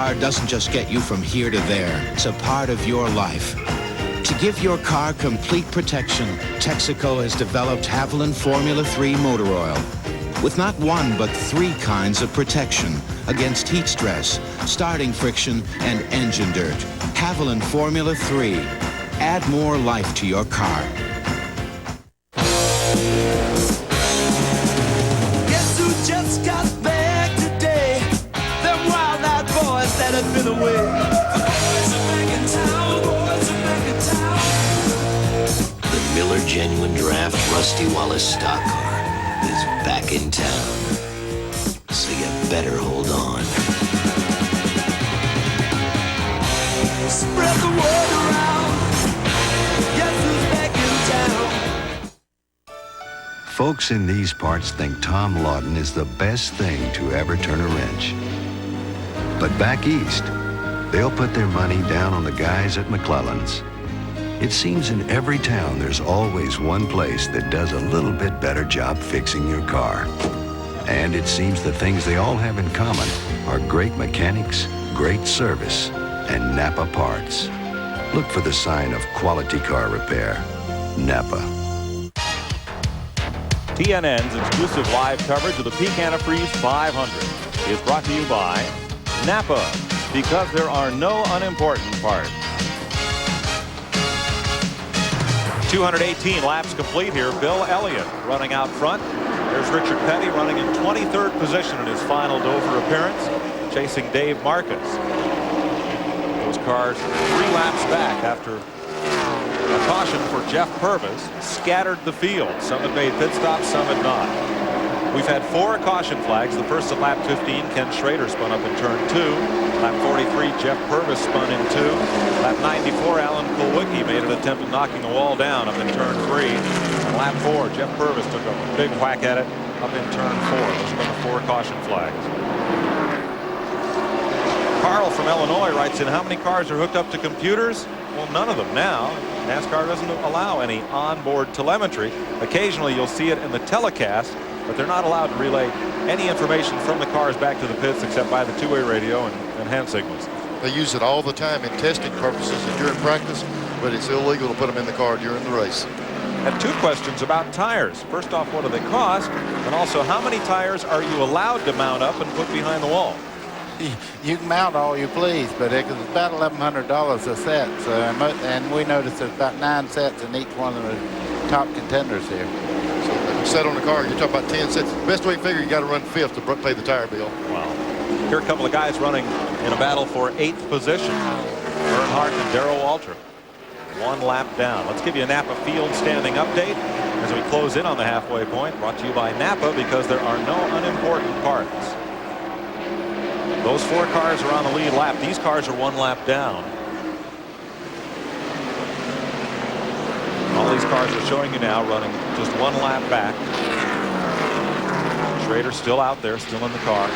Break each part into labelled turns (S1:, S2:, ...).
S1: Car doesn't just get you from here to there. It's a part of your life. To give your car complete protection, Texaco has developed Haviland Formula 3 motor oil. With not one, but 3 kinds of protection against heat stress, starting friction, and engine dirt. Haviland Formula 3. Add more life to your car.
S2: Guess who just got back today? Them wild-eyed boys that had been away. The boys are back in town, boys are back in town.
S3: The Miller Genuine Draft Rusty Wallace stock car is back in town. So you better hold on.
S2: Spread the word around. Guess who's back in town?
S4: Folks in these parts think Tom Lawton is the best thing to ever turn a wrench. But back east, they'll put their money down on the guys at McClellan's. It seems in every town there's always one place that does a little bit better job fixing your car. And it seems the things they all have in common are great mechanics, great service, and Napa parts. Look for the sign of quality car repair. Napa.
S5: TNN's exclusive live coverage of the Peak Antifreeze 500 is brought to you by Napa, because there are no unimportant parts. 218 laps complete here. Bill Elliott running out front. There's Richard Petty running in 23rd position in his final Dover appearance, chasing Dave Marcus. Those cars 3 laps back after a caution for Jeff Purvis scattered the field. Some had made pit stops, some had not. We've had 4 caution flags. The first at lap 15, Ken Schrader spun up in turn 2. Lap 43, Jeff Purvis spun in 2. Lap 94, Alan Kulwicki made an attempt at knocking a wall down up in turn 3. And lap 4, Jeff Purvis took a big whack at it up in turn 4. Those have been the 4 caution flags. Carl from Illinois writes in, how many cars are hooked up to computers? Well, none of them now. NASCAR doesn't allow any onboard telemetry. Occasionally you'll see it in the telecast, but they're not allowed to relay any information from the cars back to the pits except by the two-way radio and hand signals.
S6: They use it all the time in testing purposes and during practice, but it's illegal to put them in the car during the race.
S5: I have 2 questions about tires. First off, what do they cost? And also, how many tires are you allowed to mount up and put behind the wall?
S7: You can mount all you please, but it's about $1,100 a set. So, and we noticed there's about 9 sets in each one of the top contenders here.
S6: So set on the car, you're talking about 10 sets. The best way to figure, you got to run 5th to pay the tire bill.
S5: Wow. Here are a couple of guys running in a battle for 8th position. Earnhardt and Darrell Waltrip. 1 lap down. Let's give you a Napa field standing update as we close in on the halfway point. Brought to you by Napa, because there are no unimportant parts. Those 4 cars are on the lead lap. These cars are 1 lap down. All these cars are showing you now running just 1 lap back. Schrader still out there, still in the car.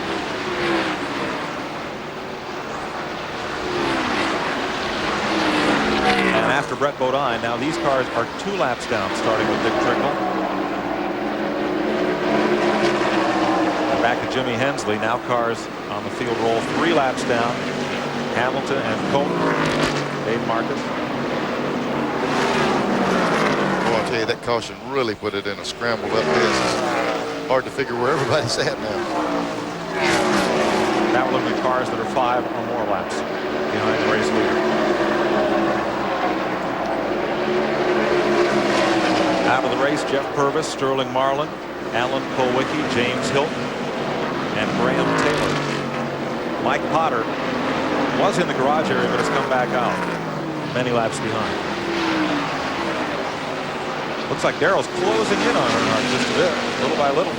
S5: And after Brett Bodine, now these cars are 2 laps down, starting with Dick Trickle. And back to Jimmy Hensley. Now cars on the field roll 3 laps down. Hamilton and Colton. Dave Marcus.
S6: Well, I'll tell you, that caution really put it in a scrambled up mess. It's hard to figure where everybody's at now.
S5: Now we're looking at cars that are 5 or more laps behind the race leader. Out of the race, Jeff Purvis, Sterling Marlin, Alan Kulwicki, James Hilton, and Graham Taylor. Mike Potter was in the garage area, but has come back out many laps behind. Looks like Darrell's closing in on Earnhardt just a bit, little by little.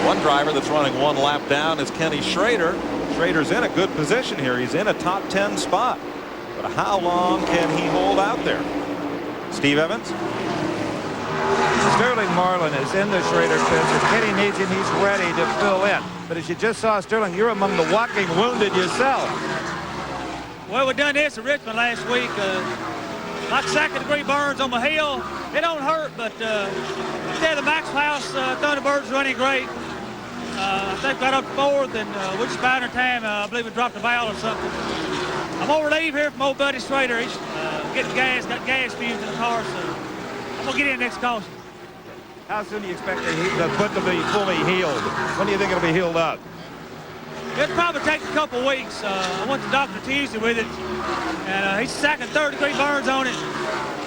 S5: One driver that's running 1 lap down is Kenny Schrader. Schrader's in a good position here. He's in a top 10 spot. But how long can he hold out there? Steve Evans?
S8: Sterling Marlin is in the Schrader pits. If Kenny needs him, he's ready to fill in. But as you just saw, Sterling, you're among the walking wounded yourself.
S9: Well, we done this at Richmond last week. like second-degree burns on my heel. It don't hurt, but instead of the Max House Thunderbird's running great. I think got up fourth, and we just about in time. I believe we dropped the valve or something. I'm on relief here from old buddy Schrader. He's getting gas, got gas fumes in the car, so I'm gonna get in next caution.
S8: How soon do you expect the foot to be fully healed? When do you think it'll be healed up?
S9: It'll probably take a couple of weeks. I went to Dr. Tuesday with it, and he's second, third-degree burns on it.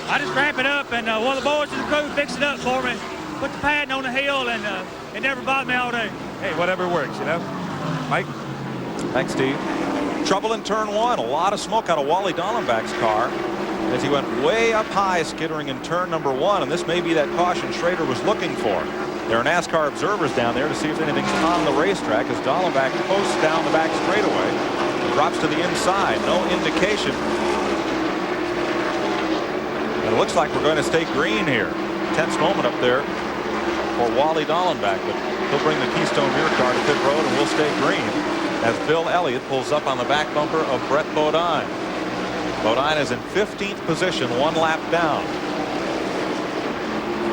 S9: I just ramp it up, and one of the boys in the crew fixed it up for me. Put the padding on the heel, and it never bothered me all day.
S8: Hey, whatever works, you know. Mike?
S5: Thanks, Steve. Trouble in turn one. A lot of smoke out of Wally Dallenbach's car as he went way up high, skittering in turn number one, and this may be that caution Schrader was looking for. There are NASCAR observers down there to see if anything's on the racetrack as Dallenbach posts down the back straightaway, drops to the inside. No indication. And it looks like we're going to stay green here. Tense moment up there for Wally Dallenbach, but he'll bring the Keystone Mirror car to pit road and we'll stay green as Bill Elliott pulls up on the back bumper of Brett Bodine. Bodine is in 15th position, one lap down.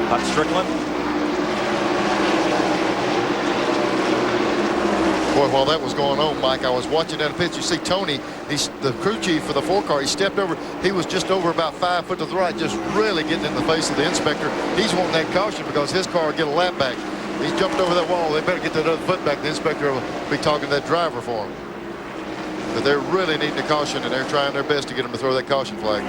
S5: Hut Strickland.
S6: Boy, while that was going on, Mike, I was watching that pitch. You see Tony, he's the crew chief for the 4 car. He stepped over. He was just over about 5 foot to the right, just really getting in the face of the inspector. He's wanting that caution because his car will get a lap back. He's jumped over that wall. They better get that other foot back. The inspector will be talking to that driver for him. But they're really needing a caution, and they're trying their best to get him to throw that caution flag.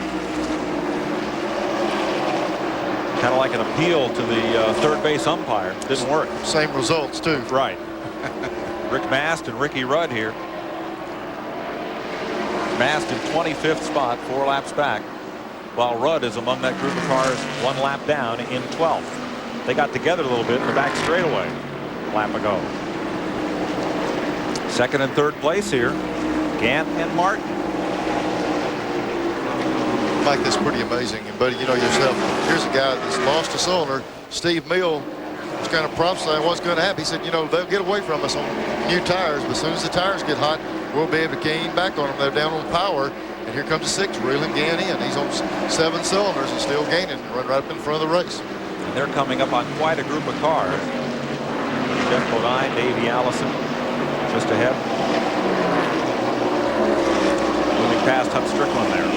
S5: Kind of like an appeal to the third base umpire. Didn't work.
S6: Same results, too.
S5: Right. Rick Mast and Ricky Rudd here. Mast in 25th spot, 4 laps back, while Rudd is among that group of cars 1 lap down in 12th. They got together a little bit in the back straightaway a lap ago. Second and third place here, Gant and Martin.
S6: Mike, that's pretty amazing. And buddy, you know yourself, here's a guy that's lost a cylinder. Steve Mill was kind of prophesying what's going to happen. He said, you know, they'll get away from us on new tires, but as soon as the tires get hot, we'll be able to gain back on them. They're down on power, and here comes the 6, reeling Gant in. He's on 7 cylinders and still gaining, run right up in front of the race.
S5: And they're coming up on quite a group of cars. Jeff Bodine, Davey Allison, just ahead. Moving past Hut Strickland there.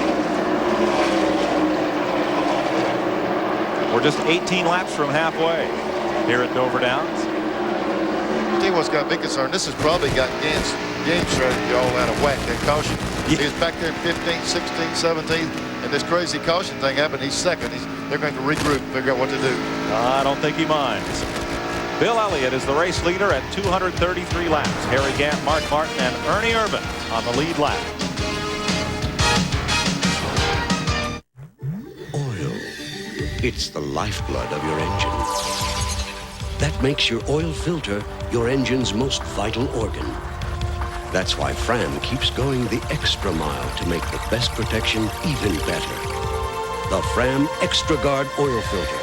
S5: We're just 18 laps from halfway here at Dover Downs.
S6: I'll tell you what's got me concerned. This has probably got Gant's game strategy all out of whack. That caution. Yeah. He was back there in 15th, 16th, 17th, and this crazy caution thing happened. He's second. They're going to regroup and figure out what to do.
S5: I don't think he minds. Bill Elliott is the race leader at 233 laps. Harry Gant, Mark Martin, and Ernie Irvan on the lead lap.
S10: Oil. It's the lifeblood of your engine. That makes your oil filter your engine's most vital organ. That's why Fram keeps going the extra mile to make the best protection even better. The Fram Extra Guard oil filter.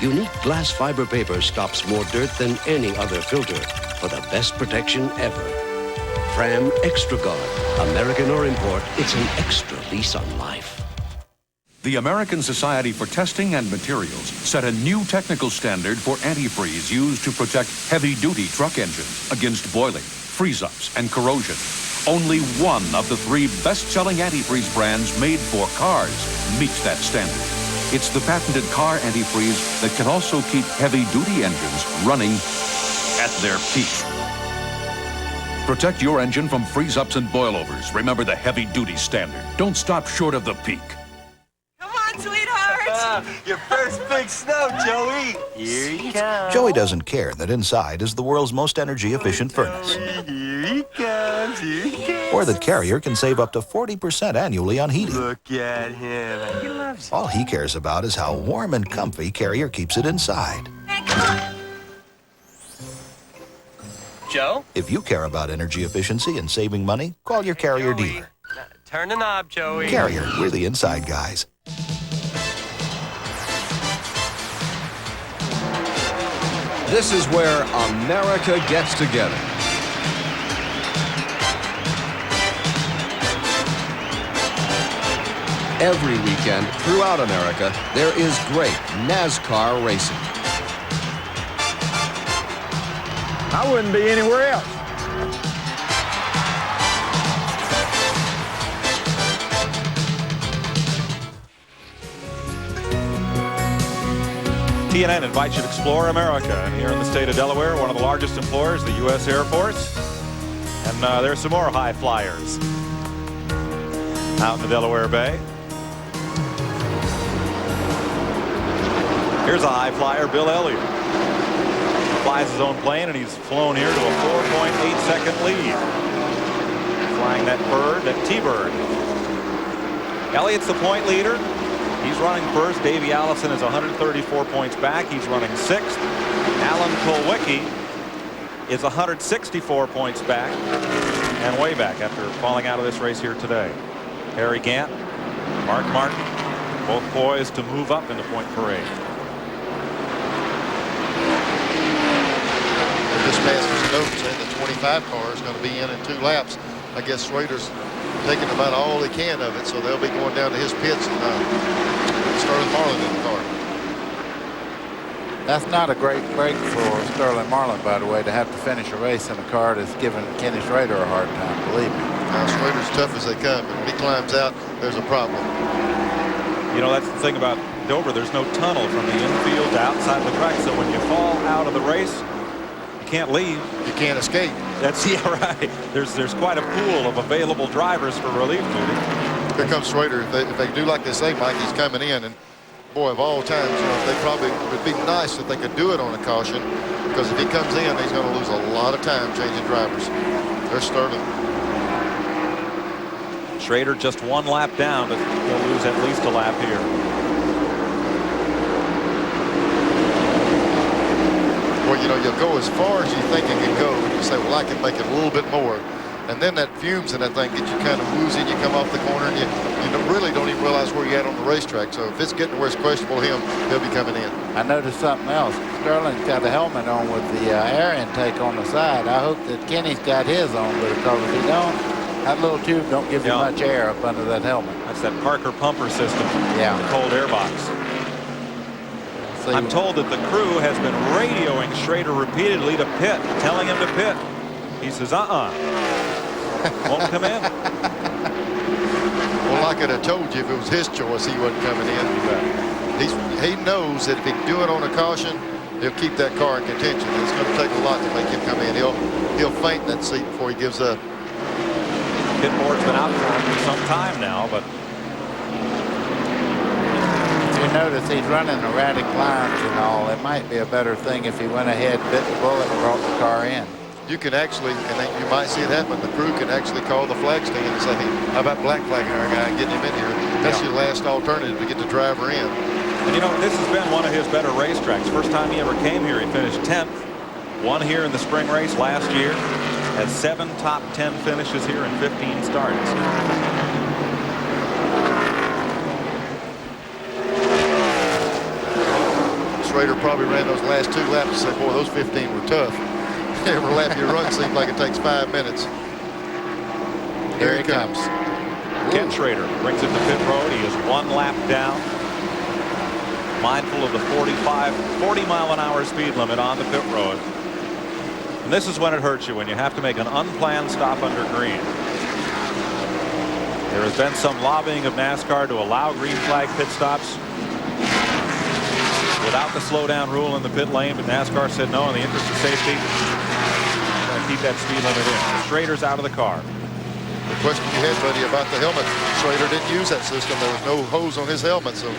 S10: Unique glass fiber paper stops more dirt than any other filter for the best protection ever. Fram Extra Guard. American or import, it's an extra lease on life.
S11: The American Society for Testing and Materials set a new technical standard for antifreeze used to protect heavy-duty truck engines against boiling, freeze-ups, and corrosion. Only one of the 3 best-selling antifreeze brands made for cars meets that standard. It's the patented car antifreeze that can also keep heavy-duty engines running at their peak. Protect your engine from freeze-ups and boilovers. Remember the heavy-duty standard. Don't stop short of the peak.
S2: Your first big snow, Joey. Here he comes.
S12: Joey doesn't care that inside is the world's most energy-efficient furnace.
S2: Here he comes. Here he comes.
S12: Or that Carrier can save up to 40% annually on heating.
S2: Look at him. He loves you.
S12: All he cares about is how warm and comfy Carrier keeps it inside.
S2: Hey, come on. Joe?
S12: If you care about energy efficiency and saving money, call your Carrier dealer.
S2: Turn the knob, Joey.
S12: Carrier, we're the inside guys.
S13: This is where America gets together. Every weekend throughout America, there is great NASCAR racing.
S8: I wouldn't be anywhere else.
S5: TNN invites you to explore America. And here in the state of Delaware, one of the largest employers, the U.S. Air Force. And there's some more high flyers out in the Delaware Bay. Here's a high flyer, Bill Elliott. Flies his own plane, and he's flown here to a 4.8-second lead. Flying that bird, that T-bird. Elliott's the point leader. He's running first. Davey Allison is 134 points back. He's running sixth. Alan Kulwicki is 164 points back and way back after falling out of this race here today. Harry Gant, Mark Martin, both poised to move up in the point parade.
S6: This passes notes and the 25 car is going to be in 2 laps. I guess Schrader's taking about all he can of it, so they'll be going down to his pits and Sterling Marlin in the car.
S7: That's not a great break for Sterling Marlin, by the way, to have to finish a race in a car that's giving Kenny Schrader a hard time, believe me.
S6: Now, Schrader's tough as they come, and when he climbs out, there's a problem.
S5: You know, that's the thing about Dover. There's no tunnel from the infield to outside the track, so when you fall out of the race, you can't leave.
S6: You can't escape.
S5: That's right. There's quite a pool of available drivers for relief duty.
S6: Here comes Schrader. If they do like they say, Mike, he's coming in, and boy, of all times, you know, they probably would be nice if they could do it on a caution, because if he comes in, he's going to lose a lot of time changing drivers. There's Sterling.
S5: Schrader just 1 lap down, but he'll lose at least a lap here.
S6: Well, you know, you'll go as far as you think you can go, and you say, well, I can make it a little bit more. And then that fumes in that thing get you kind of woozy, and you come off the corner, and you really don't even realize where you're at on the racetrack. So if it's getting where it's questionable to him, he'll be coming in.
S7: I noticed something else. Sterling's got a helmet on with the air intake on the side. I hope that Kenny's got his on, but because if he don't, that little tube don't give you much air up under that helmet.
S5: That's that Parker pumper system.
S7: Yeah.
S5: The cold air box. I'm told that the crew has been radioing Schrader repeatedly to pit, telling him to pit. He says, won't come in.
S6: Well, like I'd have told you, if it was his choice, he wasn't coming in. He knows that if he can do it on a caution, he'll keep that car in contention. It's going to take a lot to make him come in. He'll faint in that seat before he gives up.
S5: Pit board's been out for him for some time now, but
S7: you notice he's running erratic lines and all. It might be a better thing if he went ahead, bit the bullet, and brought the car in.
S6: You can actually, and you might see it happen, the crew can actually call the flag stand and say, hey, how about black flagging our guy and getting him in here? That's your last alternative to get the driver in.
S5: And you know, this has been one of his better racetracks. First time he ever came here, he finished 10th. Won here in the spring race last year. Has 7 top 10 finishes here in 15 starts.
S6: Schrader probably ran those last 2 laps and said, boy, those 15 were tough. Every lap you run seems like it takes 5 minutes. Here he comes.
S5: Ken Schrader brings it to pit road. He is 1 lap down. Mindful of the 40-mile-an-hour speed limit on the pit road. And this is when it hurts you, when you have to make an unplanned stop under green. There has been some lobbying of NASCAR to allow green flag pit stops without the slowdown rule in the pit lane, but NASCAR said no, in the interest of safety, we're going to keep that speed limit in. Schrader's out of the car.
S6: The question you had, buddy, about the helmet, Schrader didn't use that system. There was no hose on his helmet, so.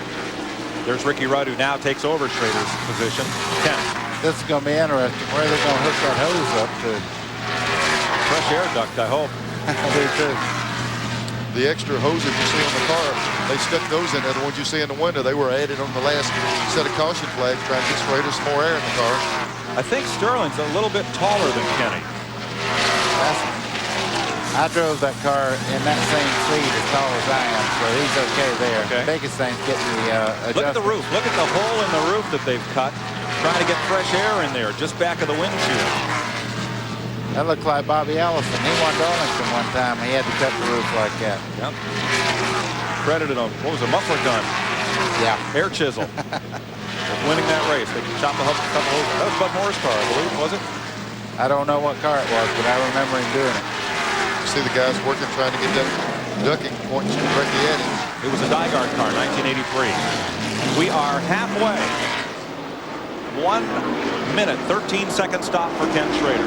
S5: There's Ricky Rudd, who now takes over Schrader's position. 10.
S7: This is going to be interesting. Where are they going to hook that hose up to?
S5: Fresh air duct, I hope.
S6: The extra hoses you see on the car, they stuck those in there. The ones you see in the window, they were added on the last set of caution flags, trying to get Schrader some more air in the car.
S5: I think Sterling's a little bit taller than Kenny.
S7: I drove that car in that same seat as tall as I am, so he's okay there. Okay. The biggest thing's getting the adjustment.
S5: Look at the roof. Look at the hole in the roof that they've cut, trying to get fresh air in there, just back of the windshield.
S7: That looked like Bobby Allison. He won Darlington one time. He had to cut the roof like that.
S5: Yep. credited on, what was it, muffler gun?
S7: Yeah.
S5: Air chisel. With winning that race. They chopped a couple of those. That was Bud Moore's car, I believe, was it?
S7: I don't know what car it was, but I remember him doing it.
S6: You see the guys working, trying to get that ducking pointing directly at him.
S5: It was a Dyard car, 1983. We are halfway. 1 minute, 13-second stop for Ken Schrader.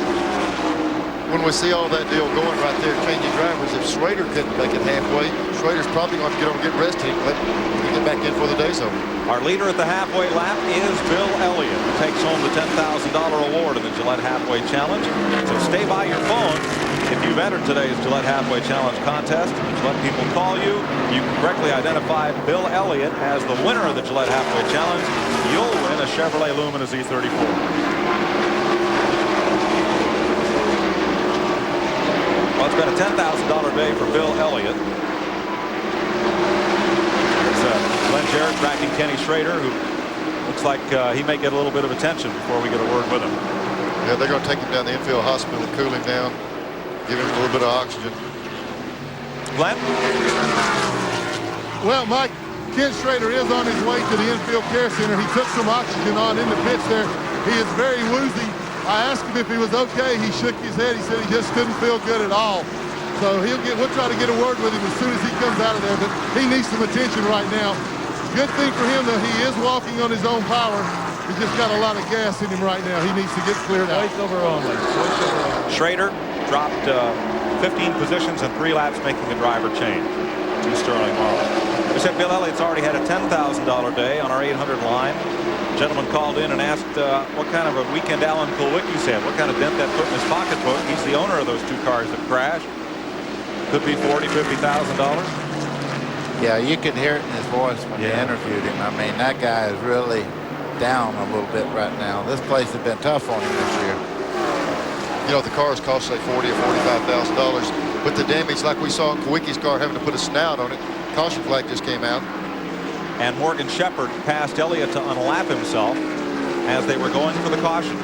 S6: When we see all that deal going right there, changing drivers, if Schrader couldn't make it halfway, Schrader's probably going to get over, get rested, and let him get back in for the day's over.
S5: Our leader at the halfway lap is Bill Elliott, who takes home the $10,000 award in the Gillette Halfway Challenge. So stay by your phone. If you've entered today's Gillette Halfway Challenge contest, let people call you. You can correctly identify Bill Elliott as the winner of the Gillette Halfway Challenge. You'll win a Chevrolet Lumina Z34. Well, it's been a $10,000 day for Bill Elliott. It's Glenn Jarrett tracking Kenny Schrader, who looks like he may get a little bit of attention before we get a word with him.
S6: Yeah, they're going to take him down the infield hospital, cool him down, give him a little bit of oxygen.
S5: Glenn?
S14: Well, Mike, Ken Schrader is on his way to the infield care center. He took some oxygen on in the pits there. He is very woozy. I asked him if he was okay. He shook his head. He said he just didn't feel good at all. So we'll try to get a word with him as soon as he comes out of there. But he needs some attention right now. Good thing for him that he is walking on his own power. He's just got a lot of gas in him right now. He needs to get cleared out.
S8: Voiceover only.
S5: Schrader dropped 15 positions and 3 laps, making the driver change to Sterling Marlin. We said Bill Elliott's already had a $10,000 day on our 800 line. A gentleman called in and asked what kind of a weekend Alan Kulwicki's had, what kind of dent that put in his pocketbook. He's the owner of those 2 cars that crashed. Could be $40,000, $50,000.
S7: Yeah, you could hear it in his voice when you interviewed him. I mean, that guy is really down a little bit right now. This place has been tough on him this year.
S6: You know, the cars cost say $40,000 or $45,000, but the damage, like we saw in Kulwicki's car, having to put a snout on it, caution flag just came out.
S5: And Morgan Shepherd passed Elliott to unlap himself as they were going for the caution.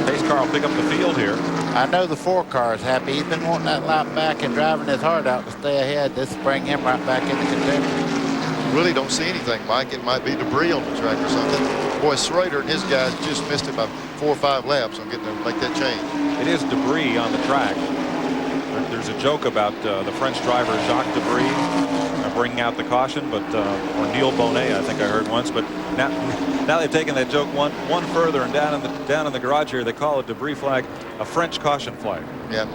S5: Pace car will pick up the field here.
S7: I know the 4 car is happy. He's been wanting that lap back and driving his heart out to stay ahead. This will bring him right back into contention.
S6: Really don't see anything, Mike. It might be debris on the track or something. Boy, Schrader and his guys just missed it by 4 or 5 laps on getting to make that change.
S5: It is debris on the track. There's a joke about the French driver Jacques Debris bringing out the caution, but or Neil Bonet, I think I heard once. But now they've taken that joke one further, and down in the garage here, they call a debris flag a French caution flag.
S6: Yeah.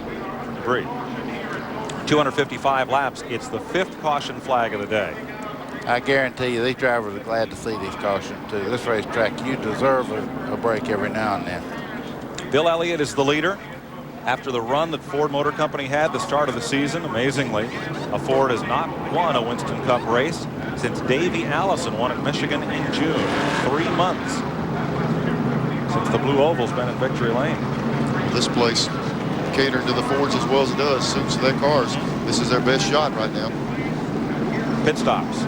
S5: Debris. 255 laps. It's the 5th caution flag of the day.
S7: I guarantee you, these drivers are glad to see these cautions too. This racetrack, you deserve a break every now and then.
S5: Bill Elliott is the leader. After the run that Ford Motor Company had the start of the season, amazingly, a Ford has not won a Winston Cup race since Davey Allison won at Michigan in June. 3 months since the Blue Oval's been in Victory Lane.
S6: This place catering to the Fords as well as it does suits their cars. This is their best shot right now.
S5: Pit stops.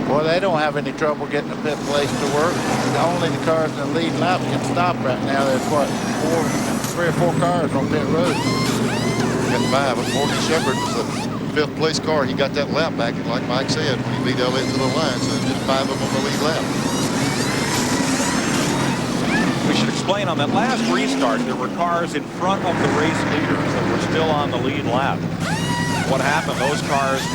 S7: Boy, they don't have any trouble getting a pit place to work. Only the cars in the lead lap can stop right now. There's what, 3 or 4 cars on pit road.
S6: Got 5, but Morgan Shepherd was the 5th place car. He got that lap back, and like Mike said, he beat Elliott to the line, so just 5 of them on the lead lap.
S5: We should explain on that last restart, there were cars in front of the race leaders that were still on the lead lap. What happened? Those cars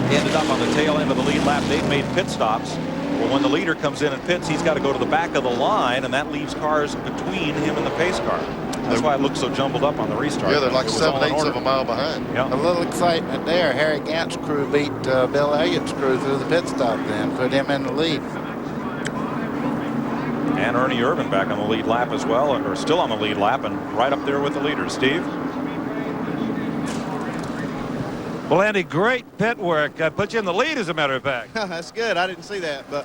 S5: ended up on the tail end of the lead lap. They've made pit stops. Well, when the leader comes in and pits, he's got to go to the back of the line, and that leaves cars between him and the pace car. That's why it looks so jumbled up on the restart.
S6: Yeah, they're like 7/8 of a mile behind.
S5: Yeah.
S7: A little excitement there. Harry Gant's crew beat Bill Elliott's crew through the pit stop then, put him in the lead.
S5: And Ernie Irvin back on the lead lap as well, or still on the lead lap and right up there with the leaders. Steve?
S8: Well, Andy, great pit work. Put you in the lead, as a matter of fact.
S15: That's good. I didn't see that, but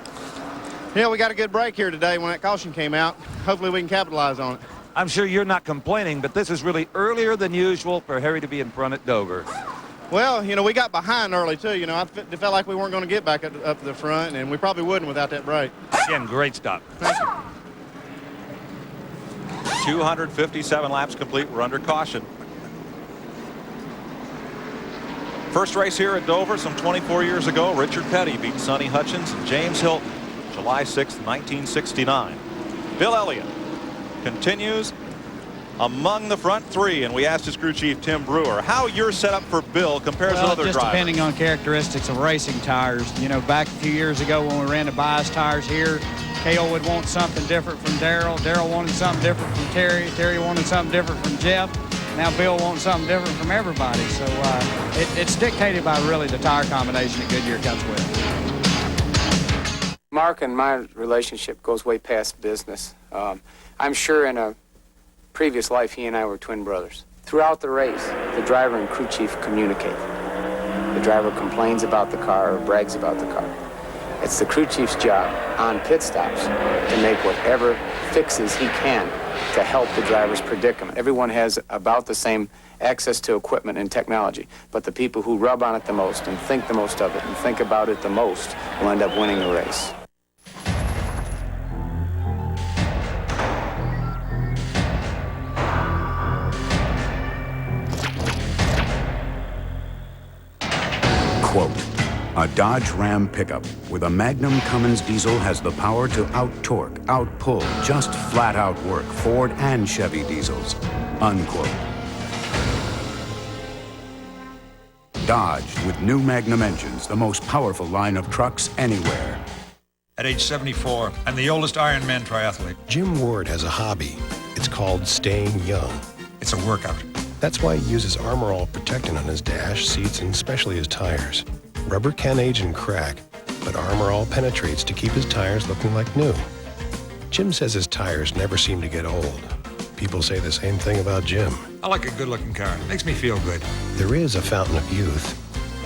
S15: yeah, we got a good break here today when that caution came out. Hopefully we can capitalize on it.
S8: I'm sure you're not complaining, but this is really earlier than usual for Harry to be in front at Dover.
S15: Well, you know, we got behind early too. You know, I felt like we weren't going to get back up to the front, and we probably wouldn't without that break.
S8: Again, great stop.
S15: Thank you.
S5: 257 laps complete. We're under caution. First race here at Dover some 24 years ago. Richard Petty beat Sonny Hutchins and James Hilton July 6th, 1969. Bill Elliott continues among the front three, and we asked his crew chief Tim Brewer how you're set up for Bill compared to other
S16: just
S5: drivers.
S16: Depending on characteristics of racing tires. You know, back a few years ago when we ran the bias tires here, Cale would want something different from Darrell. Darrell wanted something different from Terry. Terry wanted something different from Jeff. Now Bill wants something different from everybody. So it's dictated by really the tire combination that Goodyear comes with.
S17: Mark and my relationship goes way past business. I'm sure in a previous life he and I were twin brothers. Throughout the race, the driver and crew chief communicate. The driver complains about the car or brags about the car. It's the crew chief's job on pit stops to make whatever fixes he can to help the driver's predicament. Everyone has about the same access to equipment and technology, but the people who rub on it the most and think the most of it and think about it the most will end up winning the race.
S18: Quote, a Dodge Ram pickup with a Magnum Cummins diesel has the power to out-torque, out-pull, just flat-out work Ford and Chevy diesels. Unquote. Dodge, with new Magnum engines, the most powerful line of trucks anywhere.
S19: At age 74, I'm the oldest Ironman triathlete.
S20: Jim Ward has a hobby. It's called staying young.
S19: It's a workout.
S20: That's why he uses Armor All protectant on his dash, seats, and especially his tires. Rubber can age and crack, but Armor All penetrates to keep his tires looking like new. Jim says his tires never seem to get old. People say the same thing about Jim.
S19: I like a good-looking car. It makes me feel good.
S20: There is a fountain of youth,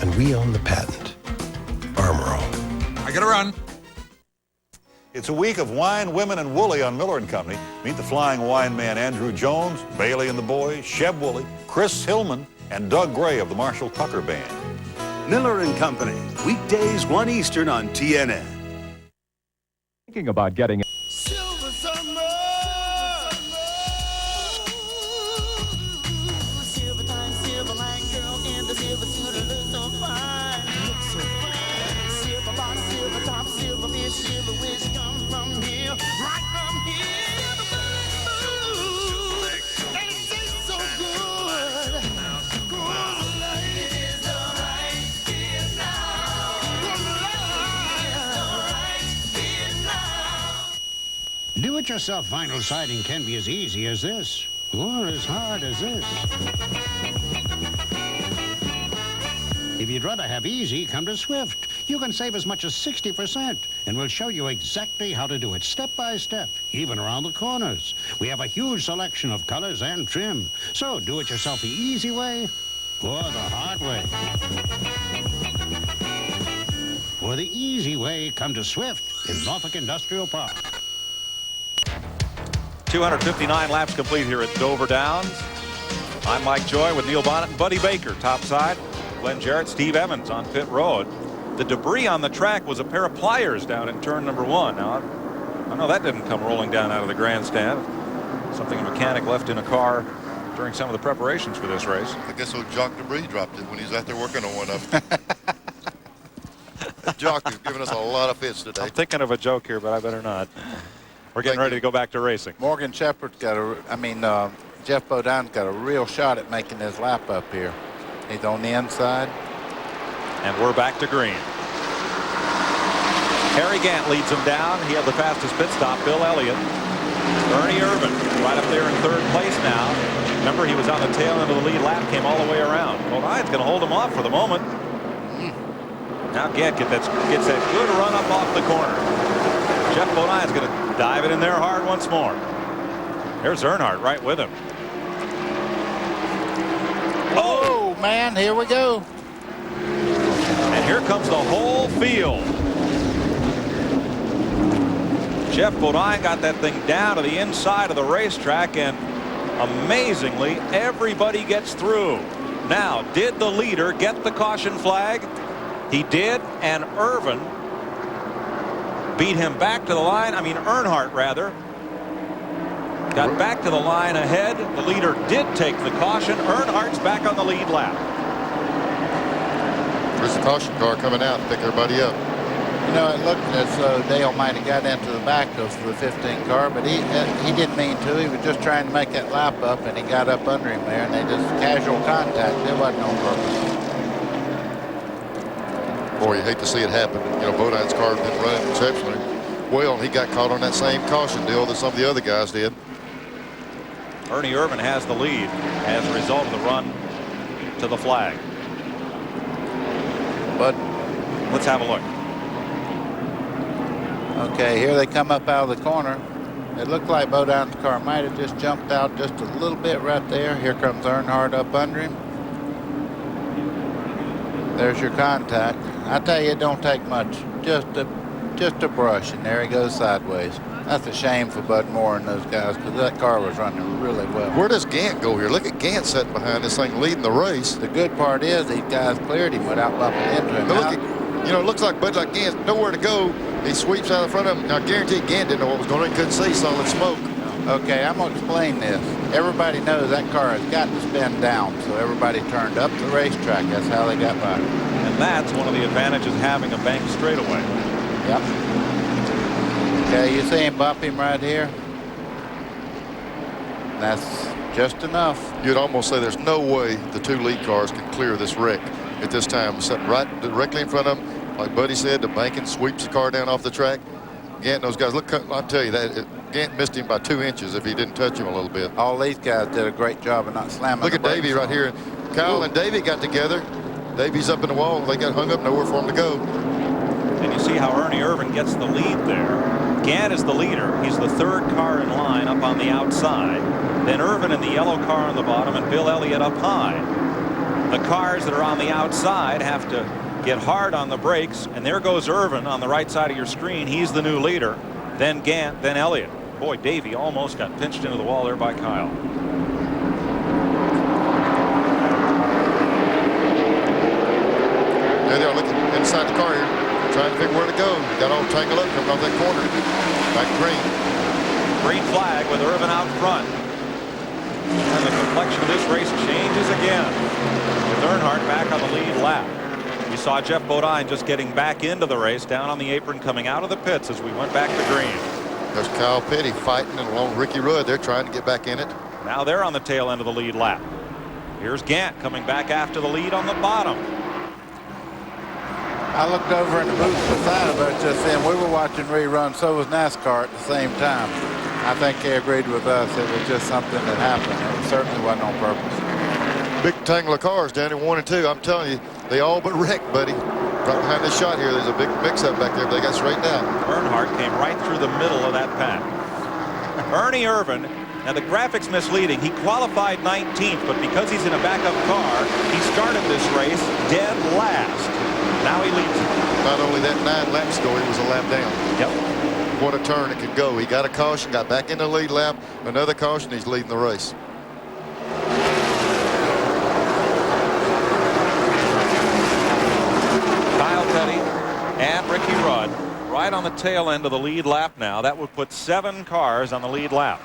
S20: and we own the patent. Armor All.
S19: I gotta run.
S21: It's a week of wine, women, and Woolley on Miller & Company. Meet the flying wine man Andrew Jones, Bailey and the Boys, Sheb Woolley, Chris Hillman, and Doug Gray of the Marshall Tucker Band.
S18: Miller & Company, weekdays 1 Eastern on TNN.
S22: Thinking about getting
S2: Silver summer, silver time, silver line girl in the silver suit looks so fine, silver bottom, silver top, silver fish, silver wish come from here, right from here. Ooh, and it tastes so good. Good life is alright here now. Good life is alright here now.
S23: Do-it-yourself vinyl siding can be as easy as this, or as hard as this. If you'd rather have easy, come to Swift. You can save as much as 60%, and we'll show you exactly how to do it step by step, even around the corners. We have a huge selection of colors and trim. So do it yourself the easy way or the hard way. For the easy way, come to Swift in Norfolk Industrial Park.
S5: 259 laps complete here at Dover Downs. I'm Mike Joy with Neil Bonnet and Buddy Baker topside. Glenn Jarrett, Steve Evans on pit road. The debris on the track was a pair of pliers down in turn number 1. Now, I know that didn't come rolling down out of the grandstand. Something a mechanic left in a car during some of the preparations for this race.
S6: I guess old Jock Debris dropped it when he was out there working on one of them. Jock is giving us a lot of fits today.
S5: I'm thinking of a joke here, but I better not. We're getting ready to go back to racing.
S7: Morgan Shepherd's got Jeff Bodin's got a real shot at making his lap up here. He's on the inside.
S5: And we're back to green. Harry Gant leads him down. He had the fastest pit stop. Bill Elliott. Ernie Irvin right up there in third place now. Remember, he was on the tail end of the lead lap, came all the way around. Bodin's going to hold him off for the moment. Now Gant gets that good run up off the corner. Jeff Bodin's going to dive it in there hard once more. There's Earnhardt right with him.
S7: Oh, man, here we go.
S5: And here comes the whole field. Jeff Bodin got that thing down to the inside of the racetrack, and amazingly, everybody gets through. Now, did the leader get the caution flag? He did, and Irvin beat him back to the line. I mean, Earnhardt, rather. Got back to the line ahead. The leader did take the caution. Earnhardt's back on the lead lap.
S6: There's a caution car coming out to pick everybody up.
S7: You know, it looked as though Dale might have got into the back of the 15 car, but he didn't mean to. He was just trying to make that lap up, and he got up under him there, and they just casual contact. It wasn't on purpose.
S6: Boy, you hate to see it happen. You know, Bodine's car didn't run exceptionally well, and he got caught on that same caution deal that some of the other guys did.
S5: Ernie Irvan has the lead as a result of the run to the flag.
S7: But
S5: let's have a look.
S7: Okay, here they come up out of the corner. It looked like Bodine's car might have just jumped out just a little bit right there. Here comes Earnhardt up under him. There's your contact. I tell you, it don't take much. Just a brush, and there he goes sideways. That's a shame for Bud Moore and those guys, because that car was running really well.
S6: Where does Gant go here? Look at Gant sitting behind this thing, leading the race.
S7: The good part is these guys cleared him without bumping into him.
S6: But look at, you know, it looks like Bud like Gant, nowhere to go. He sweeps out in front of him. Now, I guarantee Gant didn't know what was going on. He couldn't see solid smoke.
S7: Okay, I'm going to explain this. Everybody knows that car has got to spin down, so everybody turned up the racetrack. That's how they got by.
S5: And that's one of the advantages of having a bank straightaway.
S7: Yep. Okay, you see him bump him right here? That's just enough.
S6: You'd almost say there's no way the two lead cars can clear this wreck at this time. Sitting right directly in front of them. Like Buddy said, the banking sweeps the car down off the track. Gant and those guys, look, I'll tell you that Gant missed him by 2 inches if he didn't touch him a little bit.
S7: All these guys did a great job of not slamming.
S6: Look at Davey right here. Kyle and Davey got together. Davey's up in the wall. They got hung up, nowhere for him to go.
S5: And you see how Ernie Irvan gets the lead there. Gant is the leader. He's the third car in line up on the outside. Then Irvan in the yellow car on the bottom and Bill Elliott up high. The cars that are on the outside have to get hard on the brakes, and there goes Irvan on the right side of your screen. He's the new leader. Then Gant, then Elliott. Boy, Davey almost got pinched into the wall there by Kyle.
S6: There they are looking inside the car here, trying to figure where to go. Got all tangled up coming off that corner. Back green.
S5: Green flag with Irvan out front. And the complexion of this race changes again, with Earnhardt back on the lead lap. We saw Jeff Bodine just getting back into the race down on the apron coming out of the pits as we went back to green.
S6: There's Kyle Petty fighting along Ricky Rudd. They're trying to get back in it.
S5: Now they're on the tail end of the lead lap. Here's Gant coming back after the lead on the bottom.
S7: I looked over in the booth beside of us just then. We were watching reruns, so was NASCAR at the same time. I think they agreed with us. It was just something that happened. It certainly wasn't on purpose.
S6: Big tangle of cars down in 1 and 2. I'm telling you, they all but wrecked, buddy. Right behind this shot here, there's a big mix-up back there, but they got straightened out.
S5: Earnhardt came right through the middle of that pack. Ernie Irvan, now the graphics misleading. He qualified 19th, but because he's in a backup car, he started this race dead last. Now he leads.
S6: Not only that, 9 laps ago, he was a lap down.
S5: Yep.
S6: What a turn it could go. He got a caution, got back in the lead lap. Another caution, he's leading the race.
S5: Kyle Petty and Ricky Rudd right on the tail end of the lead lap now. That would put 7 cars on the lead lap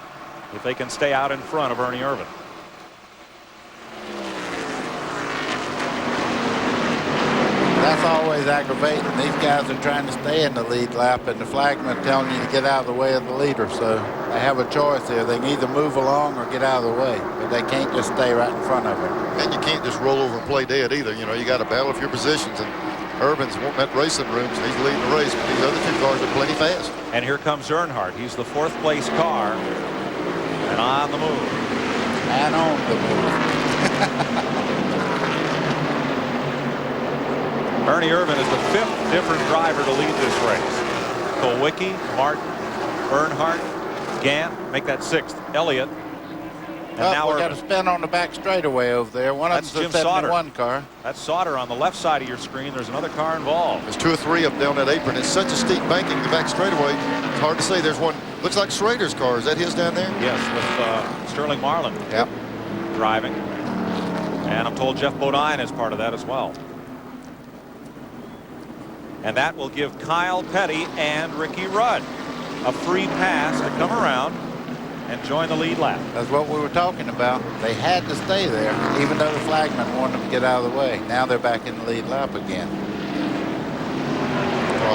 S5: if they can stay out in front of Ernie Irvan.
S7: That's always aggravating. These guys are trying to stay in the lead lap, and the flagman telling you to get out of the way of the leader. So they have a choice here. They can either move along or get out of the way, but they can't just stay right in front of him.
S6: And you can't just roll over and play dead either. You know, you got to battle for your positions. And Irvan's wanting that racing room, so he's leading the race. But these other 2 cars are plenty fast.
S5: And here comes Earnhardt. He's the 4th place car, and on the move.
S7: And on the move.
S5: Ernie Irvan is the 5th different driver to lead this race. Kulwicki, Martin, Earnhardt, Gant, make that 6th. Elliott. And now
S7: we got a spin on the back straightaway over there. One of them's a 71 car.
S5: That's Sauter on the left side of your screen. There's another car involved.
S6: There's 2 or 3 up down that apron. It's such a steep banking in the back straightaway. It's hard to say. There's one. Looks like Schrader's car. Is that his down there?
S5: Yes, with Sterling Marlin.
S6: Yep.
S5: Driving. And I'm told Jeff Bodine is part of that as well. And that will give Kyle Petty and Ricky Rudd a free pass to come around and join the lead lap.
S7: That's what we were talking about. They had to stay there, even though the flagman wanted them to get out of the way. Now they're back in the lead lap again.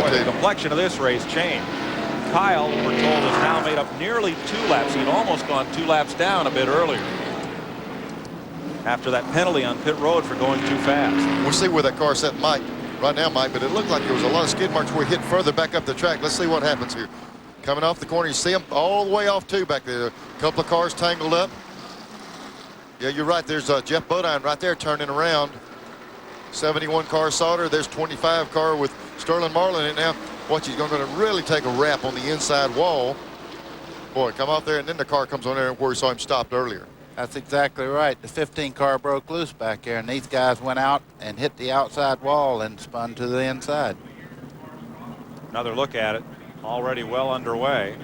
S5: Boy, the complexion of this race changed. Kyle, we're told, has now made up nearly 2 laps. He'd almost gone 2 laps down a bit earlier after that penalty on pit road for going too fast.
S6: We'll see where that car set Mike right now, Mike, but it looked like there was a lot of skid marks where he hit further back up the track. Let's see what happens here. Coming off the corner, you see him all the way off too back there. A couple of cars tangled up. Yeah, you're right. There's Jeff Bodine right there turning around. 71 car Sauter. There's 25 car with Sterling Marlin in it now. Watch, he's going to really take a wrap on the inside wall. Boy, come off there, and then the car comes on there where we saw him stopped earlier.
S7: That's exactly right. The 15 car broke loose back there, and these guys went out and hit the outside wall and spun to the inside.
S5: Another look at it. Already well underway.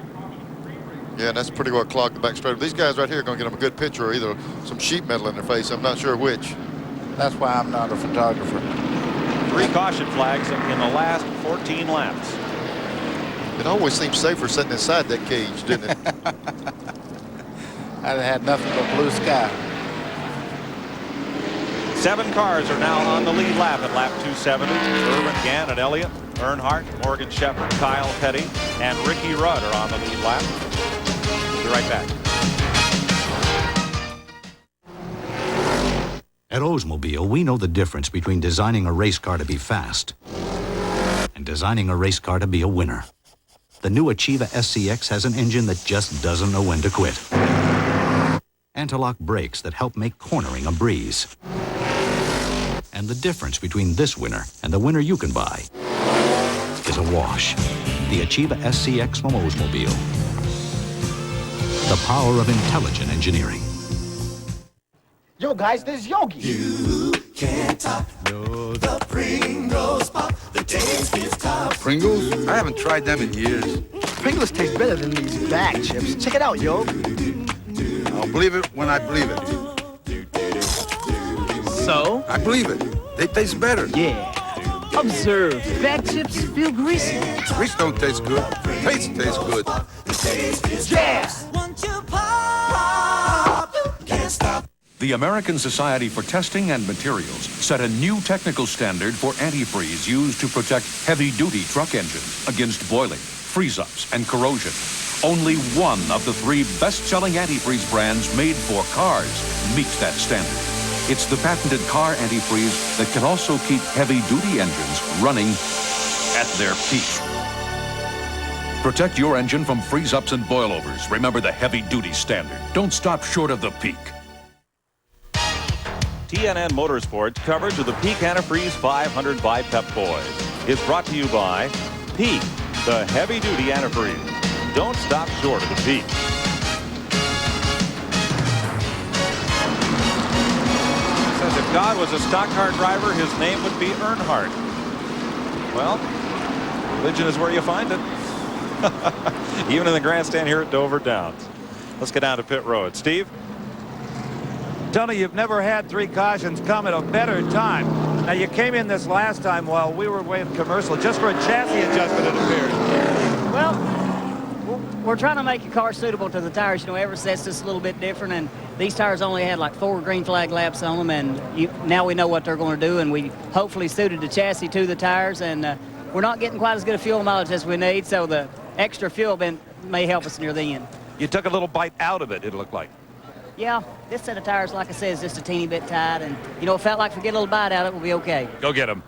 S6: Yeah, and that's pretty well clogged the back straight. These guys right here are going to get them a good picture, or either some sheet metal in their face. I'm not sure which.
S7: That's why I'm not a photographer.
S5: 3 caution flags in the last 14 laps.
S6: It always seems safer sitting inside that cage, didn't it?
S7: I'd have had nothing but blue sky.
S5: 7 cars are now on the lead lap at lap 270. Irvin, Gann, and Elliott, Earnhardt, Morgan Shepherd, Kyle Petty, and Ricky Rudd are on the lead lap. We'll be right back.
S18: At Oldsmobile, we know the difference between designing a race car to be fast and designing a race car to be a winner. The new Achieva SCX has an engine that just doesn't know when to quit. Anti-lock brakes that help make cornering a breeze. And the difference between this winner and the winner you can buy is a wash. The Achieva SCX from Oldsmobile. The power of intelligent engineering.
S1: Yo, guys, this is Yogi. You can't top the Pringles pop, the tastiest top.
S3: Pringles? I haven't tried them in years.
S1: Pringles taste better than these bag chips. Check it out, yo.
S3: I'll believe it when I believe it.
S1: So?
S3: I believe it. They taste better.
S1: Yeah. Observe. Bag chips feel greasy.
S3: Grease don't taste good. Taste tastes good.
S1: Yeah!
S11: The American Society for Testing and Materials set a new technical standard for antifreeze used to protect heavy-duty truck engines against boiling, freeze-ups, and corrosion. Only one of the 3 best-selling antifreeze brands made for cars meets that standard. It's the patented car antifreeze that can also keep heavy-duty engines running at their peak. Protect your engine from freeze-ups and boilovers. Remember the heavy-duty standard. Don't stop short of the peak.
S5: TNN Motorsports coverage of the Peak Antifreeze 500 by Pep Boys is brought to you by Peak, the heavy-duty antifreeze. Don't stop short of the peak. Says if God was a stock car driver, his name would be Earnhardt. Well, religion is where you find it. Even in the grandstand here at Dover Downs. Let's get down to pit road. Steve?
S8: Tony, you've never had 3 cautions come at a better time. Now, you came in this last time while we were waiting commercial just for a chassis adjustment, it appears.
S4: Well, we're trying to make a car suitable to the tires. You know, every set's just a little bit different, and these tires only had like 4 green flag laps on them, and now we know what they're going to do, and we hopefully suited the chassis to the tires, and we're not getting quite as good a fuel mileage as we need, so the extra fuel may help us near the end.
S5: You took a little bite out of it, it looked like.
S4: Yeah, this set of tires, like I said, is just a teeny bit tight, and, you know, it felt like if we get a little bite out of it, we'll be okay.
S5: Go get them.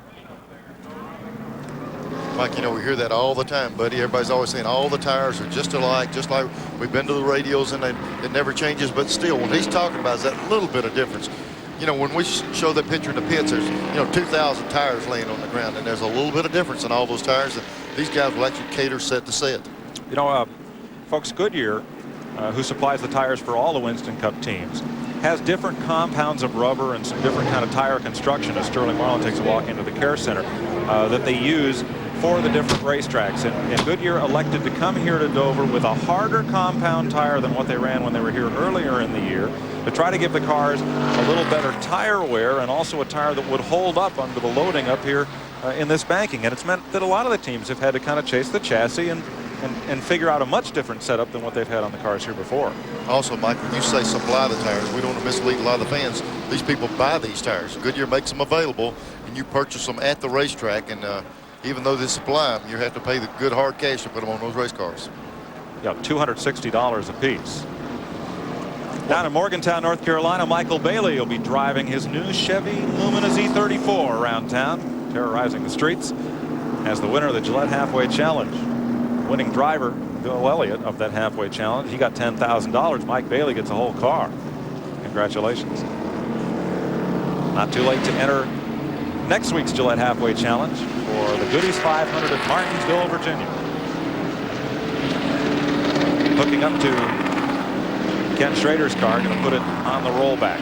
S6: Mike, you know, we hear that all the time, buddy. Everybody's always saying all the tires are just alike, just like we've been to the radios, and it never changes. But still, what he's talking about is that little bit of difference. You know, when we show that picture in the pits, there's, 2,000 tires laying on the ground, and there's a little bit of difference in all those tires. And these guys will actually cater set to set.
S5: You know, folks, Goodyear, who supplies the tires for all the Winston Cup teams, has different compounds of rubber and some different kind of tire construction, as Sterling Marlin takes a walk into the care center, that they use for the different racetracks. And Goodyear elected to come here to Dover with a harder compound tire than what they ran when they were here earlier in the year, to try to give the cars a little better tire wear and also a tire that would hold up under the loading up here in this banking. And it's meant that a lot of the teams have had to kind of chase the chassis and and figure out a much different setup than what they've had on the cars here before.
S6: Also, Mike, when you say supply the tires, we don't want to mislead a lot of the fans. These people buy these tires. Goodyear makes them available, and you purchase them at the racetrack. And even though they supply them, you have to pay the good hard cash to put them on those race cars.
S5: Yeah, $260 a piece. Down in Morgantown, North Carolina, Michael Bailey will be driving his new Chevy Lumina Z34 around town, terrorizing the streets as the winner of the Gillette Halfway Challenge. Winning driver, Bill Elliott, of that halfway challenge. He got $10,000. Mike Bailey gets a whole car. Congratulations. Not too late to enter next week's Gillette Halfway Challenge for the Goodies 500 at Martinsville, Virginia. Hooking up to Ken Schrader's car, going to put it on the rollback.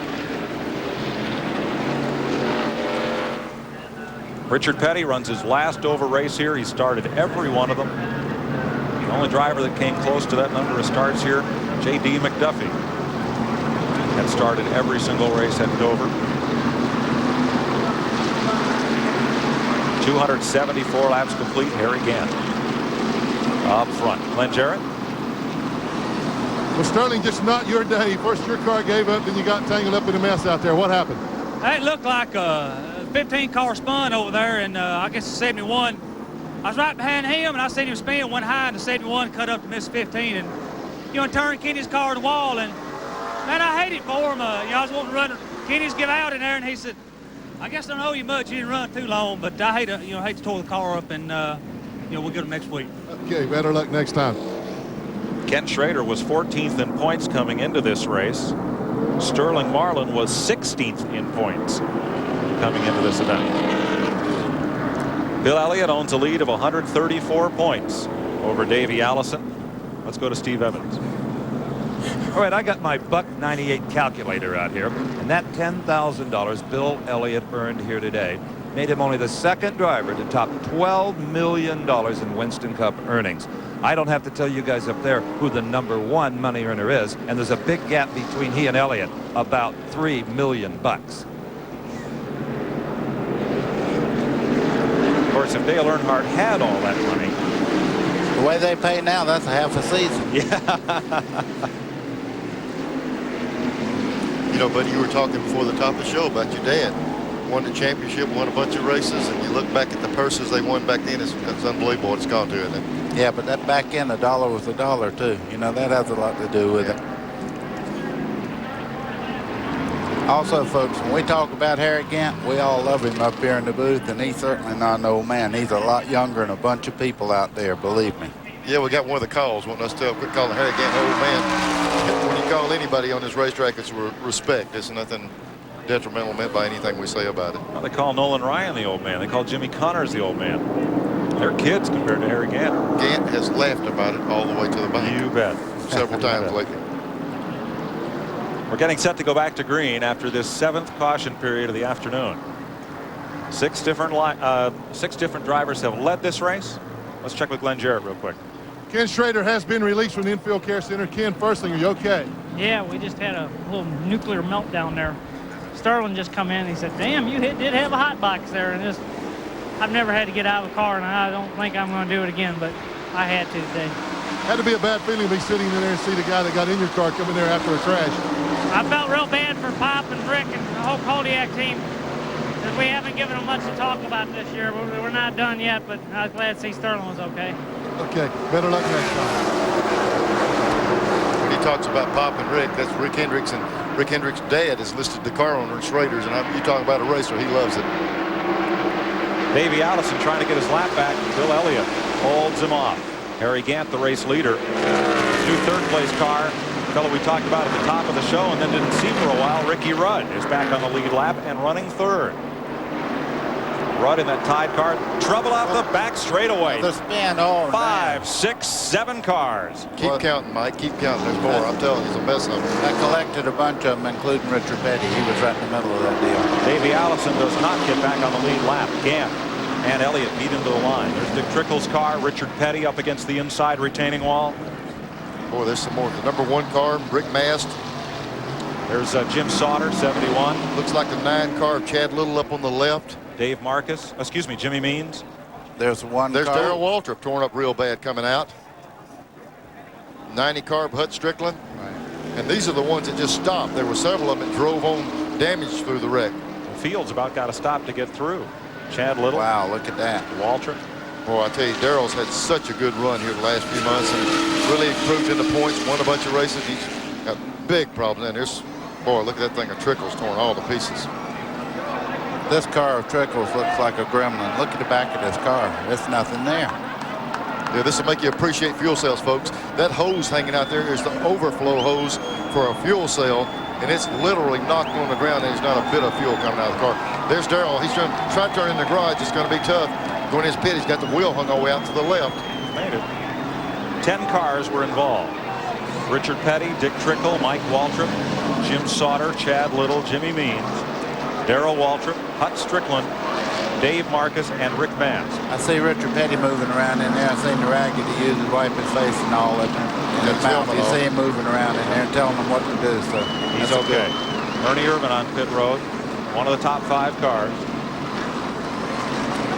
S5: Richard Petty runs his last Dover race here. He started every one of them. The only driver that came close to that number of starts here, J.D. McDuffie, had started every single race at Dover. 274 laps complete. Harry Gant up front. Glenn Jarrett.
S14: Well, Sterling, just not your day. First your car gave up, then you got tangled up in a mess out there. What happened?
S9: It looked like a 15-car spun over there, and I guess the 71. I was right behind him, and I seen him spin one high, and the 71 cut up to miss 15, and turned Kenny's car to the wall, and man, I hate it for him. I was wanting to run. Kenny's give out in there, and he said, "I guess I don't owe you much. You didn't run too long, but I hate to tore the car up, and we'll get him next week."
S14: Okay, better luck next time.
S5: Ken Schrader was 14th in points coming into this race. Sterling Marlin was 16th in points coming into this event. Bill Elliott owns a lead of 134 points over Davey Allison. Let's go to Steve Evans.
S8: All right, I got my $1.98 calculator out here, and that $10,000 Bill Elliott earned here today made him only the second driver to top $12 million in Winston Cup earnings. I don't have to tell you guys up there who the #1 money earner is, and there's a big gap between he and Elliott, about $3 million. Of
S5: course, if Dale Earnhardt had all that money,
S7: the way they pay now, that's a half a season.
S5: Yeah.
S6: Buddy, you were talking before the top of the show about your dad. Won the championship, won a bunch of races, and you look back at the purses they won back then, it's unbelievable what it's gone to, isn't it?
S7: Yeah, but that back end, $1 was $1 too. That has a lot to do with it. Also, folks, when we talk about Harry Gant, we all love him up here in the booth, and he's certainly not an old man. He's a lot younger than a bunch of people out there, believe me.
S6: Yeah, we got one of the calls wanting us to quit calling Harry Gant old man. When you call anybody on this racetrack, it's respect. It's nothing detrimental meant by anything we say about it.
S5: Well, they call Nolan Ryan the old man. They call Jimmy Connors the old man. They're kids compared to Harry Gant.
S6: Gant has laughed about it all the way to the bank.
S5: You bet.
S6: Several times lately.
S5: We're getting set to go back to green after this 7th caution period of the afternoon. 6 different drivers have led this race. Let's check with Glenn Jarrett real quick.
S14: Ken Schrader has been released from the infield care center. Ken, first thing, are you okay?
S9: Yeah, we just had a little nuclear meltdown there. Sterling just come in and he said, "Damn, you did have a hot box there," and I've never had to get out of the car, and I don't think I'm going to do it again, but I had to today.
S14: Had to be a bad feeling to be sitting in there and see the guy that got in your car coming there after a crash.
S9: I felt real bad for Pop and Rick and the whole Kodiak team, because we haven't given them much to talk about this year. We're not done yet, but I was glad to see Sterling was okay.
S14: Okay, better luck next time.
S6: When he talks about Pop and Rick, that's Rick Hendricks, and Rick Hendricks' dad is listed the car owner in Schrader's, and you talk about a racer, he loves it.
S5: Davey Allison trying to get his lap back. Bill Elliott holds him off. Harry Gant, the race leader. New third-place car, fellow we talked about at the top of the show and then didn't see for a while, Ricky Rudd, is back on the lead lap and running third. Rudd in that tied car, trouble out the back straightaway.
S7: The spin, oh,
S5: 5, 6, 7 cars.
S6: Keep counting, Mike. Keep counting. There's more. I'm telling you, there's a mess of them.
S7: I collected a bunch of them, including Richard Petty. He was right in the middle of that deal.
S5: Davey Allison does not get back on the lead lap. Gant and Elliott meet into the line. There's Dick Trickle's car. Richard Petty up against the inside retaining wall.
S6: Boy, there's some more. The #1 car, Rick Mast.
S5: There's Jim Sauter, 71.
S6: Looks like the 9 car of Chad Little up on the left.
S5: Dave Marcus, excuse me, Jimmy Means.
S7: There's
S6: Darrell Waltrip torn up real bad coming out. 90 carb Hut Strickland. And these are the ones that just stopped. There were several of them that drove on damage through the wreck.
S5: Fields about got to stop to get through. Chad Little.
S7: Wow, look at that.
S5: Waltrip.
S6: Boy, I tell you, Darrell's had such a good run here the last few months and really improved in the points, won a bunch of races. He's got big problems. And there's, boy, look at that thing of Trickles torn all to pieces.
S7: This car of Trickles looks like a gremlin. Look at the back of this car. There's nothing there.
S6: Yeah, this will make you appreciate fuel cells, folks. That hose hanging out there is the overflow hose for a fuel cell, and it's literally knocked on the ground, and there's not a bit of fuel coming out of the car. There's Darrell. He's trying to turn in the garage. It's going to be tough. Going in his pit, he's got the wheel hung all the way out to the left.
S5: Made it. 10 cars were involved. Richard Petty, Dick Trickle, Mike Waltrip, Jim Sauter, Chad Little, Jimmy Means, Darrell Waltrip, Hut Strickland, Dave Marcus, and Rick Mast.
S7: I see Richard Petty moving around in there. I seen the rag that he uses to wipe his face and all that. In his mouth, you see him moving around in there and telling them what to do. So
S5: he's okay. Ernie Irvin on pit road, one of the top 5 cars.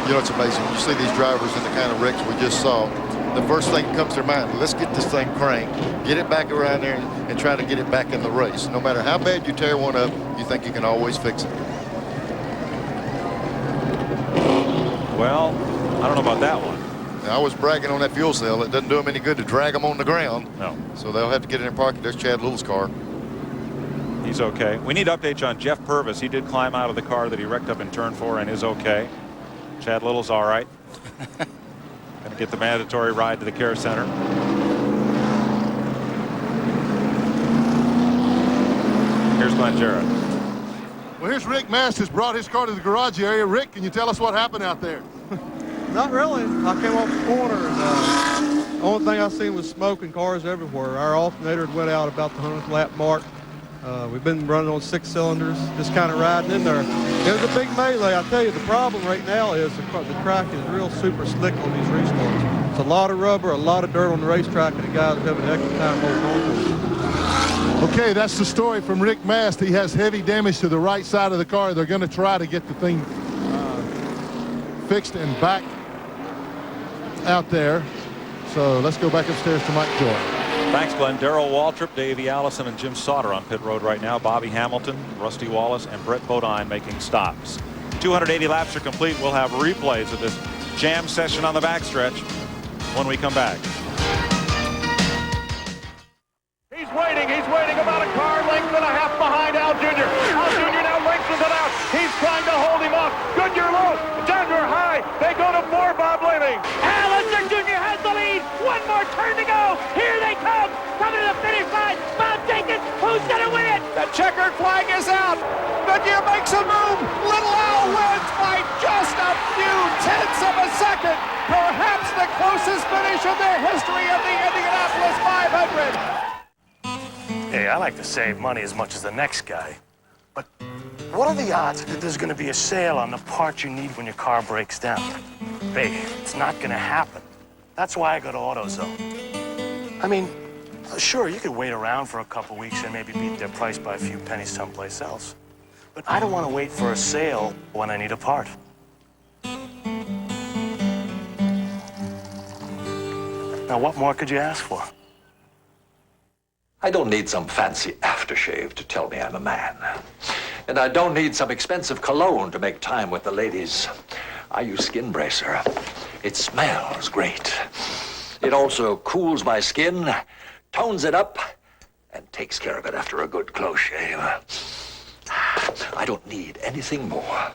S6: You know, it's amazing. When you see these drivers in the kind of wrecks we just saw, the first thing that comes to their mind, let's get this thing cranked, get it back around there, and try to get it back in the race. No matter how bad you tear one up, you think you can always fix it.
S5: Well, I don't know about that one.
S6: Now, I was bragging on that fuel cell. It doesn't do them any good to drag them on the ground.
S5: No.
S6: So they'll have to get in their pocket. There's Chad Little's car.
S5: He's okay. We need updates on Jeff Purvis. He did climb out of the car that he wrecked up in turn 4 and is okay. Chad Little's all right. Going to get the mandatory ride to the care center. Here's Glenn Jarrett.
S14: Well, here's Rick Masters brought his car to the garage area. Rick, can you tell us what happened out there?
S10: Not really. I came off the corner, and the only thing I seen was smoke and cars everywhere. Our alternator went out about the 100th lap mark. We've been running on 6 cylinders, just kind of riding in there. It was a big melee. I tell you, the problem right now is the track is real super slick on these restarts. It's a lot of rubber, a lot of dirt on the racetrack, and the guys are having a heck of a time holding on to it.
S14: Okay, that's the story from Rick Mast. He has heavy damage to the right side of the car. They're going to try to get the thing fixed and back out there. So let's go back upstairs to Mike Joy.
S5: Thanks, Glenn. Darrell Waltrip, Davey Allison, and Jim Sauter on pit road right now. Bobby Hamilton, Rusty Wallace, and Brett Bodine making stops. 280 laps are complete. We'll have replays of this jam session on the backstretch when we come back.
S12: He's waiting about a car length and a half behind Al Jr. Al Jr. now lengthens it out. He's trying to hold him off. Goodyear low, Denver high. They go to 4, Bob Leaving.
S2: Allison Jr. has the lead. One more turn to go. Here they come. Coming to the finish line. Bob Jenkins, who's going to win it?
S12: The checkered flag is out. Goodyear makes a move. Little Al wins by just a few tenths of a second. Perhaps the closest finish in the history of the Indianapolis 500.
S13: Hey, I like to save money as much as the next guy. But what are the odds that there's going to be a sale on the parts you need when your car breaks down? Hey, it's not going to happen. That's why I go to AutoZone. I mean, sure, you could wait around for a couple weeks and maybe beat their price by a few pennies someplace else. But I don't want to wait for a sale when I need a part. Now, what more could you ask for?
S24: I don't need some fancy aftershave to tell me I'm a man. And I don't need some expensive cologne to make time with the ladies. I use Skin Bracer. It smells great. It also cools my skin, tones it up, and takes care of it after a good close shave. I don't need anything more.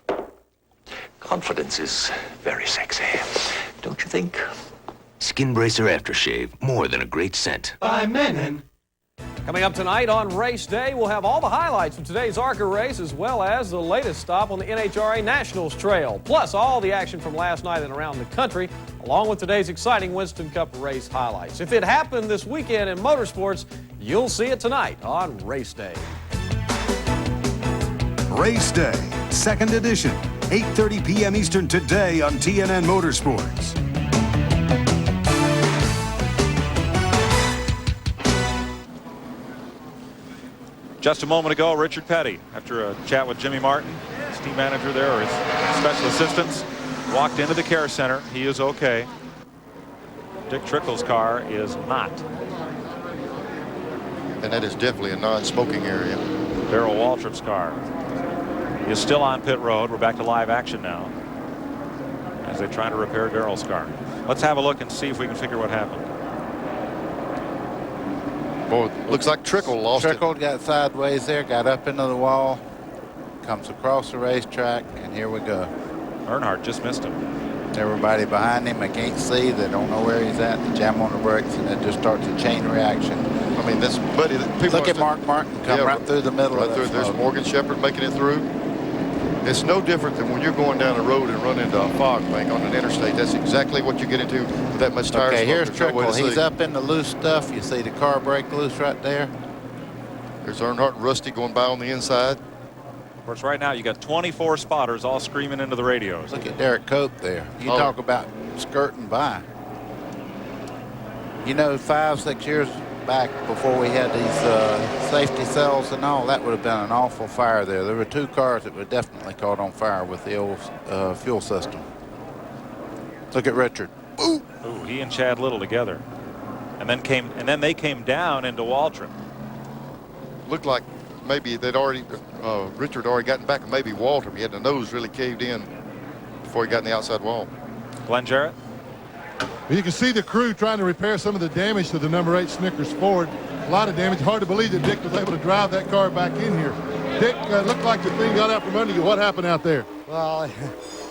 S24: Confidence is very sexy, don't you think?
S25: Skin Bracer Aftershave, more than a great scent.
S26: By Menon. Coming up tonight on Race Day, we'll have all the highlights from today's ARCA race as well as the latest stop on the NHRA Nationals Trail, plus all the action from last night and around the country, along with today's exciting Winston Cup race highlights. If it happened this weekend in motorsports, you'll see it tonight on Race Day.
S18: Race Day, 2nd edition, 8:30 p.m. Eastern today on TNN Motorsports.
S5: Just a moment ago, Richard Petty, after a chat with Jimmy Martin, his team manager there, or his special assistants, walked into the care center. He is okay. Dick Trickle's car is not.
S6: And that is definitely a non-smoking area.
S5: Darrell Waltrip's car is still on pit road. We're back to live action now as they try to repair Darrell's car. Let's have a look and see if we can figure what happened.
S6: Boy, looks like Trickle lost
S7: Trickle got sideways there, got up into the wall, comes across the racetrack, and here we go.
S5: Earnhardt just missed him.
S7: Everybody behind him, I can't see. They don't know where he's at. They jam on the brakes, and it just starts a chain reaction.
S6: I mean, this buddy.
S7: Look at Mark Martin come right through the middle of that.
S6: There's Morgan Shepherd making it through. It's no different than when you're going down the road and run into a fog bank on an interstate. That's exactly what you get into with that much tire smoke.
S7: Okay, here's
S6: There's no way
S7: Trickle.
S6: to
S7: He's
S6: see.
S7: up in the loose stuff. You see the car brake loose right there.
S6: There's Earnhardt and Rusty going by on the inside.
S5: Of course, right now you got 24 spotters all screaming into the radios.
S7: Look at Derek Cope there. You talk about skirting by. You know, 5-6 years back before we had these safety cells and all, that would have been an awful fire there. There were 2 cars that were definitely caught on fire with the old fuel system. Look at Richard.
S5: Ooh, he and Chad Little together, and then they came down into Waltrip.
S6: Looked like maybe they'd already Richard already gotten back, and maybe Waltrip. He had the nose really caved in before he got in the outside wall.
S5: Glenn Jarrett.
S14: You can see the crew trying to repair some of the damage to the number 8 Snickers Ford. A lot of damage. Hard to believe that Dick was able to drive that car back in here. Dick, looked like the thing got out from under you. What happened out there?
S15: Well,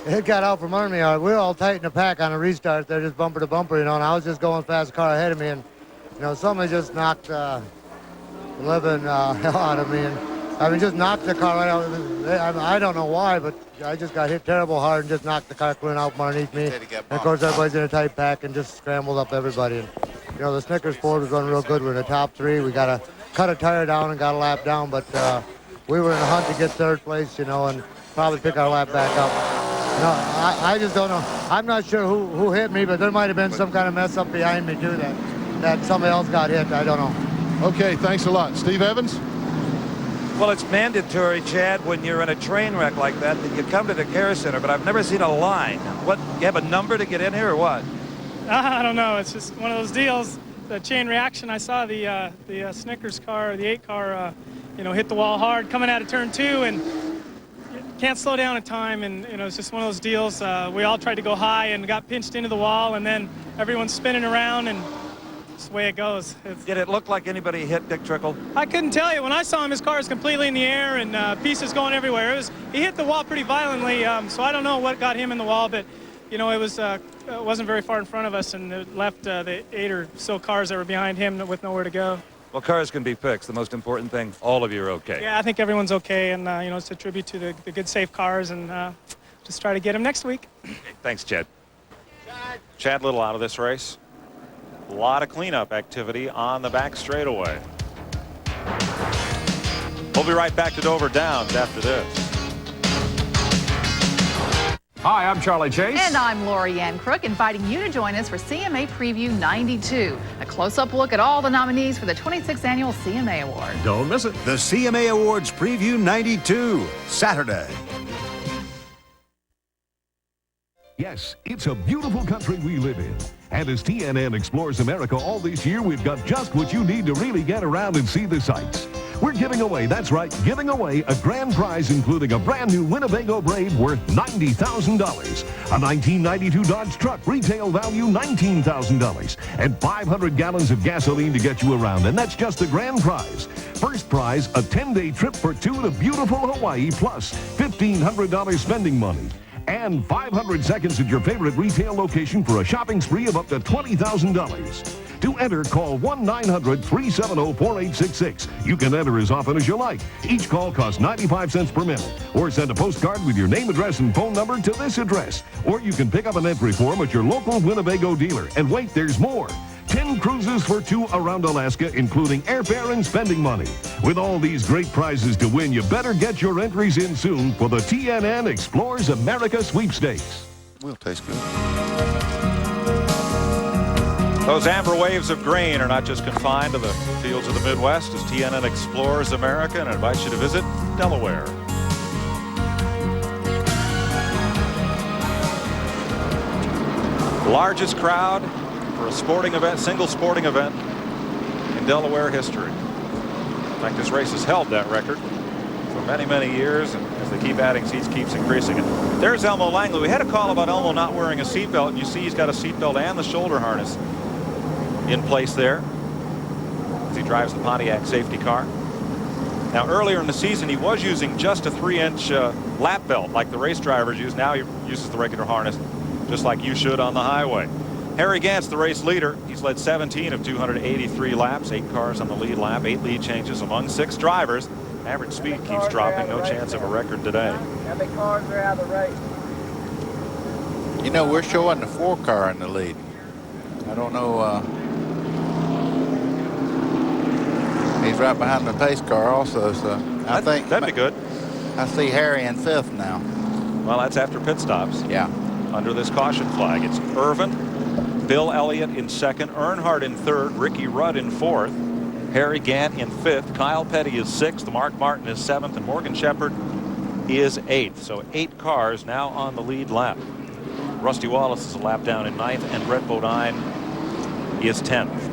S15: it got out from under me. We were all tight in the pack on a restart there, just bumper to bumper, you know, and I was just going fast, the car ahead of me, and, you know, somebody just knocked the living hell out of me, and I mean, just knocked the car right out. I don't know why, but I just got hit terrible hard and just knocked the car clean out from underneath me. And of course, everybody's in a tight pack and just scrambled up everybody. And, you know, the Snickers Ford was running real good. We're in the top 3. We got to cut a tire down and got a lap down, but we were in a hunt to get 3rd place, you know, and probably pick our lap back up. You know, I just don't know. I'm not sure who hit me, but there might have been some kind of mess up behind me, too, that somebody else got hit. I don't know.
S14: Okay, thanks a lot. Steve Evans?
S8: Well, it's mandatory, Chad, when you're in a train wreck like that you come to the care center, but I've never seen a line. What, you have a number to get in here or what?
S16: I don't know. It's just one of those deals. The chain reaction. I saw the Snickers car, the 8 car, you know, hit the wall hard coming out of turn 2, and can't slow down in time. And you know, it's just one of those deals. We all tried to go high and got pinched into the wall, and then everyone's spinning around, and it's the way it goes.
S8: Did it look like anybody hit Dick Trickle?
S16: I couldn't tell you. When I saw him, his car was completely in the air and pieces going everywhere. He hit the wall pretty violently, so I don't know what got him in the wall, but you know, it wasn't very far in front of us, and it left the 8 or so cars that were behind him with nowhere to go.
S8: Well, cars can be fixed. The most important thing, all of you are okay.
S16: Yeah, I think everyone's okay, and you know, it's a tribute to the good, safe cars, and just try to get them next week.
S8: Thanks, Chad.
S5: Chad Little out of this race. A lot of cleanup activity on the back straightaway. We'll be right back to Dover Downs after this.
S22: Hi, I'm Charlie Chase.
S17: And I'm Lori Ann Crook, inviting you to join us for CMA Preview 92, a close-up look at all the nominees for the 26th Annual CMA Award.
S22: Don't miss it.
S19: The CMA Awards Preview 92, Saturday.
S20: Yes, it's a beautiful country we live in. And as TNN explores America all this year, we've got just what you need to really get around and see the sights. We're giving away, that's right, giving away a grand prize including a brand new Winnebago Brave worth $90,000, a 1992 Dodge truck, retail value $19,000, and 500 gallons of gasoline to get you around, and that's just the grand prize. First prize, a 10-day trip for 2 to beautiful Hawaii, plus $1,500 spending money. And 500 seconds at your favorite retail location for a shopping spree of up to $20,000. To enter, call 1-900-370-4866. You can enter as often as you like. Each call costs 95 cents per minute. Or send a postcard with your name, address, and phone number to this address. Or you can pick up an entry form at your local Winnebago dealer. And wait, there's more. 10 cruises for 2 around Alaska, including airfare and spending money. With all these great prizes to win, you better get your entries in soon for the TNN Explores America Sweepstakes.
S6: Will taste good.
S5: Those amber waves of grain are not just confined to the fields of the Midwest, as TNN explores America and invites you to visit Delaware. Largest crowd for a sporting event, single sporting event in Delaware history. In fact, this race has held that record for many, many years, and as they keep adding seats, keeps increasing it. There's Elmo Langley. We had a call about Elmo not wearing a seatbelt, and you see he's got a seatbelt and the shoulder harness in place there as he drives the Pontiac safety car. Now, earlier in the season, he was using just a 3-inch lap belt like the race drivers use. Now he uses the regular harness, just like you should on the highway. Harry Gantz, the race leader. He's led 17 of 283 laps, 8 cars on the lead lap, 8 lead changes among 6 drivers. Average speed keeps dropping. No chance of a record today.
S1: How many cars are out of the race?
S7: You know, we're showing the 4 car in the lead. I don't know. He's right behind the pace car also, so I think
S5: that'd be good.
S7: I see Harry in 5th now.
S5: Well, that's after pit stops.
S7: Yeah.
S5: Under this caution flag, it's Irvin, Bill Elliott in 2nd, Earnhardt in 3rd, Ricky Rudd in 4th, Harry Gant in 5th, Kyle Petty is 6th, Mark Martin is 7th, and Morgan Shepherd is 8th. So 8 cars now on the lead lap. Rusty Wallace is a lap down in 9th, and Brett Bodine is 10th.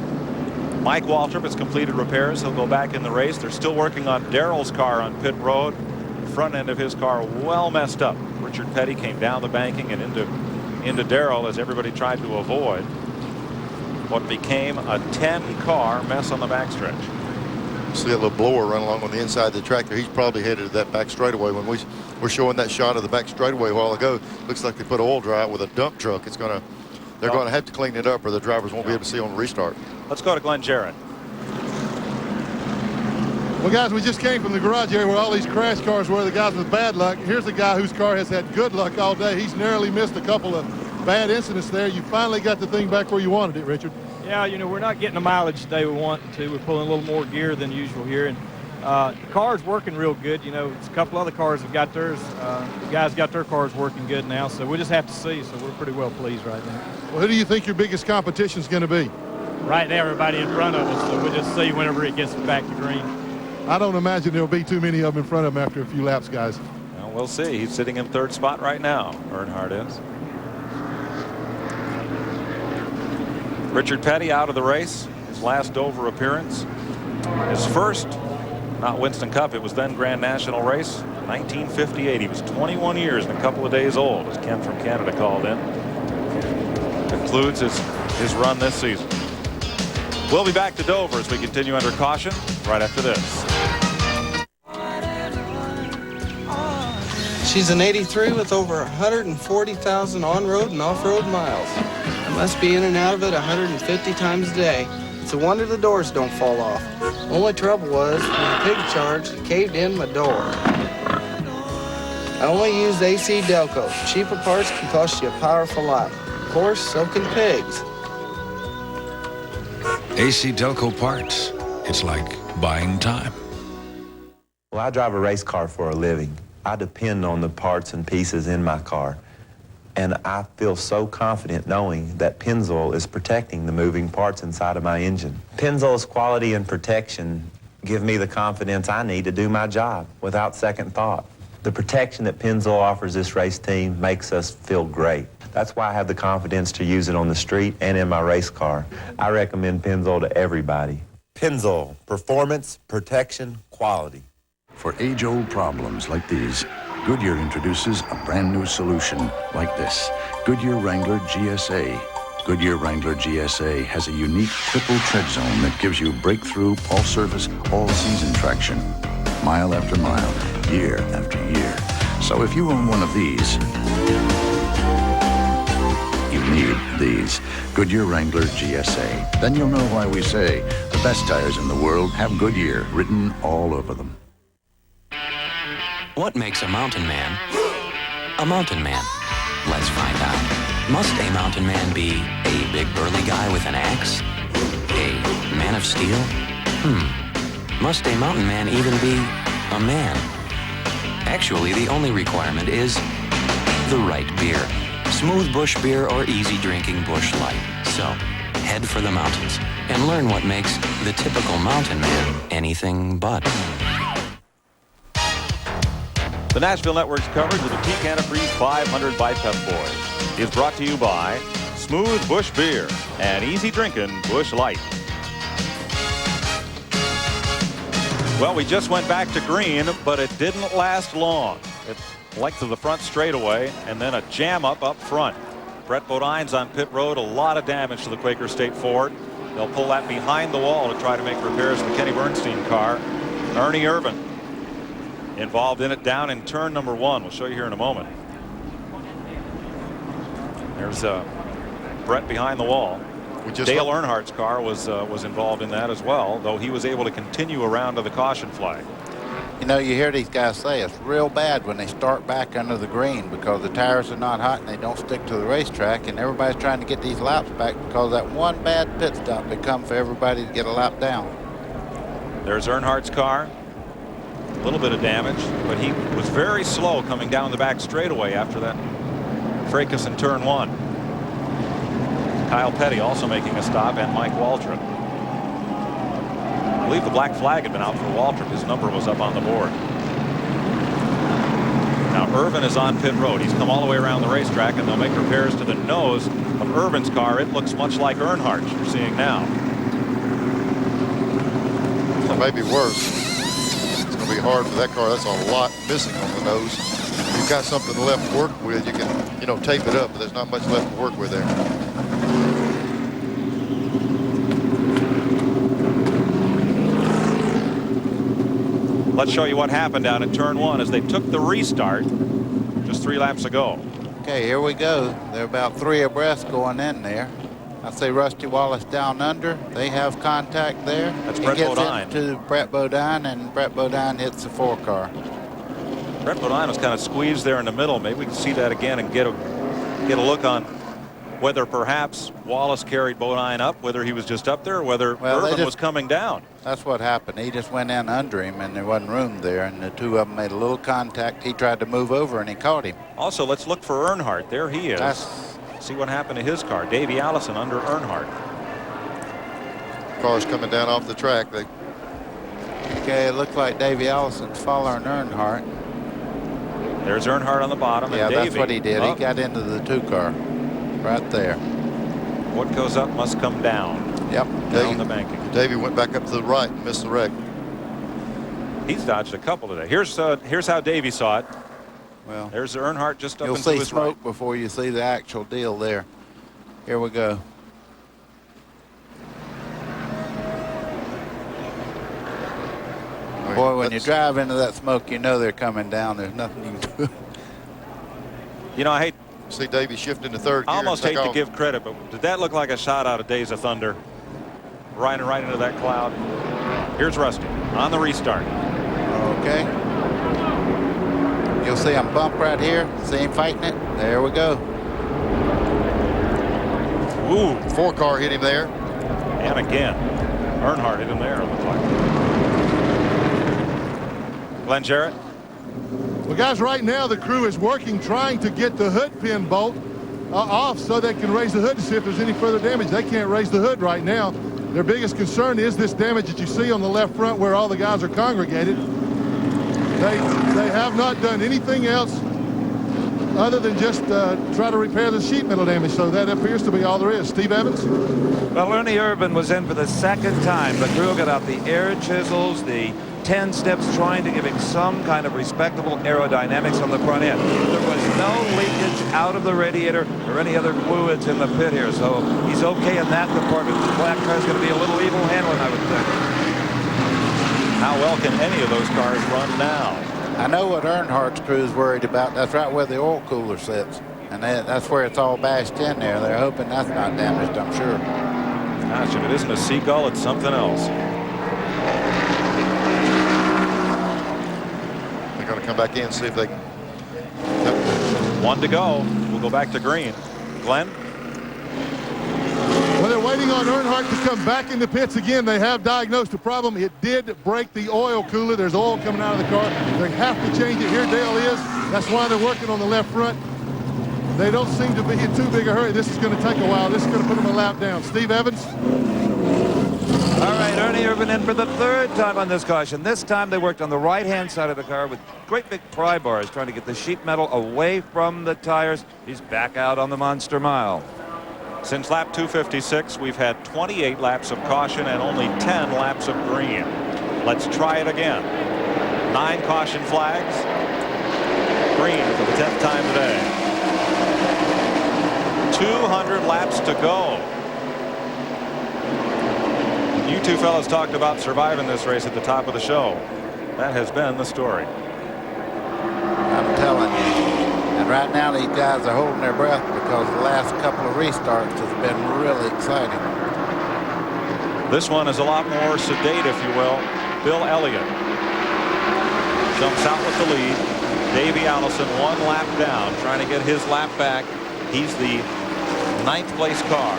S5: Mike Waltrip has completed repairs. He'll go back in the race. They're still working on Darrell's car on pit road. The front end of his car well messed up. Richard Petty came down the banking and into Darrell as everybody tried to avoid what became a 10-car mess on the backstretch.
S6: See that little blower run along on the inside of the track there. He's probably headed to that back straightaway. When we were showing that shot of the back straightaway a while ago, looks like they put oil dry out with a dump truck. They're going to have to clean it up, or the drivers won't be able to see on the restart.
S5: Let's go to Glenn Jarrett.
S14: Well, guys, we just came from the garage area where all these crash cars were, the guys with bad luck. Here's a guy whose car has had good luck all day. He's narrowly missed a couple of bad incidents there. You finally got the thing back where you wanted it, Richard.
S3: Yeah, you know, we're not getting the mileage today we want to. We're pulling a little more gear than usual here. And the car's working real good. You know, a couple other cars have got theirs. The guys got their cars working good now, so we just have to see. So we're pretty well pleased right now.
S14: Well, who do you think your biggest competition is going to be?
S3: Right now, everybody in front of us, so we'll just see whenever it gets back to green.
S14: I don't imagine there'll be too many of them in front of him after a few laps, guys.
S5: Well, we'll see. He's sitting in 3rd spot right now, Earnhardt is. Richard Petty out of the race. His last Dover appearance. His first, not Winston Cup, it was then Grand National race, 1958. He was 21 years and a couple of days old, as Ken from Canada called in. Concludes his run this season. We'll be back to Dover as we continue under caution right after this.
S4: She's an 83 with over 140,000 on-road and off-road miles. I must be in and out of it 150 times a day. It's a wonder the doors don't fall off. Only trouble was when the pig charged and caved in my door. I only used AC Delco. Cheaper parts can cost you a powerful lot. Of course, so can pigs.
S11: AC Delco parts. It's like buying time.
S21: Well, I drive a race car for a living. I depend on the parts and pieces in my car. And I feel so confident knowing that Pennzoil is protecting the moving parts inside of my engine. Pennzoil's quality and protection give me the confidence I need to do my job without second thought. The protection that Pennzoil offers this race team makes us feel great. That's why I have the confidence to use it on the street and in my race car. I recommend Pennzoil to everybody. Pennzoil, performance, protection, quality.
S18: For age-old problems like these, Goodyear introduces a brand new solution like this. Goodyear Wrangler GSA. Goodyear Wrangler GSA has a unique triple tread zone that gives you breakthrough, all-service, all-season traction. Mile after mile, year after year. So if you own one of these, you need these. Goodyear Wrangler GSA. Then you'll know why we say the best tires in the world have Goodyear written all over them.
S25: What makes a mountain man a mountain man? Let's find out. Must a mountain man be a big burly guy with an axe? A man of steel? Must a mountain man even be a man? Actually, the only requirement is the right beer. Smooth Bush beer or easy drinking Bush Light. So, head for the mountains and learn what makes the typical mountain man anything but.
S5: The Nashville Network's coverage of the Peak Antifreeze 500 by Pep Boys is brought to you by Smooth Bush Beer and easy drinking Bush Light. Well, we just went back to green, but it didn't last long. It length of the front straightaway and then a jam up front. Brett Bodine's on pit road. A lot of damage to the Quaker State Ford. They'll pull that behind the wall to try to make repairs to the Kenny Bernstein car. Ernie Irvin involved in it down in turn number 1. We'll show you here in a moment. There's Brett behind the wall. Dale Earnhardt's car was involved in that as well, though he was able to continue around to the caution flag.
S7: You know, you hear these guys say it's real bad when they start back under the green because the tires are not hot and they don't stick to the racetrack, and everybody's trying to get these laps back because that one bad pit stop that comes for everybody to get a lap down.
S5: There's Earnhardt's car. A little bit of damage, but he was very slow coming down the back straightaway after that fracas in turn 1. Kyle Petty also making a stop, and Mike Waltrip. I believe the black flag had been out for Waltrip. His number was up on the board. Now Irvin is on pit road. He's come all the way around the racetrack, and they'll make repairs to the nose of Irvin's car. It looks much like Earnhardt's you're seeing now.
S6: It may be worse. It's going to be hard for that car. That's a lot missing on the nose. If you've got something left to work with, you can, you know, tape it up, but there's not much left to work with there.
S5: Let's show you what happened down in turn 1 as they took the restart just 3 laps ago.
S7: Okay, here we go. They're about 3 abreast going in there. I say Rusty Wallace down under. They have contact there.
S5: That's Brett Bodine.
S7: To Brett Bodine, and Brett Bodine hits the 4 car.
S5: Brett Bodine was kind of squeezed there in the middle. Maybe we can see that again and get a look on whether perhaps Wallace carried Bodine up, whether he was just up there, or whether Irvin was coming down.
S7: That's what happened. He just went in under him, and there wasn't room there, and the 2 of them made a little contact. He tried to move over, and he caught him.
S5: Also, let's look for Earnhardt. There he is. See what happened to his car. Davey Allison under Earnhardt.
S6: Car's coming down off the track.
S7: Okay, it looks like Davey Allison's following Earnhardt.
S5: There's Earnhardt on the bottom.
S7: Yeah,
S5: and
S7: that's
S5: Davey
S7: what he did. He got into the 2 car right there.
S5: What goes up must come down.
S7: Yep.
S5: Down the banking.
S6: Davey went back up to the right and missed the wreck.
S5: He's dodged a couple today. Here's how Davey saw it.
S7: Well,
S5: there's Earnhardt just up
S7: you'll
S5: into
S7: see
S5: his
S7: smoke
S5: right.
S7: before you see the actual deal there. Here we go. Boy, when you drive into that smoke, you know they're coming down. There's nothing you can do.
S5: You know, I hate
S6: see Davey shifting to third gear.
S5: I almost hate to give credit, but did that look like a shot out of Days of Thunder? Riding right into that cloud. Here's Rusty on the restart.
S7: Okay. You'll see him bump right here. See him fighting it. There we go.
S5: Ooh.
S6: 4 car hit him there.
S5: And again, Earnhardt hit him there, it looked like. Glenn Jarrett.
S14: Well, guys, right now the crew is working, trying to get the hood pin bolt off so they can raise the hood to see if there's any further damage. They can't raise the hood right now. Their biggest concern is this damage that you see on the left front where all the guys are congregated. They have not done anything else other than just try to repair the sheet metal damage. So that appears to be all there is. Steve Evans?
S8: Well, Ernie Irvin was in for the 2nd time. The crew got out the air chisels, the 10 steps, trying to give him some kind of respectable aerodynamics on the front end. There was no leakage out of the radiator or any other fluids in the pit here, so he's okay in that department. The black car is going to be a little evil handling, I would think.
S5: How well can any of those cars run now?
S7: I know what Earnhardt's crew is worried about. That's right where the oil cooler sits, and that's where it's all bashed in there. They're hoping that's not damaged, I'm sure.
S5: Gosh, if it isn't a seagull, it's something else.
S6: Going to come back in and see if they can.
S5: One to go. We'll go back to green. Glenn?
S14: Well, they're waiting on Earnhardt to come back in the pits again. They have diagnosed the problem. It did break the oil cooler. There's oil coming out of the car. They have to change it. Here Dale is. That's why they're working on the left front. They don't seem to be in too big a hurry. This is going to take a while. This is going to put them a lap down. Steve Evans?
S8: All right, Ernie Irvin in for the 3rd time on this caution. This time they worked on the right-hand side of the car with great big pry bars, trying to get the sheet metal away from the tires. He's back out on the Monster Mile.
S5: Since lap 256, we've had 28 laps of caution and only 10 laps of green. Let's try it again. 9 caution flags. Green for the 10th time today. 200 laps to go. You two fellas talked about surviving this race at the top of the show. That has been the story.
S7: I'm telling you. And right now these guys are holding their breath because the last couple of restarts has been really exciting.
S5: This one is a lot more sedate, if you will. Bill Elliott jumps out with the lead. Davey Allison 1 lap down, trying to get his lap back. He's the 9th place car.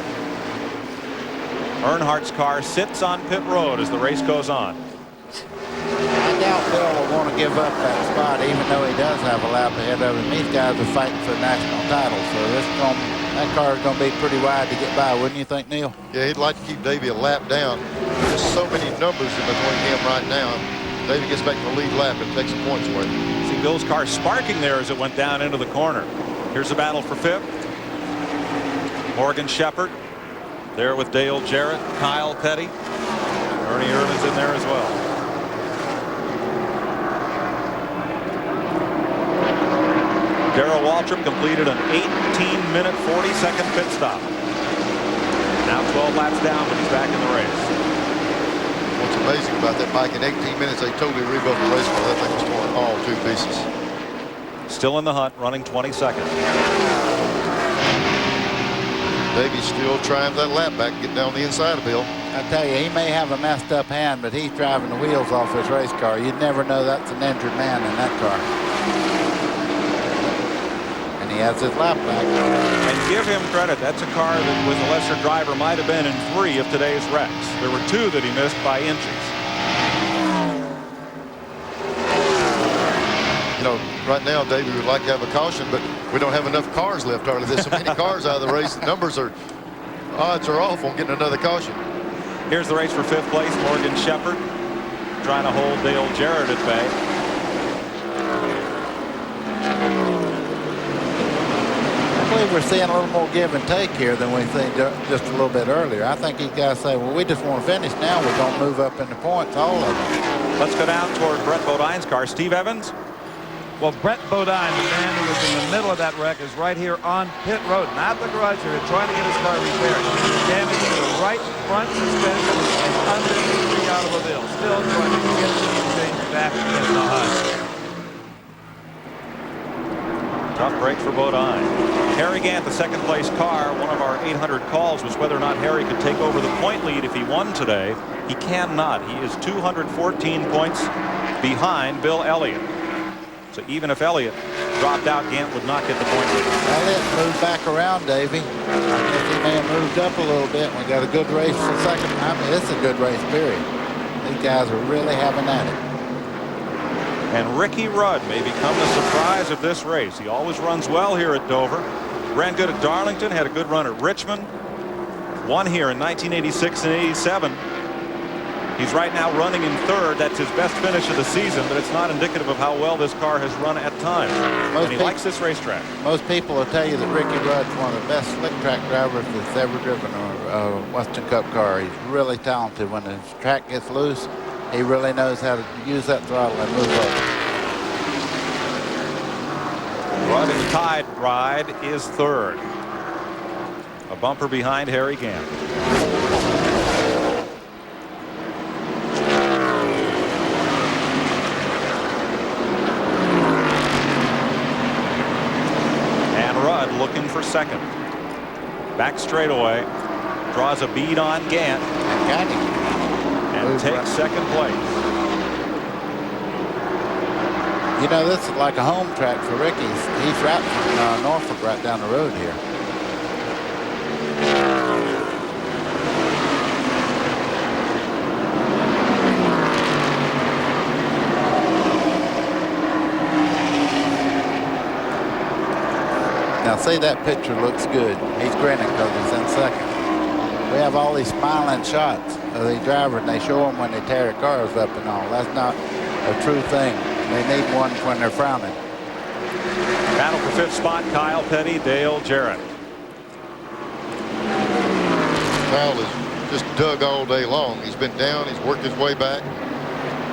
S5: Earnhardt's car sits on pit road as the race goes on.
S7: I doubt Bill will want to give up that spot, even though he does have a lap ahead of him. These guys are fighting for the national title, so that car is going to be pretty wide to get by, wouldn't you think, Neil?
S6: Yeah, he'd like to keep Davey a lap down. There's so many numbers in between him right now. Davey gets back to the lead lap and takes some points away.
S5: See Bill's car sparking there as it went down into the corner. Here's a battle for 5th. Morgan Shepherd there with Dale Jarrett, Kyle Petty. Ernie Irvin's in there as well. Darrell Waltrip completed an 18-minute 40-second pit stop. Now 12 laps down, but he's back in the race.
S6: What's amazing about that, Mike, in 18 minutes they totally rebuilt the race car. That thing was torn all to pieces.
S5: Still in the hunt, running 22nd.
S6: Davey still trying that lap back, get down the inside of Bill.
S7: I tell you, he may have a messed up hand, but he's driving the wheels off his race car. You'd never know that's an injured man in that car. And he has his lap back.
S5: And give him credit. That's a car that with a lesser driver might have been in 3 of today's wrecks. There were 2 that he missed by inches.
S6: You know, right now, Davey would like to have a caution, but we don't have enough cars left, Harley. There's so many cars out of the race. The odds are off on getting another caution.
S5: Here's the race for 5th place. Morgan Shepherd trying to hold Dale Jarrett at bay.
S7: I believe we're seeing a little more give and take here than we think just a little bit earlier. I think these guys say, well, we just want to finish now. We're going to move up in the points, all of them.
S5: Let's go down toward Brett Bodine's car. Steve Evans.
S8: Well, Brett Bodine, the man who was in the middle of that wreck, is right here on pit road, not the garage area, trying to get his car repaired. Damage to the right front suspension and underneath the automobile. Still trying to get the thing back in the hunt.
S5: Tough break for Bodine. Harry Gant, the 2nd place car. One of our 800 calls was whether or not Harry could take over the point lead if he won today. He cannot. He is 214 points behind Bill Elliott. So even if Elliott dropped out, Gant would not get the point lead.
S7: Elliott moved back around, Davey. I guess he may have moved up a little bit. We got a good race for second. I mean, it's a good race, period. These guys are really having at it.
S5: And Ricky Rudd may become the surprise of this race. He always runs well here at Dover. Ran good at Darlington, had a good run at Richmond. Won here in 1986 and 87. He's right now running in 3rd. That's his best finish of the season, but it's not indicative of how well this car has run at times. And he likes this racetrack.
S7: Most people will tell you that Ricky Rudd's one of the best slick track drivers that's ever driven a Winston Cup car. He's really talented. When the track gets loose, he really knows how to use that throttle and move up.
S5: Rudd's Tide ride is 3rd. A bumper behind Harry Gant. Looking for 2nd. Back straightaway. Draws a bead on Gant. And takes 2nd place.
S7: You know, this is like a home track for Ricky. He's right from Norfolk right down the road here. Now, see, that picture looks good. He's grinning because he's in 2nd. We have all these smiling shots of the drivers, and they show them when they tear their cars up and all. That's not a true thing. They need one when they're frowning.
S5: Battle for 5th spot, Kyle Petty, Dale Jarrett.
S6: Kyle has just dug all day long. He's been down. He's worked his way back.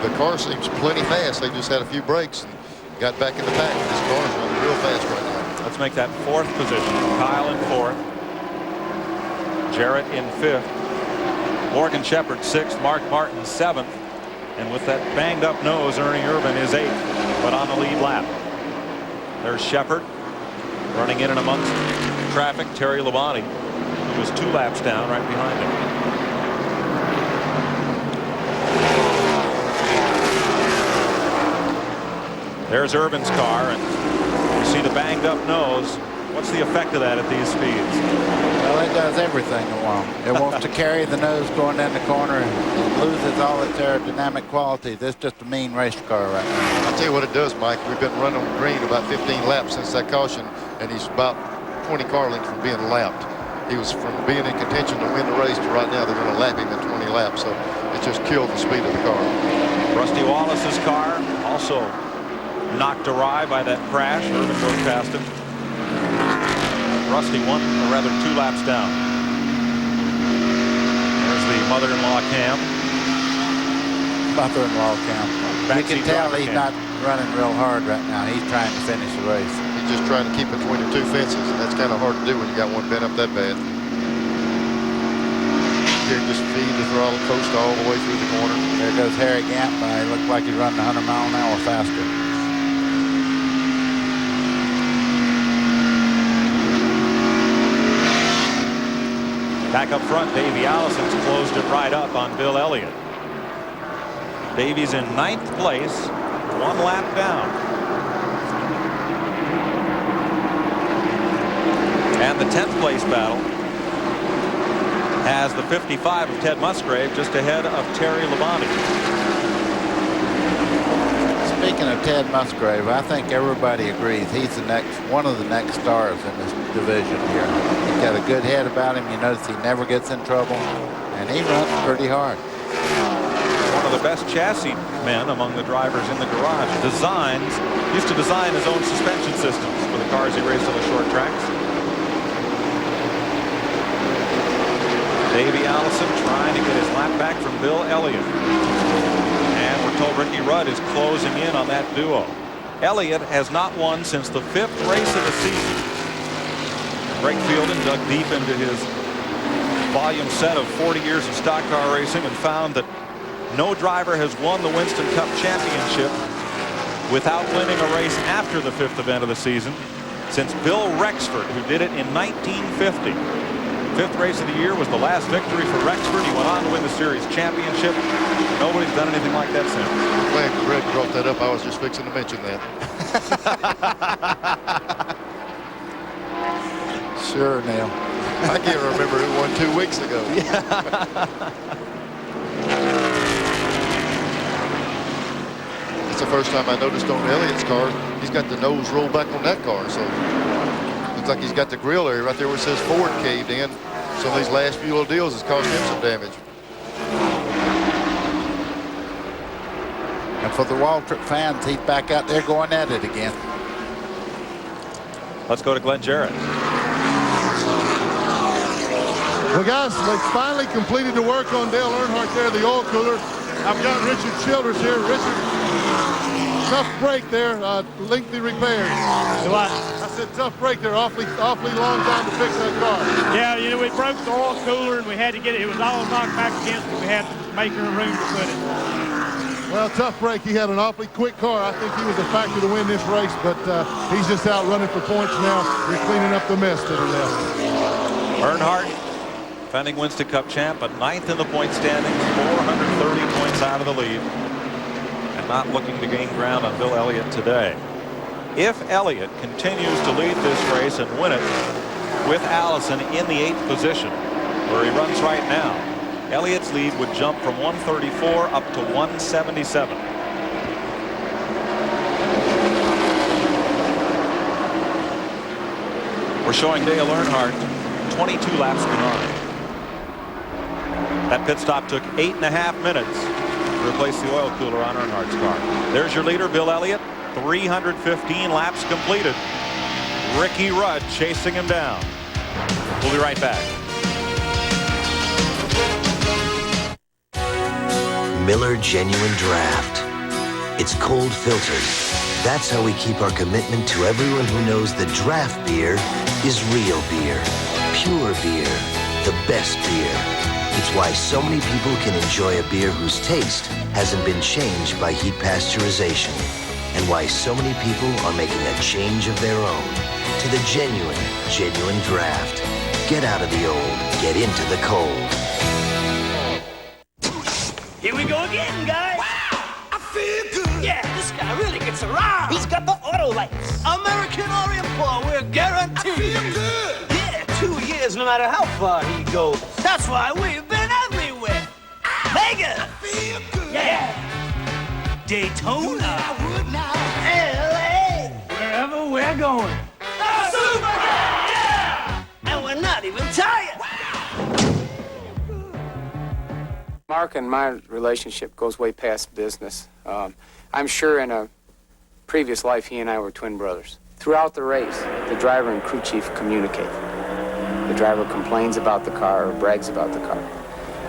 S6: the car seems plenty fast. They just had a few breaks and got back in the pack. This car's running real fast right now.
S5: Let's make that 4th position. Kyle in 4th. Jarrett in 5th. Morgan Shepherd 6th. Mark Martin 7th. And with that banged up nose, Ernie Irvan is 8th, but on the lead lap. There's Shepherd running in and amongst traffic. Terry Labonte, who was 2 laps down, right behind him. There's Irvin's car, and you see the banged up nose. What's the effect of that at these speeds?
S7: Well, it does everything it wants. It wants to carry the nose going down the corner and loses all its aerodynamic quality. This is just a mean race car right now.
S6: I'll tell you what it does, Mike. We've been running on green about 15 laps since that caution, and he's about 20 car lengths from being lapped. He was from being in contention to win the race to right now they're going to lap him in 20 laps, so it just killed the speed of the car.
S5: Rusty Wallace's car also knocked awry by that crash. Irvin goes past him. Rusty 2 laps down. There's the mother-in-law cam.
S7: Mother-in-law cam. You can tell he's not running real hard right now. He's trying to finish the race.
S6: He's just trying to keep between the 2 fences, and that's kind of hard to do when you got one bent up that bad. Here, just feed the throttle, coast all the way through the corner.
S7: There goes Harry Gant by. He looked like he's running 100 miles an hour faster.
S5: Back up front, Davey Allison's closed it right up on Bill Elliott. Davey's in 9th place, 1 lap down. And the 10th place battle has the 55 of Ted Musgrave just ahead of Terry Labonte.
S7: Speaking of Ted Musgrave, I think everybody agrees he's one of the next stars in this division here. He's got a good head about him. You notice he never gets in trouble, and he runs pretty hard.
S5: One of the best chassis men among the drivers in the garage. Used to design his own suspension systems for the cars he raced on the short tracks. Davey Allison trying to get his lap back from Bill Elliott. And we're told Ricky Rudd is closing in on that duo. Elliott has not won since the 5th race of the season. Greg Fielden dug deep into his volume set of 40 years of stock car racing and found that no driver has won the Winston Cup championship without winning a race after the 5th event of the season since Bill Rexford, who did it in 1950. 5th race of the year was the last victory for Rexford. He went on to win the series championship. Nobody's done anything like that since.
S6: Glad Greg brought that up. I was just fixing to mention that.
S7: Sure, Neil.
S6: I can't remember who won 2 weeks ago. It's the first time I noticed on Elliott's car, he's got the nose rolled back on that car. So looks like he's got the grill area right there where it says Ford caved in. Some of these last few little deals has caused him some damage.
S7: And for the Waltrip fans, he's back out there going at it again.
S5: Let's go to Glenn Jarrett.
S14: Well, guys, they finally completed the work on Dale Earnhardt there, the oil cooler. I've got Richard Childers here. Richard, tough break there, lengthy repairs.
S16: What?
S14: I said tough break there, awfully long time to fix that car.
S16: Yeah, you know, we broke the oil cooler and we had to get it was all knocked back against it. We had to make room to put it.
S14: Well, tough break. He had an awfully quick car. I think he was a factor to win this race, but he's just out running for points now. We're cleaning up the mess that he left.
S5: Earnhardt, defending Winston Cup champ, but 9th in the point standings, 430 points out of the lead, and not looking to gain ground on Bill Elliott today. If Elliott continues to lead this race and win it with Allison in the 8th position, where he runs right now, Elliott's lead would jump from 134 up to 177. We're showing Dale Earnhardt 22 laps behind. That pit stop took 8.5 minutes to replace the oil cooler on Earnhardt's car. There's your leader, Bill Elliott. 315 laps completed. Ricky Rudd chasing him down. We'll be right back.
S2: Miller Genuine Draft. It's cold filtered. That's how we keep our commitment to everyone who knows that draft beer is real beer, pure beer, the best beer. It's why so many people can enjoy a beer whose taste hasn't been changed by heat pasteurization, and why so many people are making a change of their own to the genuine draft. Get out of the old, get into the cold.
S9: Here we go again, guys. Wow, I feel good. Yeah, this guy really gets around. He's got the auto lights. American Orient Paul, we're guaranteed. I feel good. Yeah, 2 years, no matter how far he goes. That's why we've been everywhere. Vegas. I feel good. Yeah. Daytona. LA. Wherever we're going. The Super Bowl. Yeah. And we're not even tired.
S10: Mark and my relationship goes way past business. I'm sure in a previous life he and I were twin brothers. Throughout the race, the driver and crew chief communicate. The driver complains about the car or brags about the car.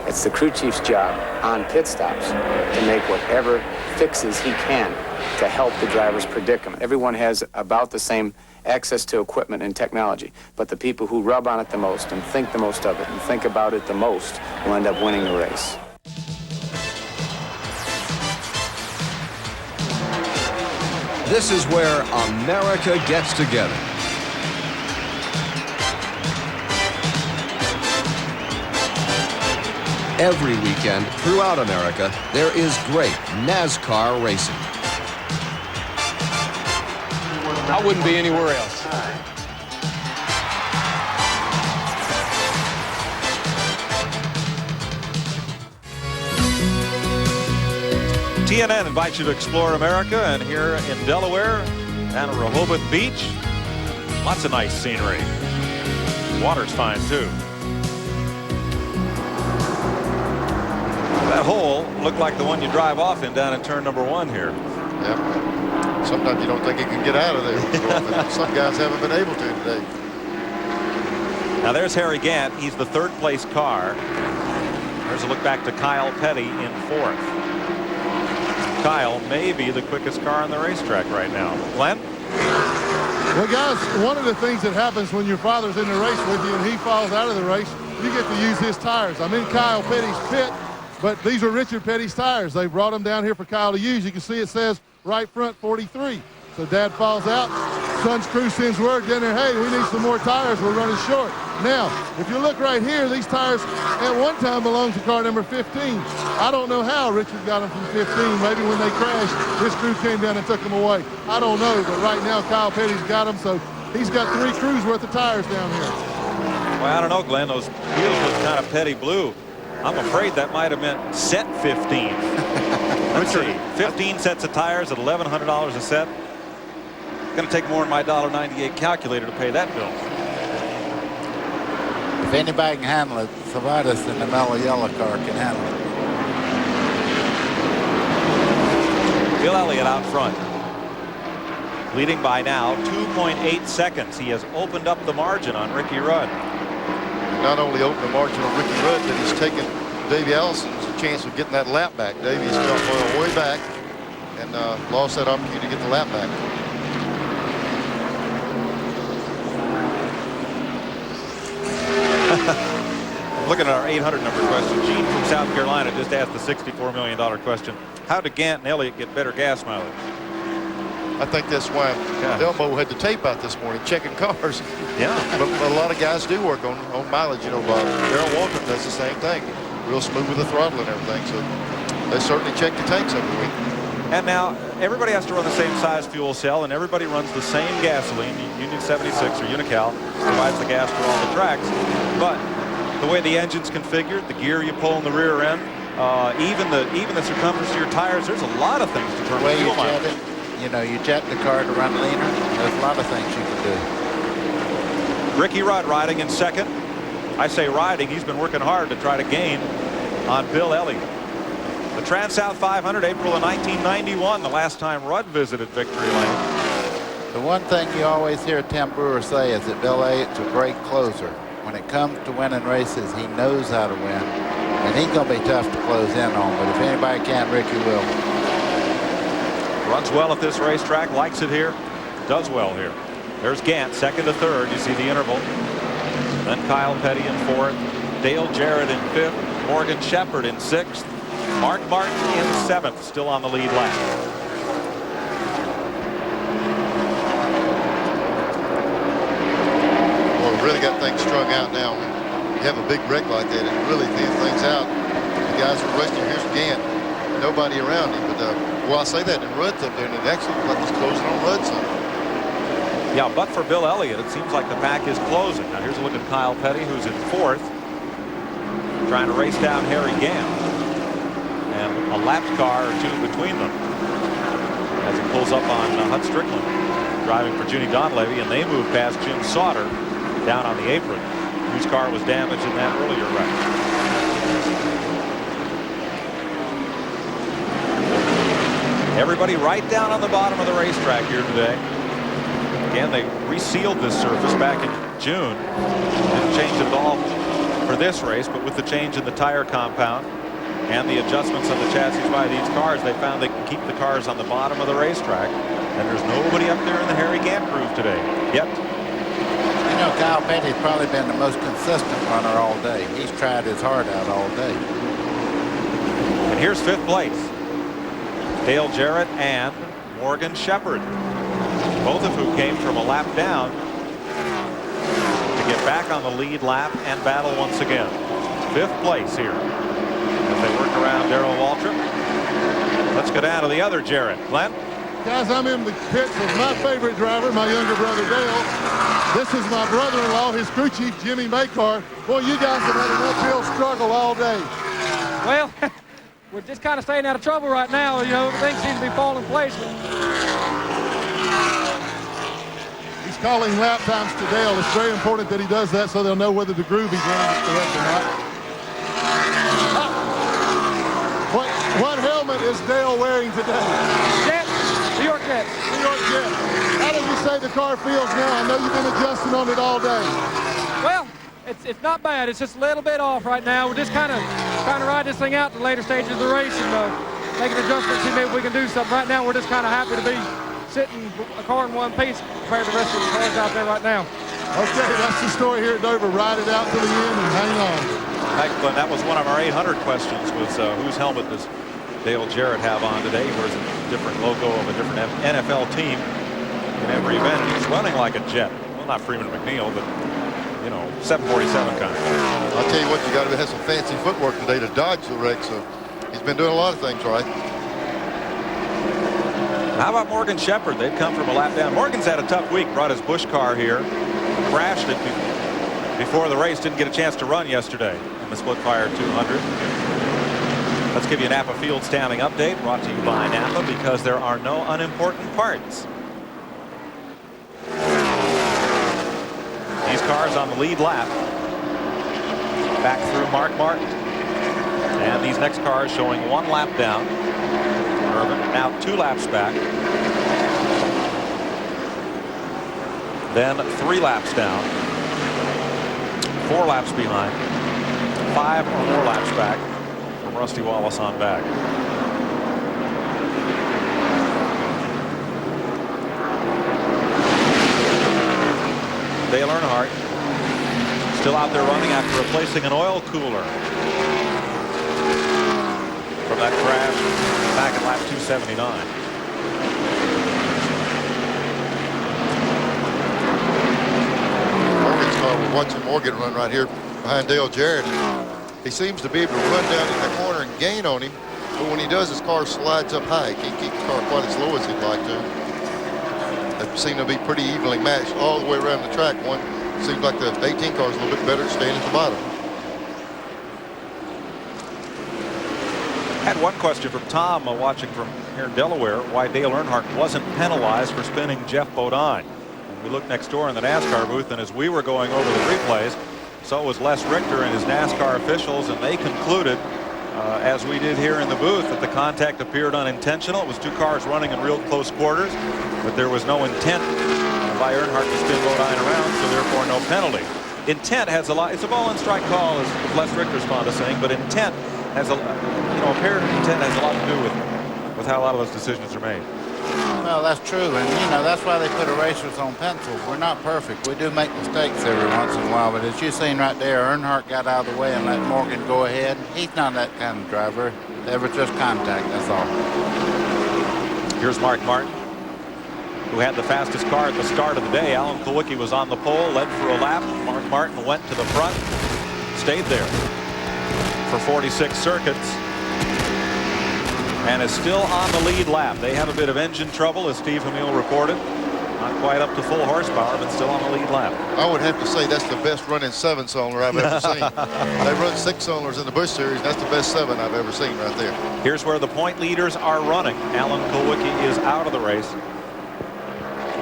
S10: It's the crew chief's job on pit stops to make whatever fixes he can to help the driver's predicament. Everyone has about the same access to equipment and technology, but the people who rub on it the most and think the most of it and think about it the most will end up winning the race.
S19: This is where America gets together. Every weekend throughout America, there is great NASCAR racing.
S22: I wouldn't be anywhere else.
S5: TNN invites you to explore America, and here in Delaware, down at Rehoboth Beach, lots of nice scenery. Water's fine too. That hole looked like the one you drive off in down in turn number 1 here.
S6: Yep. Sometimes you don't think you can get out of there. Some guys haven't been able to today.
S5: Now there's Harry Gant. He's the 3rd place car. There's a look back to Kyle Petty in 4th. Kyle may be the quickest car on the racetrack right now. Glenn?
S14: Well, guys, one of the things that happens when your father's in the race with you and he falls out of the race, you get to use his tires. I'm in Kyle Petty's pit, but these are Richard Petty's tires. They brought them down here for Kyle to use. You can see it says right front 43. So Dad falls out. Son's crew sends word down there, hey, we need some more tires. We're running short. Now, if you look right here, these tires at one time belonged to car number 15. I don't know how Richard got them from 15. Maybe when they crashed, this crew came down and took them away. I don't know, but right now Kyle Petty's got them, so he's got 3 crews worth of tires down here.
S5: Well, I don't know, Glenn. Those wheels look kind of Petty blue. I'm afraid that might have meant set 15. Let's see. 15 sets of tires at $1,100 a set. Going to take more than my $1.98 calculator to pay that bill.
S7: If anybody can handle it, Savadas in the mellow yellow car can handle it.
S5: Bill Elliott out front, leading by now 2.8 seconds. He has opened up the margin on Ricky Rudd.
S6: Not only opened the margin on Ricky Rudd, but he's taken Davey Allison's chance of getting that lap back. Davey's got way back and lost that opportunity to get the lap back.
S5: Looking at our 800 number question, Gene from South Carolina just asked the $64 million question. How did Gant and Elliott get better gas mileage?
S6: I think that's why Elmo had the tape out this morning checking cars.
S5: Yeah.
S6: But a lot of guys do work on mileage. You know, Darrell Walton does the same thing. Real smooth with the throttle and everything. So they certainly check the tanks every week.
S5: And now everybody has to run the same size fuel cell, and everybody runs the same gasoline. Union 76 or Unocal provides the gas for all the tracks. But the way the engine's configured, the gear you pull in the rear end, even the circumference of your tires, there's a lot of things to determine
S7: the way
S5: fuel
S7: you jet
S5: mileage.
S7: it, you know, you jet the car to run leaner. There's a lot of things you can
S5: do. Ricky Rudd riding in second. I say riding. He's been working hard to try to gain on Bill Elliott. The Trans-South 500, April of 1991, the last time Rudd visited victory lane.
S7: The one thing you always hear Tim Brewer say is that Bill Elliott's a great closer. When it comes to winning races, he knows how to win. And he's going to be tough to close in on, but if anybody can, Ricky will.
S5: Runs well at this racetrack, likes it here, does well here. There's Gant, second to third. You see the interval. Then Kyle Petty in fourth. Dale Jarrett in fifth. Morgan Shepherd in sixth. Mark Martin in seventh, still on the lead lap.
S6: Well, we really got things strung out now. You have a big wreck like that, it really thins things out. The guys are racing. Here's Gant. Nobody around him. But, well, I say that in Rudd's up there, and it actually looks like he's closing on Rudd some.
S5: Yeah, but for Bill Elliott, it seems like the pack is closing. Now, here's a look at Kyle Petty, who's in fourth, trying to race down Harry Gant. And a lapped car or two between them as he pulls up on Hut Strickland, driving for Junie Donlevy, and they move past Jim Sauter down on the apron, whose car was damaged in that earlier wreck. Everybody right down on the bottom of the racetrack here today. Again, they resealed this surface back in June. Didn't change it at all for this race, but with the change in the tire compound and the adjustments on the chassis by these cars, they found they can keep the cars on the bottom of the racetrack. And there's nobody up there in the Harry Gant groove today yet.
S7: You know, Kyle Petty's probably been the most consistent runner all day. He's tried his heart out all day.
S5: And here's fifth place. Dale Jarrett and Morgan Shepherd, both of whom came from a lap down to get back on the lead lap and battle once again. Fifth place here as they work around Darrell Waltrip. Let's go down to the other Jarrett. Glenn?
S14: Guys, I'm in the pits with my favorite driver, my younger brother Dale. This is my brother-in-law, his crew chief, Jimmy Makar. Boy, you guys have had an uphill struggle all day.
S1: Well, we're just kind of staying out of trouble right now. You know, everything seems to be falling in place.
S14: He's calling lap times to Dale. It's very important that he does that so they'll know whether the groove he's running is correct or not. What helmet is Dale wearing today?
S1: Jets, New York Jets.
S14: New York Jets. How does he say the car feels now? I know you've been adjusting on it all day.
S1: Well, it's not bad. It's just a little bit off right now. We're just kind of trying to ride this thing out to the later stages of the race and make an adjustment, see maybe we can do something. Right now, we're just kind of happy to be sitting a car in one piece compared to the rest of the cars out there right now.
S14: Okay, that's the story here at Dover. Ride it out to the end and hang on.
S5: Thanks, Glenn. That was one of our 800 questions, was whose helmet does Dale Jarrett have on today? He wears a different logo of a different NFL team in every event. He's running like a jet. Well, not Freeman McNeil, but, you know, 747 kind of.
S6: I'll tell you what, you got to have some fancy footwork today to dodge the wreck, so he's been doing a lot of things right.
S5: How about Morgan Shepherd? They've come from a lap down. Morgan's had a tough week, brought his Busch car here, crashed it before the race, didn't get a chance to run yesterday in the Split Fire 200. Let's give you a Napa Field standing update, brought to you by Napa, because there are no unimportant parts. These cars on the lead lap, back through Mark Martin. And these next cars showing one lap down. Irvin now 2 laps back. Then 3 laps down. 4 laps behind. 5 or more laps back from Rusty Wallace on back. Dale Earnhardt still out there running after replacing an oil cooler from that crash back at lap 279.
S6: Morgan's car, we're watching Morgan run right here behind Dale Jarrett. He seems to be able to run down in the corner and gain on him, but when he does, his car slides up high. He can't keep the car quite as low as he'd like to. They seem to be pretty evenly matched all the way around the track. One seems like the 18 car is a little bit better at staying at the bottom.
S5: Had one question from Tom watching from here in Delaware, why Dale Earnhardt wasn't penalized for spinning Jeff Bodine. And we looked next door in the NASCAR booth, and as we were going over the replays, so was Les Richter and his NASCAR officials, and they concluded, as we did here in the booth, that the contact appeared unintentional. It was 2 cars running in real close quarters, but there was no intent by Earnhardt to spin Bodine around, so therefore no penalty. intent has a lot. It's a ball and strike call, as Les Richter's fond of saying, but intent has apparent intent has a lot to do with how a lot of those decisions are made.
S7: Well, that's true, and that's why they put erasers on pencils. We're not perfect. We do make mistakes every once in a while, but as you've seen right there, Earnhardt got out of the way and let Morgan go ahead. He's not that kind of driver. There was just contact, that's all.
S5: Here's Mark Martin, who had the fastest car at the start of the day. Alan Kulwicki was on the pole, led for a lap. Mark Martin went to the front, stayed there for 46 circuits, and is still on the lead lap. They have a bit of engine trouble, as Steve Hamill reported. Not quite up to full horsepower, but still on the lead lap.
S6: I would have to say that's the best running 7-cylinder I've ever seen. They run 6 cylinders in the Busch Series. That's the best 7 I've ever seen right there.
S5: Here's where the point leaders are running. Alan Kulwicki is out of the race.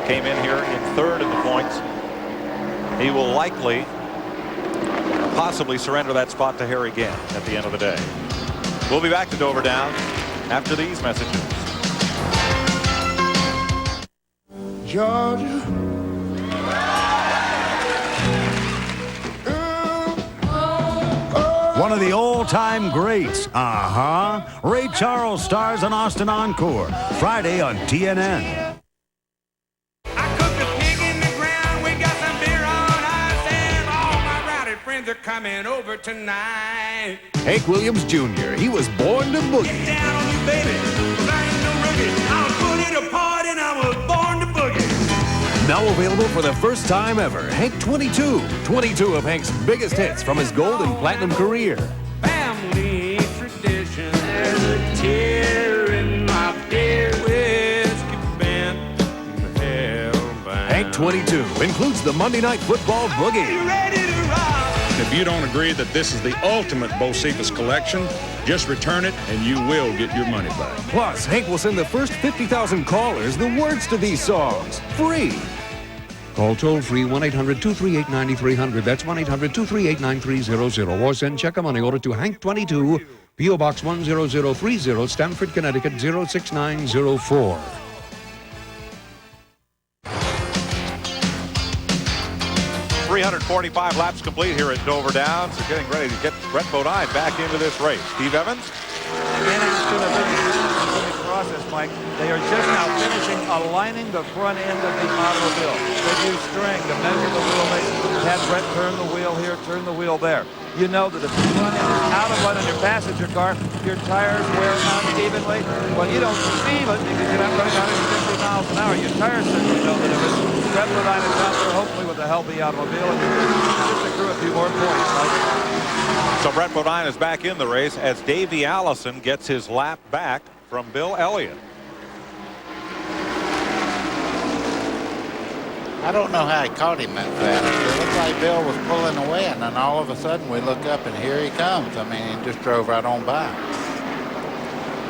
S5: Came in here in 3rd in the points. He will likely, possibly surrender that spot to Harry Gant at the end of the day. We'll be back to Dover Downs after these messages.
S12: Georgia.
S18: One of the all-time greats. Ray Charles stars on Austin Encore. Friday on TNN.
S12: They're coming over tonight. Hank Williams Jr. He was born to boogie. Get down on you, baby. 'Cause I ain't no rookie. I was put it apart and I was born to boogie. Now available for the first time ever, Hank 22. 22 of Hank's biggest hits from his gold and platinum career. Family tradition. There's a tear in my beer whiskey band. Hank 22 includes the Monday Night Football Boogie.
S11: If you don't agree that this is the ultimate Bocephus collection, just return it and you will get your money back.
S12: Plus, Hank will send the first 50,000 callers the words to these songs, free.
S11: Call toll-free 1-800-238-9300. That's 1-800-238-9300. Or send check or money order to Hank 22, P.O. Box 10030, Stamford, Connecticut 06904.
S5: .345 laps complete here at Dover Downs. They're getting ready to get Brett Bodine back into this race. Steve Evans?
S8: Again, it's been a very interesting process, Mike. They are just now finishing aligning the front end of the automobile. They use string to measure the wheelbase. Have Brett turn the wheel here, turn the wheel there. You know that if the front end is out of line on your passenger car, your tires wear unevenly. Well, you don't perceive it because you're not running 150 miles an hour. Your tire certainly know that if it's Brett Bodine is out there, hopefully with a healthy automobile, and just accrue a few more points. Mike.
S5: So Brett Bodine is back in the race as Davey Allison gets his lap back from Bill Elliott.
S7: I don't know how he caught him that fast. It looked like Bill was pulling away, and then all of a sudden we look up and here he comes. I mean, he just drove right on by.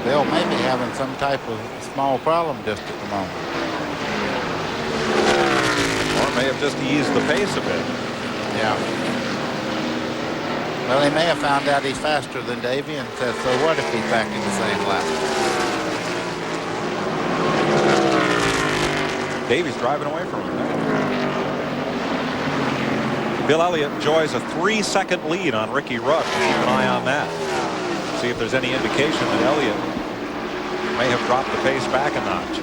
S7: Bill may be having some type of small problem just at the moment.
S5: Or may have just eased the pace a bit.
S7: Yeah. Well, he may have found out he's faster than Davey and said, so what if he's back in the same lap?
S5: Davey's driving away from him. Bill Elliott enjoys a 3-second lead on Ricky Rush. Keep an eye on that. See if there's any indication that Elliott may have dropped the pace back a notch.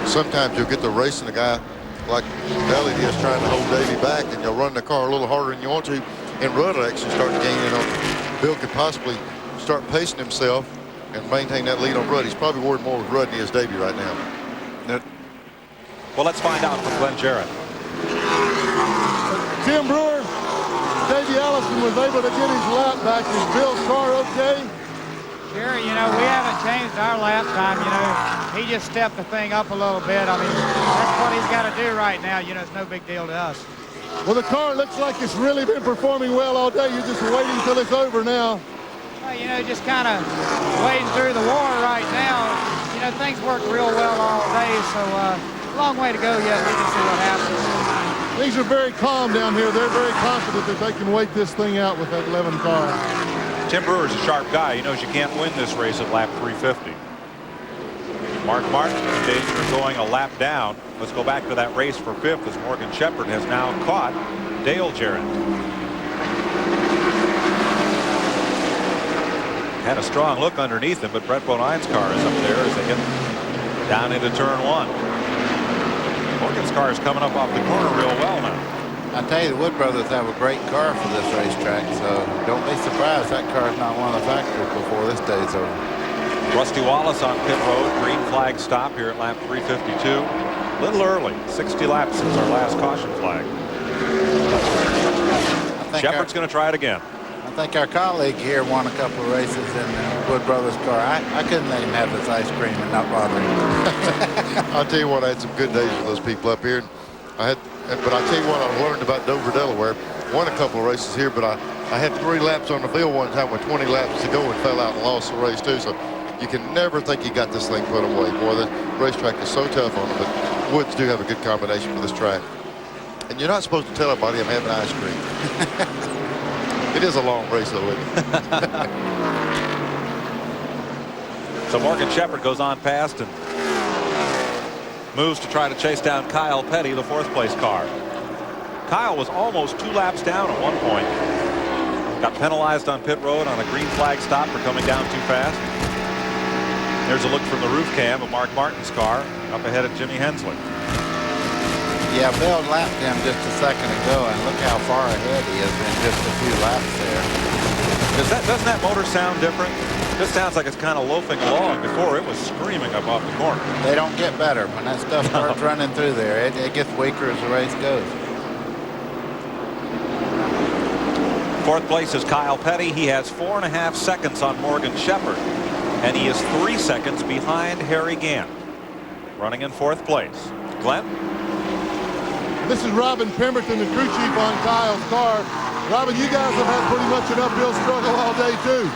S6: Sometimes you'll get to racing a guy like Elliott is trying to hold Davey back, and you'll run the car a little harder than you want to, and Rudd will actually start gaining on. Bill could possibly start pacing himself and maintain that lead on Rudd. He's probably worried more with Rudd than he is Davey right now.
S5: Well, let's find out from Glenn Jarrett.
S14: Tim Brewer, Davey Allison was able to get his lap back. Is Bill's car okay?
S13: Sure, you know, we haven't changed our lap time, you know. He just stepped the thing up a little bit. I mean, that's what he's got to do right now. You know, it's no big deal to us.
S14: Well, the car looks like it's really been performing well all day. You're just waiting until it's over now.
S13: Well, you know, just kind of wading through the water right now. You know, things worked real well all day, so long way to go yet. We can see what happens.
S14: Things are very calm down here. They're very confident that they can wait this thing out with that 11 car.
S5: Tim Brewer's a sharp guy. He knows you can't win this race at lap 350. Mark Martin in danger of going a lap down. Let's go back to that race for 5th as Morgan Shepherd has now caught Dale Jarrett. Had a strong look underneath him, but Brett Bonine's car is up there as they get down into turn 1. Morgan's car is coming up off the corner real well now.
S7: I tell you, the Wood brothers have a great car for this racetrack, so don't be surprised that car is not one of the factories before this day's over.
S5: Rusty Wallace on pit road. Green flag stop here at lap 352. A little early. 60 laps since our last caution flag. Shepherd's going to try it again.
S7: I think our colleague here won a couple of races in the Wood Brothers car. I couldn't let him have this ice cream and not bother him.
S6: I'll tell you what, I had some good days with those people up here. But I'll tell you what, I learned about Dover, Delaware. Won a couple of races here, but I had 3 laps on the field one time with 20 laps to go and fell out and lost the race too. So you can never think you got this thing put away. Boy, the racetrack is so tough on them, but Woods do have a good combination for this track. And you're not supposed to tell everybody I'm having ice cream. It is a long race, though, isn't it?
S5: So Morgan Shepherd goes on past and moves to try to chase down Kyle Petty, the 4th place car. Kyle was almost 2 laps down at one point. Got penalized on pit road on a green flag stop for coming down too fast. There's a look from the roof cam of Mark Martin's car up ahead of Jimmy Hensley.
S7: Yeah, Bill lapped him just a second ago, and look how far ahead he is in just a few laps there.
S5: Doesn't that motor sound different? This sounds like it's kind of loafing along. Before it was screaming up off the corner.
S7: They don't get better when that stuff starts running through there. It gets weaker as the race goes.
S5: 4th place is Kyle Petty. He has 4.5 seconds on Morgan Shepherd, and he is 3 seconds behind Harry Gant, running in 4th place. Glenn?
S14: This is Robin Pemberton, the crew chief on Kyle's car. Robin, you guys have had pretty much an uphill struggle all day, too.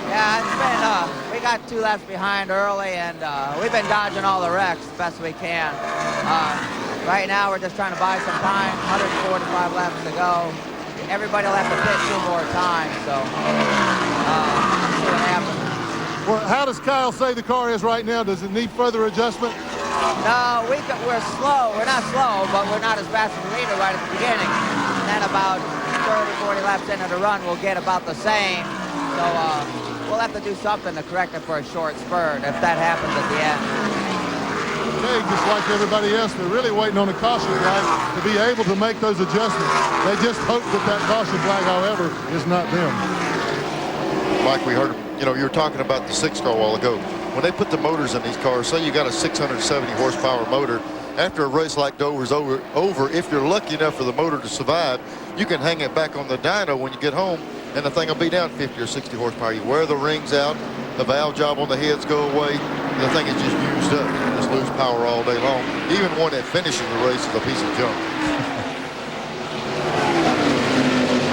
S15: Yeah, it's been, we got 2 laps behind early, and we've been dodging all the wrecks as best we can. Right now, we're just trying to buy some time, 145 laps to go. Everybody will have to pit 2 more times, so see what happens.
S14: Well, how does Kyle say the car is right now? Does it need further adjustment?
S15: No, we're slow. We're not slow, but we're not as fast as the leader right at the beginning. And then about 30, 40 laps into the run, we'll get about the same. So we'll have to do something to correct it for a short spurt if that happens at the end.
S14: Okay, just like everybody else, they're really waiting on a caution flag to be able to make those adjustments. They just hope that caution flag, however, is not them.
S6: Mike, we heard, you were talking about the 6-car a while ago. When they put the motors in these cars, say you got a 670 horsepower motor, after a race like Dover's over, if you're lucky enough for the motor to survive, you can hang it back on the dyno when you get home, and the thing will be down 50 or 60 horsepower. You wear the rings out, the valve job on the heads go away, the thing is just used up. You just lose power all day long. Even one that finishes the race is a piece of junk.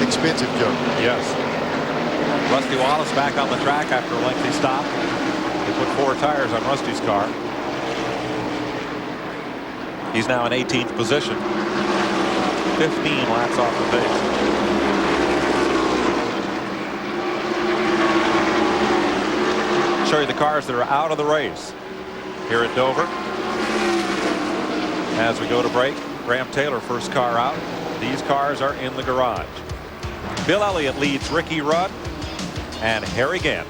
S6: Expensive junk.
S5: Yes. Rusty Wallace back on the track after a lengthy stop. They put 4 tires on Rusty's car. He's now in 18th position. 15 laps off the pace. Show you the cars that are out of the race here at Dover. As we go to break, Graham Taylor, first car out. These cars are in the garage. Bill Elliott leads Ricky Rudd and Harry Gant.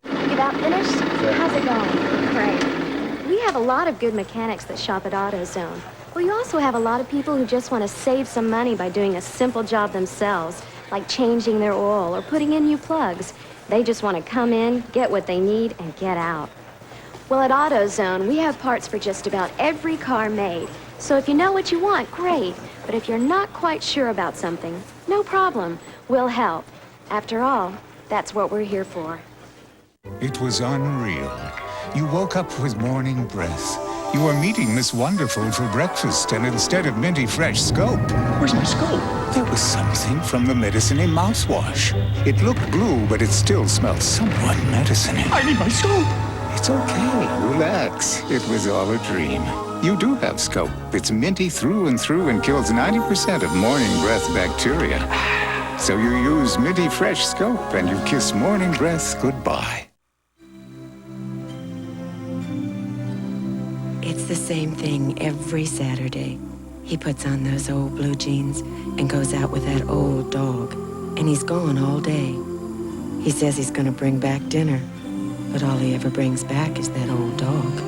S17: You about finished? How's it going? Great. We have a lot of good mechanics that shop at AutoZone. Well, you also have a lot of people who just want to save some money by doing a simple job themselves, like changing their oil or putting in new plugs. They just want to come in, get what they need, and get out. Well, at AutoZone, we have parts for just about every car made. So if you know what you want, great. But if you're not quite sure about something, no problem. We'll help. After all, that's what we're here for.
S20: It was unreal. You woke up with morning breath. You were meeting Miss Wonderful for breakfast, and instead of minty fresh Scope... Where's my Scope? There was something from the medicine-y mouthwash. It looked blue, but it still smelled somewhat medicine-y. I need my Scope! It's okay. Relax. It was all a dream. You do have Scope. It's minty through and through and kills 90% of morning breath bacteria. So you use minty fresh Scope, and you kiss morning breath goodbye.
S3: It's the same thing every Saturday. He puts on those old blue jeans and goes out with that old dog, and he's gone all day. He says he's going to bring back dinner, but all he ever brings back is that old dog.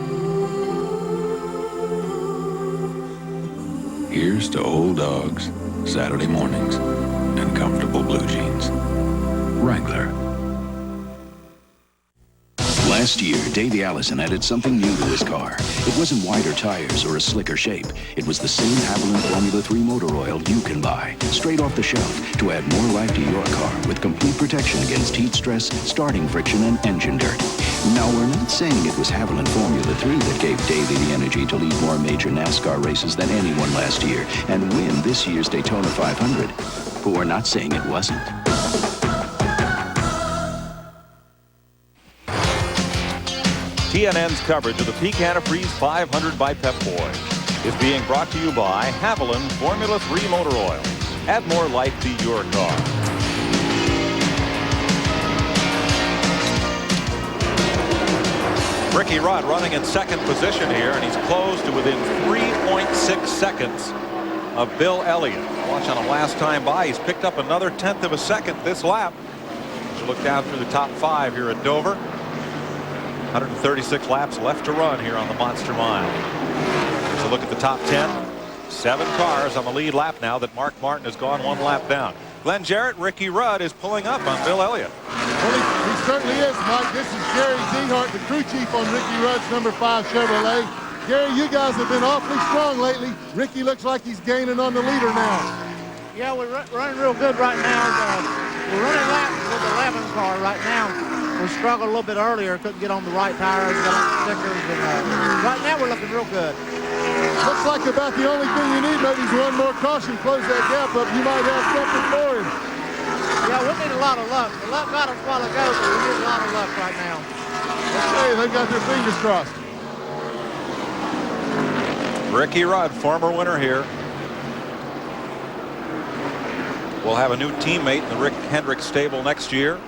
S18: Here's to old dogs, Saturday mornings, and comfortable blue jeans. Wrangler.
S4: Last year, Davey Allison added something new to his car. It wasn't wider tires or a slicker shape. It was the same Haviland Formula 3 motor oil you can buy, straight off the shelf, to add more life to your car with complete protection against heat stress, starting friction, and engine dirt. Now, we're not saying it was Haviland Formula 3 that gave Davey the energy to lead more major NASCAR races than anyone last year and win this year's Daytona 500. But we're not saying it wasn't.
S5: TNN's coverage of the Peak Antifreeze 500 by Pep Boy is being brought to you by Haviland Formula 3 Motor Oil. Add more life to your car. Ricky Rudd running in second position here, and he's close to within 3.6 seconds of Bill Elliott. Watch on him last time by. He's picked up another 1/10 of a second this lap. As you look down through the top 5 here at Dover. 136 laps left to run here on the Monster Mile. Here's a look at the top 10. 7 cars on the lead lap now that Mark Martin has gone 1 lap down. Glenn Jarrett, Ricky Rudd is pulling up on Bill Elliott.
S14: Well, he certainly is, Mike. This is Gary Dehart, the crew chief on Ricky Rudd's number 5 Chevrolet. Gary, you guys have been awfully strong lately. Ricky looks like he's gaining on the leader now.
S13: Yeah, we're running real good right now. We're running laps with the 11 car right now. We struggled a little bit earlier, couldn't get on the right tires, got on the stickers, and right now we're looking real good.
S14: Looks like about the only thing you need maybe is one more caution, close that gap up. You might have something for him.
S13: Yeah, we need a lot of luck. The luck got us a while ago, but we need a lot of luck right now.
S14: Okay, they've got their fingers crossed.
S5: Ricky Rudd, former winner here. We'll have a new teammate in the Rick Hendricks stable next year.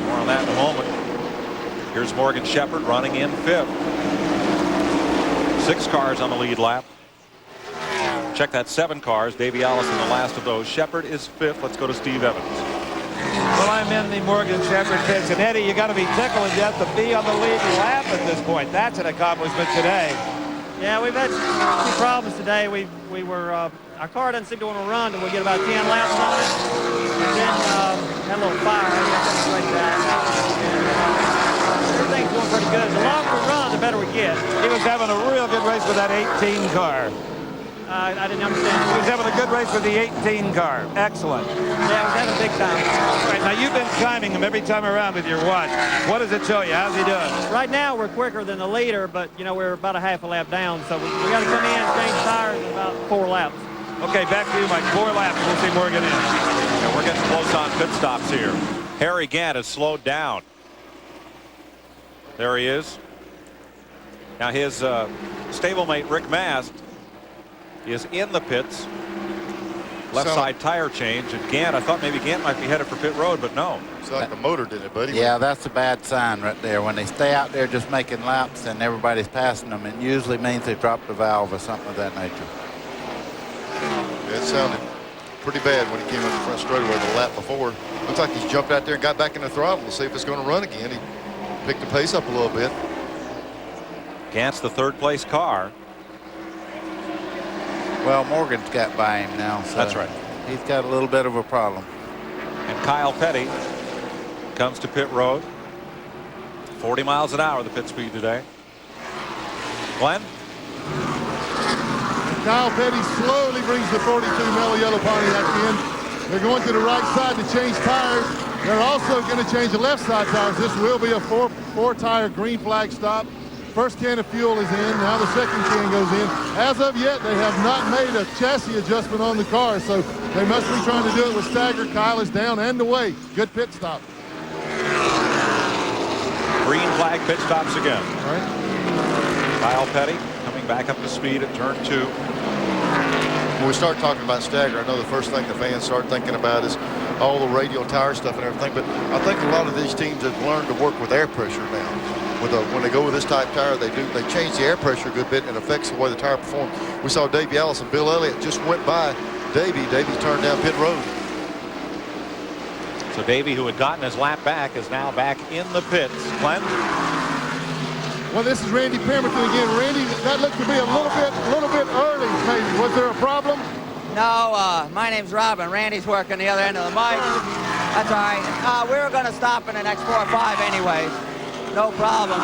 S5: More on that in a moment. Here's Morgan Shepherd running in 5th. 6 cars on the lead lap. Check that 7 cars. Davey Allison, the last of those. Shepherd is 5th. Let's go to Steve Evans.
S8: Well, I'm in the Morgan Shepherd pits, and Eddie, you got to be tickled yet to be on the lead lap at this point. That's an accomplishment today.
S13: Yeah, we've had some problems today. We were our car doesn't seem to want to run until we get about 10 laps on it, and then had a little fire. We got to break that. And, everything's going pretty good. The longer we run, the better we get.
S8: He was having a real good race with that 18 car.
S13: I didn't understand.
S8: He was having a good race with the 18 car. Excellent.
S13: Yeah, he was having a big time.
S8: All right, now you've been timing him every time around with your watch. What does it show you? How's he doing?
S13: Right now we're quicker than the leader, but you know we're about a half a lap down, so we got to come in and change tires in about 4 laps.
S8: Okay, back to you, Mike. 4 laps. We'll see Morgan in.
S5: And we're getting close on pit stops here. Harry Gant has slowed down. There he is. Now his stablemate Rick Mast is in the pits. Left side tire change, and Gant, I thought maybe Gant might be headed for pit road, but no.
S6: It's like the motor did it, buddy.
S7: Yeah, that's a bad sign right there. When they stay out there just making laps and everybody's passing them, it usually means they dropped a valve or something of that nature.
S6: It sounded pretty bad when he came up the front straightaway the lap before. Looks like he's jumped out there and got back in the throttle to see if it's going to run again. He picked the pace up a little bit.
S5: Gant's the 3rd place car.
S7: Well, Morgan's got by him now. So
S5: that's right.
S7: He's got a little bit of a problem.
S5: And Kyle Petty comes to pit road. 40 miles an hour the pit speed today. Glenn?
S14: Kyle Petty slowly brings the 42 Mellow Yellow Pontiac in. They're going to the right side to change tires. They're also going to change the left side tires. This will be a four tire green flag stop. First can of fuel is in. Now the second can goes in. As of yet, they have not made a chassis adjustment on the car, so they must be trying to do it with stagger. Kyle is down and away. Good pit stop.
S5: Green flag pit stops again.
S14: All right.
S5: Kyle Petty coming back up to speed at turn 2.
S6: When we start talking about stagger, I know the first thing the fans start thinking about is all the radial tire stuff and everything, but I think a lot of these teams have learned to work with air pressure now. when they go with this type tire, they change the air pressure a good bit and affects the way the tire performs. We saw Davey Allison, Bill Elliott just went by Davey. Davey turned down pit road.
S5: So Davey, who had gotten his lap back, is now back in the pits. Glenn?
S14: Well, this is Randy Pemberton again. Randy, that looked to be a little bit early, maybe. Was there a problem?
S15: No, my name's Robin. Randy's working the other end of the mic. That's all right. We were going to stop in the next 4 or 5 anyways. No problem.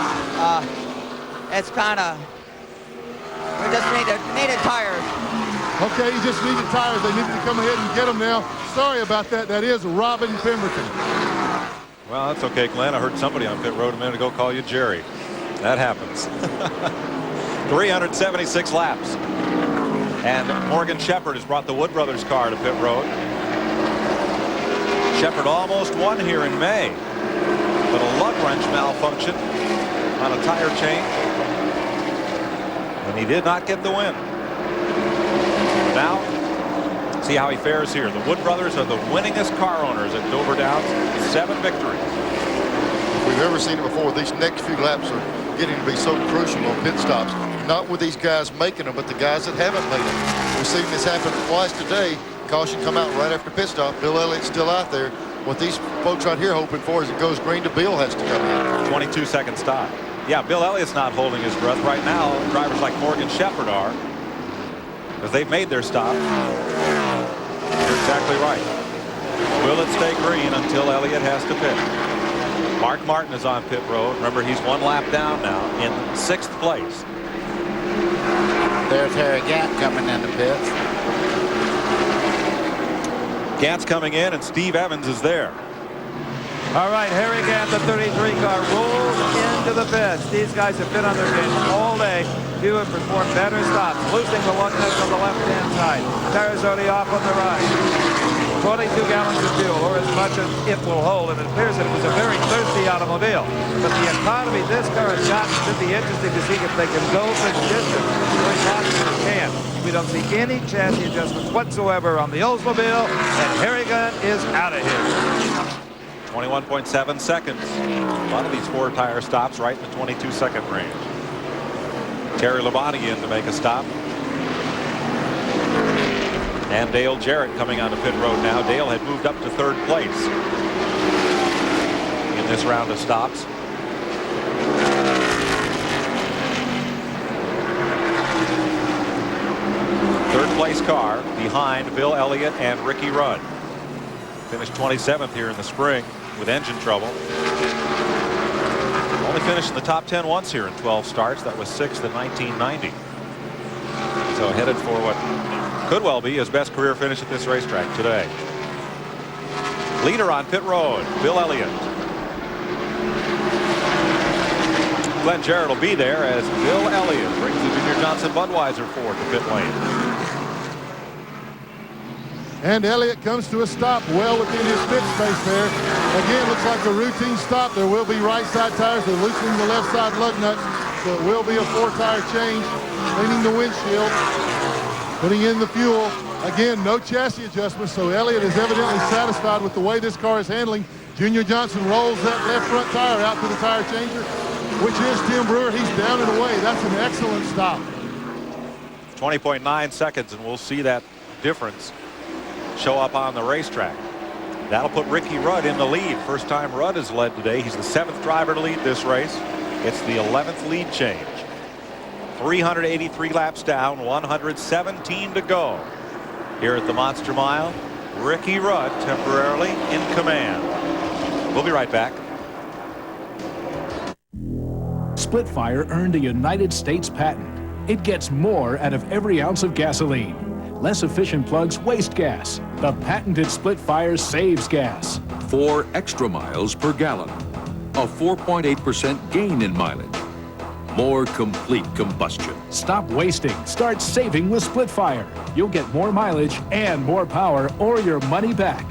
S15: It's kind of, we just needed tires.
S14: Okay, you just needed tires. They needed to come ahead and get them now. Sorry about that. That is Robin Pemberton.
S5: Well, that's okay, Glenn. I heard somebody on pit road a minute ago call you Jerry. That happens. 376 laps. And Morgan Shepherd has brought the Wood Brothers car to pit road. Shepherd almost won here in May, but a lug wrench malfunction on a tire change, and he did not get the win. Now, see how he fares here. The Wood Brothers are the winningest car owners at Dover Downs, 7 victories.
S6: If we've ever seen it before, these next few laps are getting to be so crucial on pit stops. Not with these guys making them, but the guys that haven't made them. We've seen this happen twice today. Caution come out right after pit stop. Bill Elliott's still out there. What these folks right here hoping for is it goes green to Bill has to come in.
S5: 22-second stop. Yeah, Bill Elliott's not holding his breath right now. Drivers like Morgan Shepherd are, because they've made their stop. You're exactly right. Will it stay green until Elliott has to pit? Mark Martin is on pit road. Remember, he's 1 lap down now in 6th place.
S7: There's Harry Gant coming in the pits.
S5: Gant's coming in, and Steve Evans is there.
S8: All right, Harry Gant, the 33 car, rolls into the pits. These guys have been on their game all day. Few have performed better stops, loosening the lug nuts on the left-hand side. Tires already off on the right. 22 gallons of fuel, or as much as it will hold, and it appears that it was a very thirsty automobile. But the economy this car has got should be interesting to see if they can go the distance. Very possible it can. We don't see any chassis adjustments whatsoever on the Oldsmobile, and Harrigan is out of here.
S5: 21.7 seconds. A lot of these 4-tire stops right in the 22-second range. Terry Labonte in to make a stop. And Dale Jarrett coming onto pit road now. Dale had moved up to 3rd place in this round of stops. Third place car behind Bill Elliott and Ricky Rudd. Finished 27th here in the spring with engine trouble. Only finished in the top 10 once here in 12 starts. That was 6th in 1990. So headed for what could well be his best career finish at this racetrack today. Leader on pit road, Bill Elliott. Glenn Jarrett will be there as Bill Elliott brings the Junior Johnson Budweiser Ford to pit lane.
S14: And Elliott comes to a stop well within his pit space there. Again, looks like a routine stop. There will be right side tires. They're loosening the left side lug nuts. So it will be a 4-tire change. Cleaning the windshield. Putting in the fuel. Again, no chassis adjustments, so Elliott is evidently satisfied with the way this car is handling. Junior Johnson rolls that left front tire out to the tire changer, which is Tim Brewer. He's down and away. That's an excellent stop.
S5: 20.9 seconds, and we'll see that difference show up on the racetrack. That'll put Ricky Rudd in the lead. First time Rudd has led today. He's the 7th driver to lead this race. It's the 11th lead change. 383 laps down, 117 to go. Here at the Monster Mile, Ricky Rudd temporarily in command. We'll be right back.
S16: Splitfire earned a United States patent. It gets more out of every ounce of gasoline. Less efficient plugs waste gas. The patented Splitfire saves gas.
S11: 4 extra miles per gallon. A 4.8% gain in mileage. More complete combustion.
S16: Stop wasting. Start saving with Splitfire. You'll get more mileage and more power or your money back.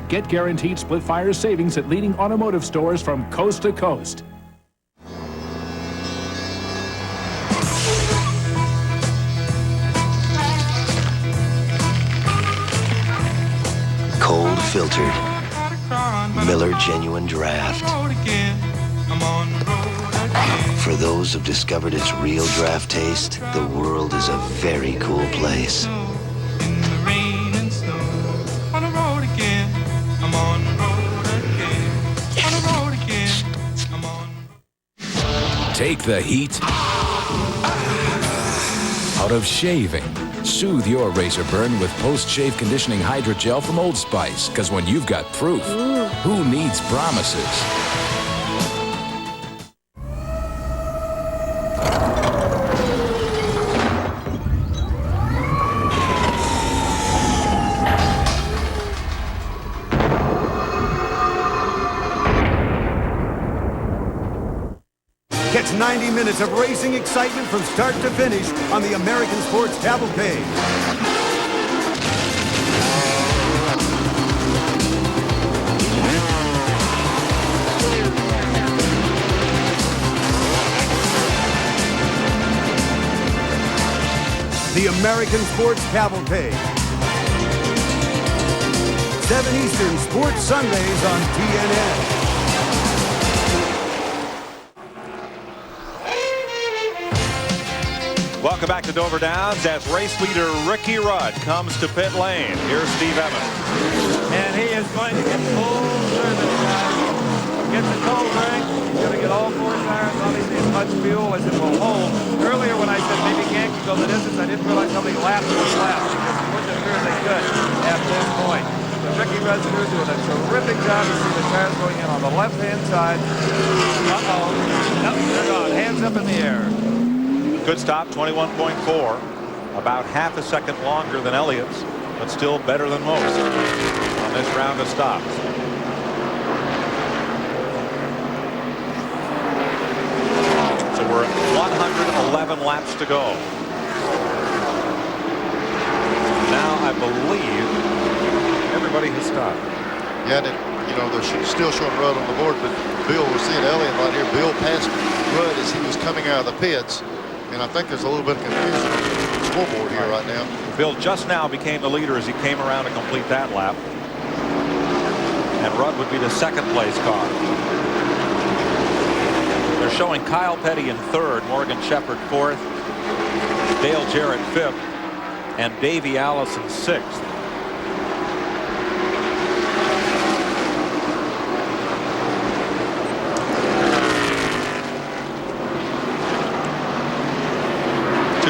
S16: Get guaranteed Splitfire savings at leading automotive stores from coast to coast.
S2: Cold filtered. Miller Genuine Draft. For those who've discovered its real draft taste, the world is a very cool place.
S12: Take the heat out of shaving. Soothe your razor burn with post-shave conditioning hydrogel from Old Spice. Because when you've got proof, who needs promises?
S9: Catch 90 minutes of racing excitement from start to finish on the American Sports Cavalcade. The American Sports Cavalcade. 7 Eastern Sports Sundays on TNN.
S5: Welcome back to Dover Downs as race leader Ricky Rudd comes to pit lane. Here's Steve Evans.
S8: And he is going to get full service, guys. Gets a cold drink. He's going to get all 4 tires, obviously as much fuel as it will hold. Earlier when I said maybe Gank could go the distance, I didn't realize how many laps was left because it wasn't sure they could at this point. So Ricky Rudd's crew doing a terrific job. You see the tires going in on the left-hand side. Uh-oh. Nope, they're gone. Hands up in the air.
S5: Good stop, 21.4. About half a second longer than Elliott's, but still better than most on this round of stops. So we're at 111 laps to go. Now I believe everybody has stopped.
S6: Yeah, you know, they're still showing Rudd on the board, but Bill, we're seeing Elliott right here. Bill passed Rudd as he was coming out of the pits. And I think there's a little bit of confusion on the scoreboard here right now.
S5: Bill just now became the leader as he came around to complete that lap. And Rudd would be the second place car. They're showing Kyle Petty in third, Morgan Shepherd fourth, Dale Jarrett fifth, and Davey Allison sixth.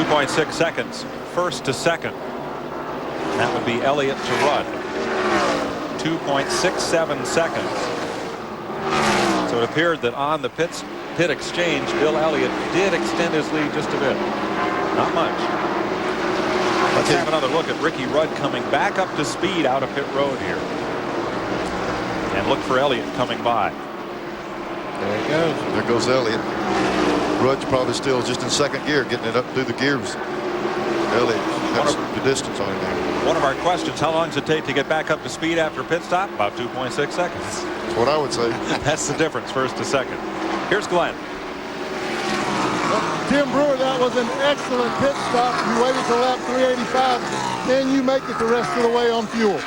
S5: .6 seconds, first to second. That would be Elliott to Rudd. 2.67 seconds. So it appeared that on the pit exchange, Bill Elliott did extend his lead just a bit. Not much. Let's have another look at Ricky Rudd coming back up to speed out of pit road here. And look for Elliott coming by.
S6: There he goes. There goes Elliott. Rudd's probably still just in second gear, getting it up through the gears. Elliott has the distance on him there.
S5: One of our questions, how long does it take to get back up to speed after a pit stop? About 2.6 seconds.
S6: That's what I would say.
S5: That's the difference, first to second. Here's Glenn.
S14: Tim Brewer, that was an excellent pit stop. You waited till lap 385. Can you make it the rest of the way on fuel?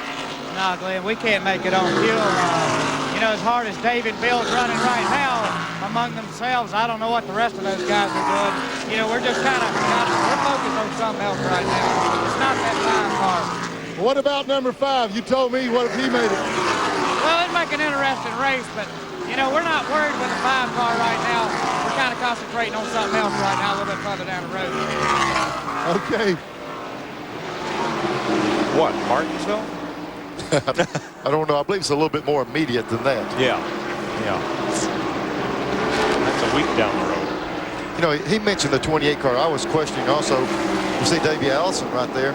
S13: No, Glenn, we can't make it on fuel. You know, as hard as Dave and Bill's running right now among themselves, I don't know what the rest of those guys are doing. You know, we're just kind of we're focused on something else right now. It's not that 5 car.
S14: Well, what about number 5? You told me, what if he made it?
S13: Well, it'd make an interesting race, but, you know, we're not worried with the 5 car right now. We're kind of concentrating on something else right now, a little bit further down the road.
S14: Okay.
S5: What, Martinsville?
S6: I don't know. I believe it's a little bit more immediate than that.
S5: Yeah. That's a week down the road.
S6: You know, he mentioned the 28 car. I was questioning also. You see Davey Allison right there.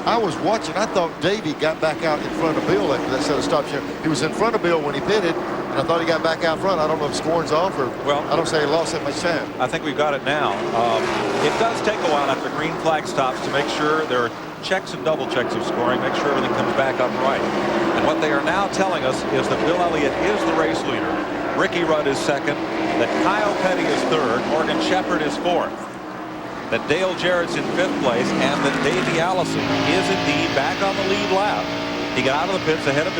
S6: I was watching. I thought Davey got back out in front of Bill after that set of stops here. He was in front of Bill when he pitted, and I thought he got back out front. I don't know if scoring's off or I don't say he lost that much time.
S5: I think we've got it now. It does take a while after green flag stops to make sure there are checks and double checks of scoring, make sure everything comes back up right. And what they are now telling us is that Bill Elliott is the race leader. Ricky Rudd is second, that Kyle Petty is third, Morgan Shepherd is fourth, that Dale Jarrett's in fifth place, and that Davey Allison is indeed back on the lead lap He got out of the pits ahead of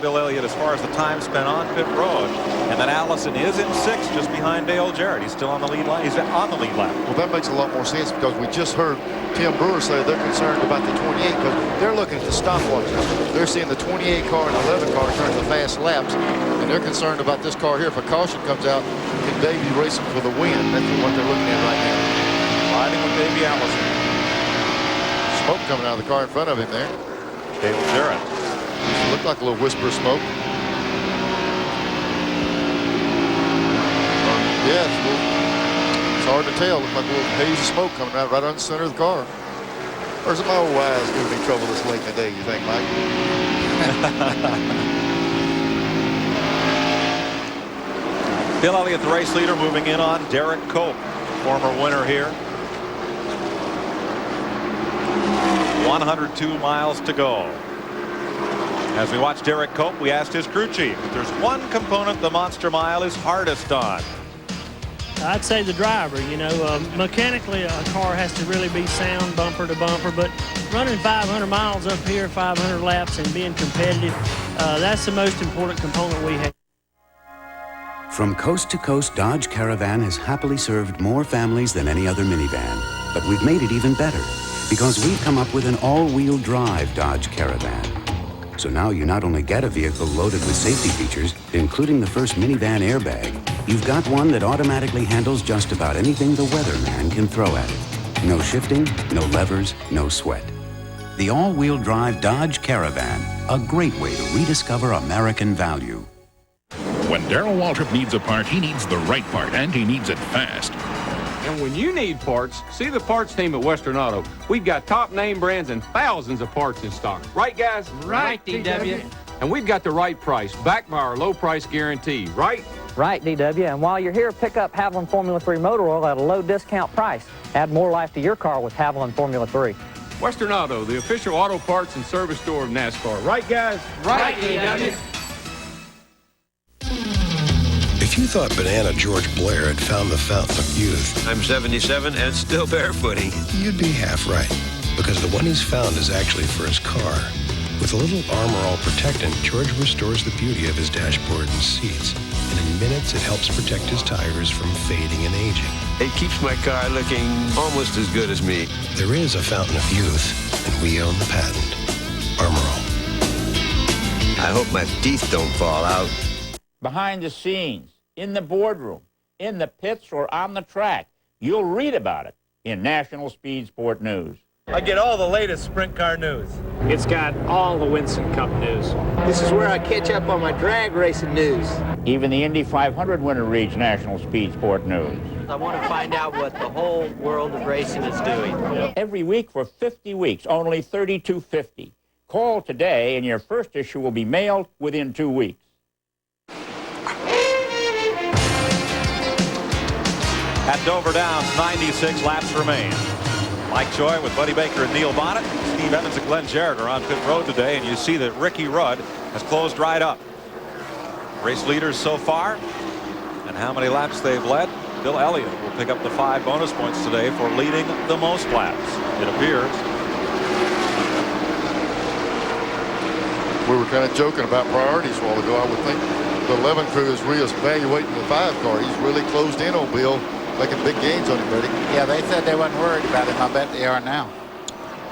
S5: Bill Elliott as far as the time spent on pit road. And then Allison is in 6th, just behind Dale Jarrett. He's still on the lead line. He's on the lead lap.
S6: Well, that makes a lot more sense because we just heard Tim Brewer say they're concerned about the 28 because they're looking at the stopwatches. They're seeing the 28 car and 11 car turn the fast laps, and they're concerned about this car here. If a caution comes out, can Davey racing for the win? That's what they're looking at right now.
S5: Riding with Davey Allison.
S6: Smoke coming out of the car in front of him there.
S5: Dale Jarrett.
S6: Looked like a little whisper of smoke. Yes, it's hard to tell. Looked like a little haze of smoke coming out right on the center of the car. Or is it my old eyes giving me trouble this late in the day, you think, Mike?
S5: Bill Elliott, the race leader, moving in on Derek Cope, former winner here. 102 miles to go. As we watch Derek Cope, we asked his crew chief if there's one component the Monster Mile is hardest on.
S10: I'd say the driver. You know, mechanically a car has to really be sound bumper to bumper, but running 500 miles up here, 500 laps, and being competitive, that's the most important component we have.
S18: From coast to coast, Dodge Caravan has happily served more families than any other minivan. But we've made it even better because we've come up with an all-wheel drive Dodge Caravan. So now you not only get a vehicle loaded with safety features, including the first minivan airbag, you've got one that automatically handles just about anything the weatherman can throw at it. No shifting, no levers, no sweat. The all-wheel drive Dodge Caravan, a great way to rediscover American value.
S21: When Darrell Waltrip needs a part, he needs the right part, and he needs it fast.
S23: And when you need parts, see the parts team at Western Auto. We've got top name brands and thousands of parts in stock. Right, guys?
S24: Right, DW.
S23: And we've got the right price, backed by our low price guarantee, right?
S24: Right, DW. And while you're here, pick up Haviland Formula 3 motor oil at a low discount price. Add more life to your car with Haviland Formula 3.
S23: Western Auto, the official auto parts and service store of NASCAR. Right, guys?
S24: Right, DW.
S25: If you thought Banana George Blair had found the fountain of youth,
S26: I'm 77 and still barefooting.
S25: you'd be half right, because the one he's found is actually for his car. With a little Armor All Protectant, George restores the beauty of his dashboard and seats, and in minutes it helps protect his tires from fading and aging.
S26: It keeps my car looking almost as good as me.
S25: There is a fountain of youth, and we own the patent. Armor All.
S26: I hope my teeth don't fall out.
S27: Behind the scenes, in the boardroom, in the pits, or on the track. You'll read about it in National Speed Sport News.
S28: I get all the latest sprint car news.
S27: It's got all the Winston Cup news.
S28: This is where I catch up on my drag racing news.
S27: Even the Indy 500 winner reads National Speed Sport News.
S28: I want to find out what the whole world of racing is doing.
S27: Every week for 50 weeks, only $32.50. Call today and your first issue will be mailed within 2 weeks.
S5: At Dover Downs, 96 laps remain. Mike Joy with Buddy Baker and Neil Bonnet. Steve Evans and Glenn Jarrett are on pit road today, and you see that Ricky Rudd has closed right up. Race leaders so far, and how many laps they've led. Bill Elliott will pick up the 5 bonus points today for leading the most laps, it appears.
S6: We were kind of joking about priorities a while ago. I would think the 11 crew is reevaluating the 5 car. He's really closed in on Bill, making big gains on him, buddy.
S7: Yeah, they said they wasn't worried about him. I bet they are now.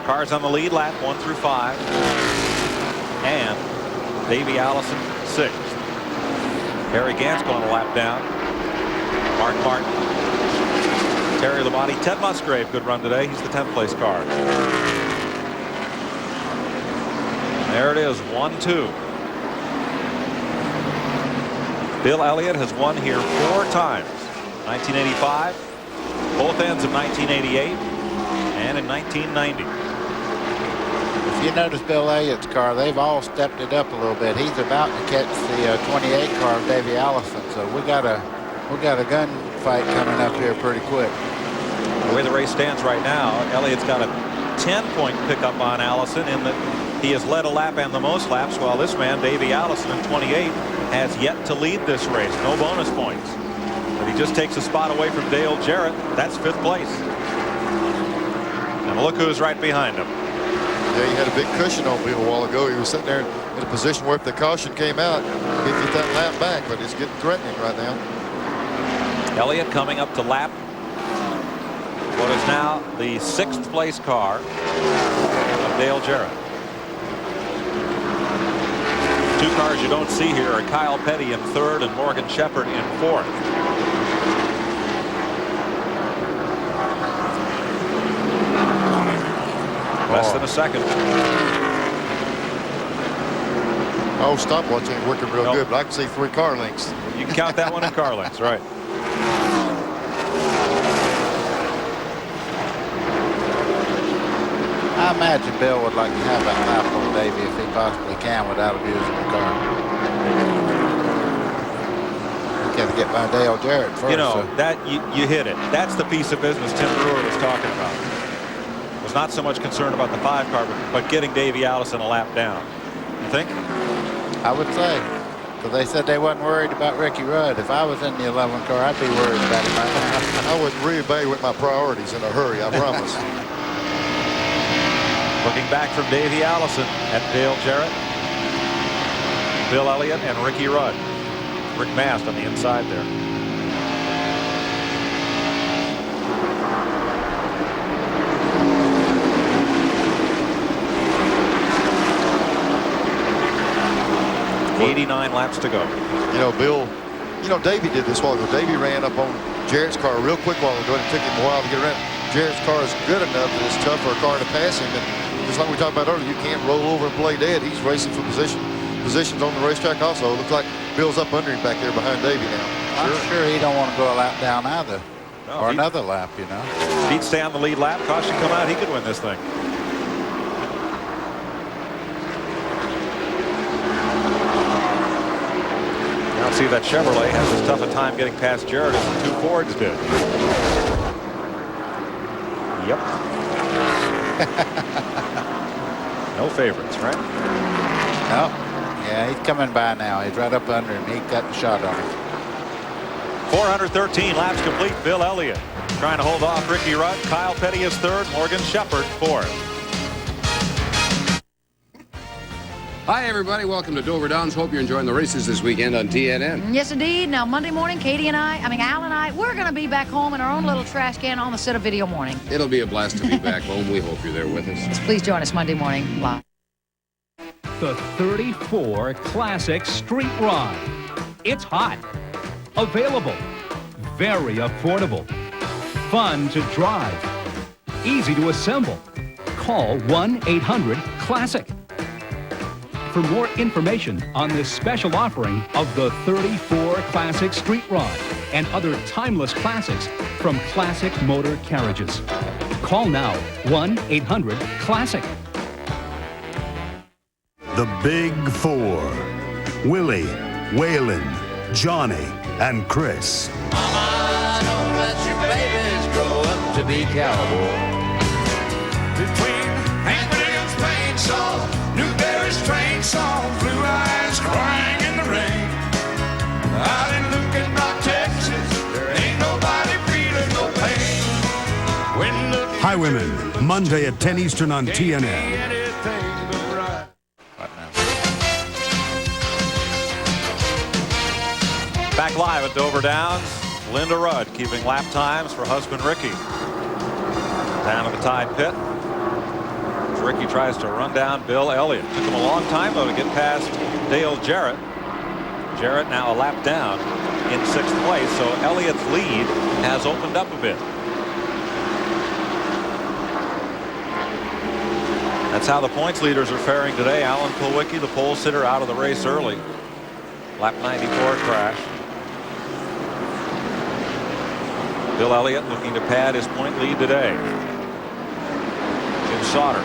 S5: Cars on the lead lap 1 through 5. And Davey Allison 6th. Harry Gant's going a lap down. Mark Martin. Terry Labonte. Ted Musgrave, good run today. He's the 10th place car. There it is, 1-2. Bill Elliott has won here 4 times. 1985, both ends of 1988, and in 1990.
S7: If you notice Bill Elliott's car, they've all stepped it up a little bit. He's about to catch the 28 car of Davey Allison, so we got a gunfight coming up here pretty quick.
S5: The way the race stands right now, Elliott's got a 10-point pickup on Allison in that he has led a lap and the most laps, while this man, Davey Allison, in 28, has yet to lead this race. No bonus points. But he just takes a spot away from Dale Jarrett. That's 5th place. And look who's right behind him.
S6: Yeah, he had a big cushion on Bill a while ago. He was sitting there in a position where if the caution came out, he'd get that lap back, but it's getting threatening right now.
S5: Elliott coming up to lap what is now the 6th place car of Dale Jarrett. 2 cars you don't see here are Kyle Petty in 3rd and Morgan Shepherd in 4th. Less than a second.
S6: Oh, stopwatch ain't working real good, but I can see 3 car lengths.
S5: You can count that one in car lengths, right?
S7: I imagine Bill would like to have that lap on Davey if he possibly can without abusing the car. He's got to get by Dale Jarrett first.
S5: You know, that you hit it. That's the piece of business Tim Brewer was talking about. Was not so much concerned about the 5 car, but getting Davey Allison a lap down. You think?
S7: I would say. Because they said they wasn't worried about Ricky Rudd. If I was in the 11 car, I'd be worried about him right now.
S6: I would reevaluate my priorities in a hurry, I promise.
S5: Looking back from Davey Allison at Dale Jarrett, Bill Elliott, and Ricky Rudd. Rick Mast on the inside there. .89 laps to go.
S6: You know, Bill, you know, Davey did this while ago. Davey ran up on Jarrett's car real quick while ago, and it took him a while to get around. Jarrett's car is good enough that it's tough for a car to pass him. And just like we talked about earlier, you can't roll over and play dead. He's racing for positions on the racetrack also. It looks like Bill's up under him back there behind Davey now.
S7: I'm sure he don't want to go a lap down either.
S5: No,
S7: or another lap, you know.
S5: If he'd stay on the lead lap, caution come out, he could win this thing. Now see that Chevrolet has as tough a time getting past Jarrett as the 2 Fords did. Yep. No favorites, right?
S7: No. Yeah, he's coming by now. He's right up under him. He got the shot on him.
S5: 413 laps complete. Bill Elliott trying to hold off Ricky Rudd. Kyle Petty is 3rd. Morgan Shepherd 4th.
S11: Hi, everybody. Welcome to Dover Downs. Hope you're enjoying the races this weekend on TNN.
S1: Yes, indeed. Now, Monday morning, Al and I, we're going to be back home in our own little trash can on the set of Video Morning.
S11: It'll be a blast to be back home. We hope you're there with us.
S1: Please join us Monday morning live.
S16: The 34 Classic Street Rod. It's hot, available, very affordable, fun to drive, easy to assemble. Call 1-800-CLASSIC. For more information on this special offering of the 34 Classic Street Rod and other timeless classics from Classic Motor Carriages. Call now 1-800-CLASSIC.
S3: The Big Four. Willie, Waylon, Johnny, and Chris.
S12: Mama, don't let your babies grow up to be cowboys. Between Hank Williams' paint saw, Newberry's train song, Blue Eyes crying in the rain. Out in Lincoln Rock, Texas, there ain't nobody feeling no pain. When the
S3: Highwaymen, Monday at 10 Eastern on TNN.
S5: Back live at Dover Downs. Linda Rudd keeping lap times for husband Ricky. Down in the tied pit. As Ricky tries to run down Bill Elliott. Took him a long time though to get past Dale Jarrett. Jarrett now a lap down in 6th place, so Elliott's lead has opened up a bit. That's how the points leaders are faring today. Alan Kulwicki, the pole sitter, out of the race early. Lap 94 crash. Bill Elliott looking to pad his point lead today. Jim Sauter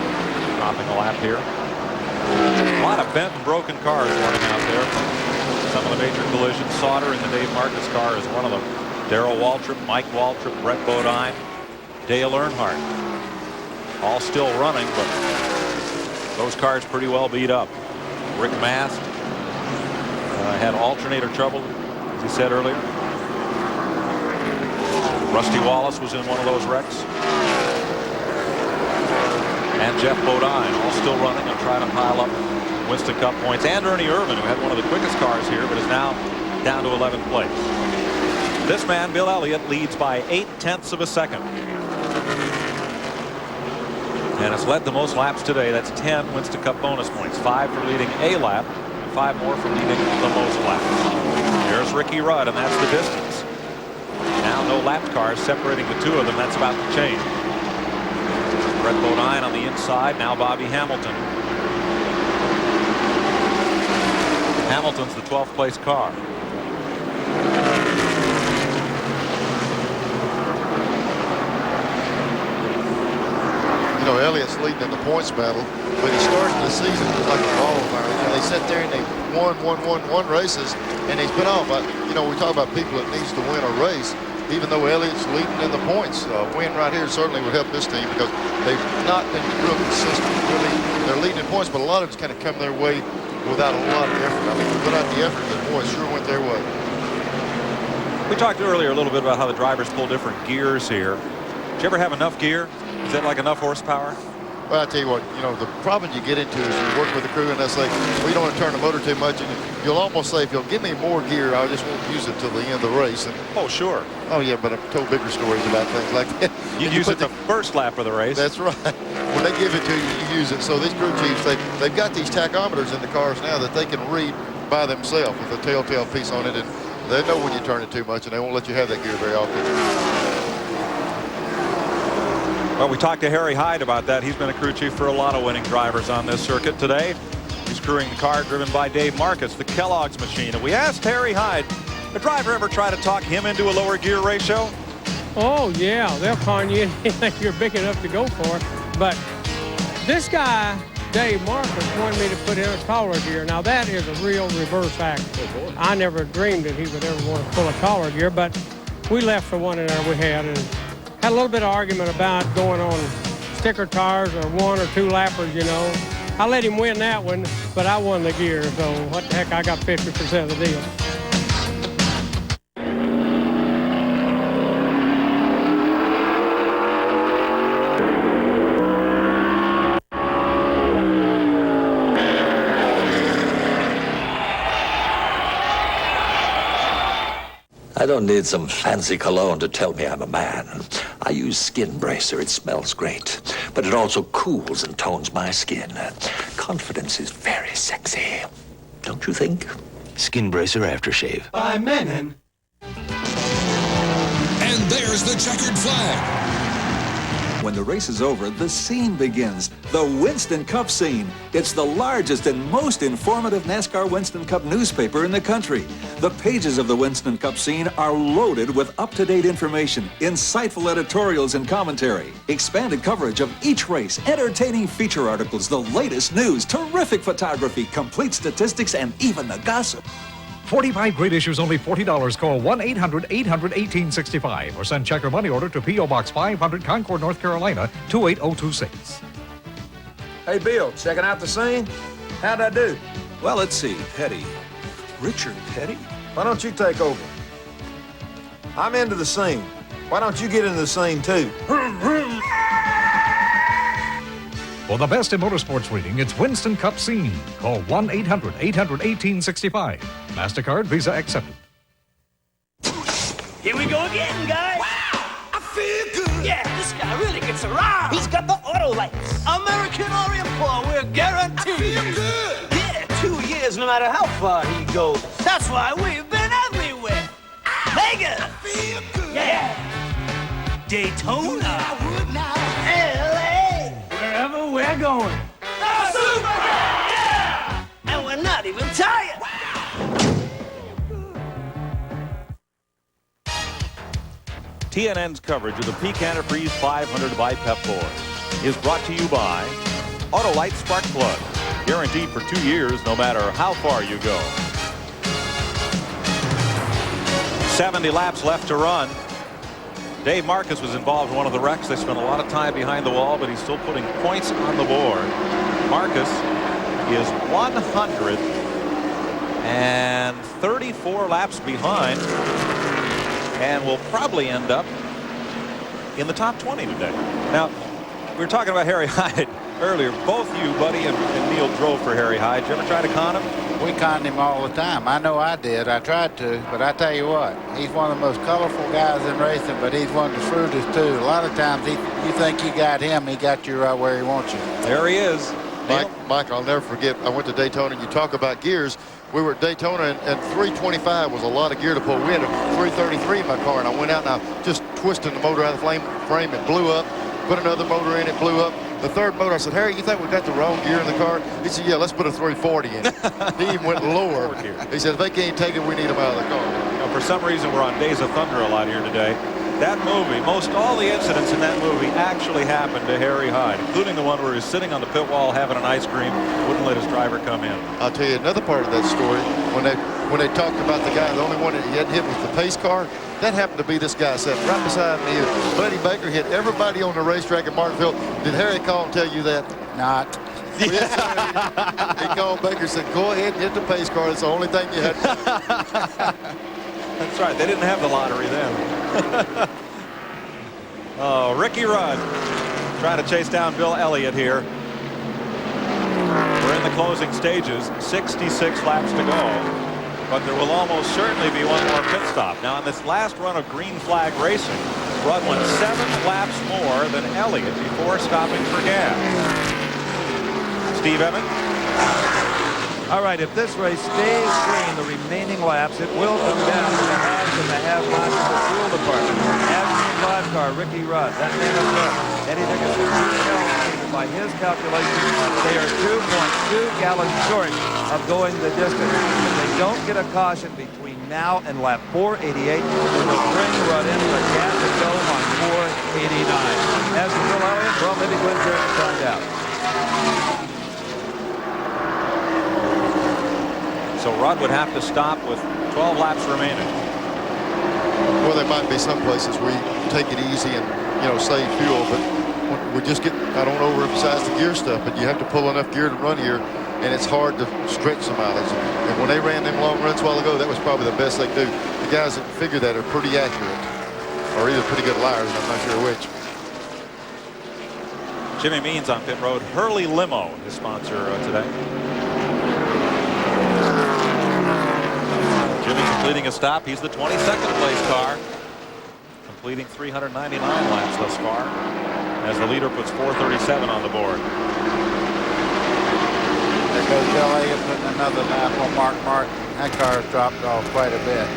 S5: dropping a lap here. A lot of bent and broken cars running out there. Some of the major collisions. Sauter in the Dave Marcus car is one of them. Darrell Waltrip, Mike Waltrip, Brett Bodine, Dale Earnhardt. All still running, but those cars pretty well beat up. Rick Mast had alternator trouble, as he said earlier. Rusty Wallace was in one of those wrecks. and Jeff Bodine all still running and trying to pile up Winston Cup points. And Ernie Irvin, who had one of the quickest cars here, but is now down to 11th place. This man, Bill Elliott, leads by 0.8 of a second. And has led the most laps today. That's 10 Winston Cup bonus points. 5 for leading a lap, and 5 more for leading the most laps. Here's Ricky Rudd, and that's the distance. Now no lap cars separating the two of them. That's about to change. Brett Bodine on the inside. Now Bobby Hamilton. Hamilton's the 12th place car.
S6: You know, Elliott's leading in the points battle, but he started the season like a ball fire. You know, they sat there and they won races, and he's been off. You know, we talk about people that needs to win a race. Even though Elliott's leading in the points, win right here certainly would help this team because they've not been real consistent. Really, they're leading in points, but a lot of it's kind of come their way without a lot of effort. I mean, without the effort, the boys sure went their way.
S5: We talked earlier a little bit about how the drivers pull different gears here. Did you ever have enough gear? Is that like enough horsepower?
S6: Well, I tell you what, you know, the problem you get into is you work with the crew and they say, we don't want to turn the motor too much. And you'll almost say, if you'll give me more gear, I just won't use it till the end of the race. And,
S5: oh, sure.
S6: Oh, yeah, but I've told bigger stories about things like that.
S5: You use it the first lap of the race.
S6: That's right. When they give it to you, you use it. So these crew chiefs, they've got these tachometers in the cars now that they can read by themselves with a telltale piece on it. And they know when you turn it too much, and they won't let you have that gear very often.
S5: Well, we talked to Harry Hyde about that. He's been a crew chief for a lot of winning drivers on this circuit today. He's crewing the car driven by Dave Marcus, the Kellogg's machine. And we asked Harry Hyde, a driver ever try to talk him into a lower gear ratio?
S2: Oh, yeah. They'll con you anything you're big enough to go for. But this guy, Dave Marcus, wanted me to put in a taller gear. Now, that is a real reverse act. I never dreamed that he would ever want to pull a taller gear, but we left for one in there we had. And had a little bit of argument about going on sticker tires or 1 or 2 lappers, you know. I let him win that one, but I won the gear, so what the heck, I got 50% of the deal.
S4: I don't need some fancy cologne to tell me I'm a man. I use Skin Bracer. It smells great, but it also cools and tones my skin. Confidence is very sexy, don't you think?
S9: Skin Bracer Aftershave.
S12: By Menon.
S15: And there's the checkered flag.
S17: When the race is over, the scene begins. The Winston Cup scene. It's the largest and most informative NASCAR Winston Cup newspaper in the country. The pages of the Winston Cup scene are loaded with up-to-date information, insightful editorials and commentary, expanded coverage of each race, entertaining feature articles, the latest news, terrific photography, complete statistics, and even the gossip.
S19: 45 great issues, only $40. Call 1-800-800-1865 or send check or money order to P.O. Box 500, Concord, North Carolina, 28026.
S20: Hey, Bill, checking out the scene? How'd I do?
S17: Well, let's see. Petty. Richard Petty?
S20: Why don't you take over? I'm into the scene. Why don't you get into the scene, too?
S19: For the best in motorsports reading, it's Winston Cup Scene. Call 1-800-800-1865. MasterCard, Visa accepted.
S22: Here we go again, guys. Wow, I feel good. Yeah, this guy really gets around. He's got the auto lights. American Orient Poor, we're guaranteed. I feel good. Yeah, 2 years, no matter how far he goes. That's why we've been everywhere. Vegas. I feel good. Yeah. Daytona. I would now. LA. Wherever we're going. The Superman, yeah! And we're not even tired.
S5: TNN's coverage of the Peak Antifreeze 500 by Pep Boys is brought to you by Autolite Spark Plug. Guaranteed for 2 years, no matter how far you go. 70 laps left to run. Dave Marcus was involved in one of the wrecks. They spent a lot of time behind the wall, but he's still putting points on the board. Marcus is 134 laps behind and will probably end up in the top 20 today. Now, we were talking about Harry Hyde. earlier, both you, Buddy, and Neil drove for Harry Hyde. Did you ever try to con him?
S7: We conned him all the time. I know I did. I tried to, but I tell you what, he's one of the most colorful guys in racing, but he's one of the shrewdest too. A lot of times you think you got him, he got you right where he wants you.
S5: There he is.
S6: Mike, I'll never forget, I went to Daytona, and you talk about gears. We were at Daytona, and 325 was a lot of gear to pull. We had a 333 in my car, and I went out and I just twisted the motor out of the frame. It blew up. Put another motor in, it blew up. The third motor, I said, Harry, you think we got the wrong gear in the car? He said, yeah, let's put a 340 in it. He even went lower. He said, if they can't take it, we need them out of the car.
S5: Now, for some reason, we're on Days of Thunder a lot here today. That movie, most all the incidents in that movie actually happened to Harry Hyde, including the one where he was sitting on the pit wall having an ice cream, wouldn't let his driver come in.
S6: I'll tell you another part of that story. When they talked about the guy, the only one that he hadn't hit was the pace car. That happened to be this guy sitting right beside me. Buddy Baker hit everybody on the racetrack at Martinsville. Did Harry call and tell you that?
S7: Not.
S6: Yes, he called Baker and said, go ahead and hit the pace car. That's the only thing you had to do.
S5: That's right. They didn't have the lottery then. Oh, Ricky Rudd trying to chase down Bill Elliott here. We're in the closing stages. 66 laps to go. But there will almost certainly be one more pit stop. Now, in this last run of green flag racing, Rudd went 7 laps more than Elliott before stopping for gas. Steve Emmett.
S20: All right, if this race stays green the remaining laps, it will come down to the haves and the have-nots of the fuel department. As drive car, Ricky Rudd, that man up there, Eddie Nickerson, by his calculations, they are 2.2 gallons short of going the distance. If they don't get a caution between now and lap 488, they will bring Rudd in for a gas to go on 489. As for Bill Elliott, well, maybe Glenn Jerry can find out.
S5: So Rudd would have to stop with 12 laps remaining.
S6: Well, there might be some places where you take it easy and, save fuel, but we just get, I don't overemphasize the gear stuff, but you have to pull enough gear to run here, and it's hard to stretch the mileage. And when they ran them long runs a while ago, that was probably the best they could do. The guys that figure that are pretty accurate, or either pretty good liars, I'm not sure which.
S5: Jimmy Means on pit road. Hurley Limo, his sponsor today. Jimmy completing a stop. He's the 22nd place car, completing 399 laps thus far, as the leader puts 437 on the board.
S7: There goes Bill Elliott putting another lap on Mark Martin. That car's dropped off quite a bit.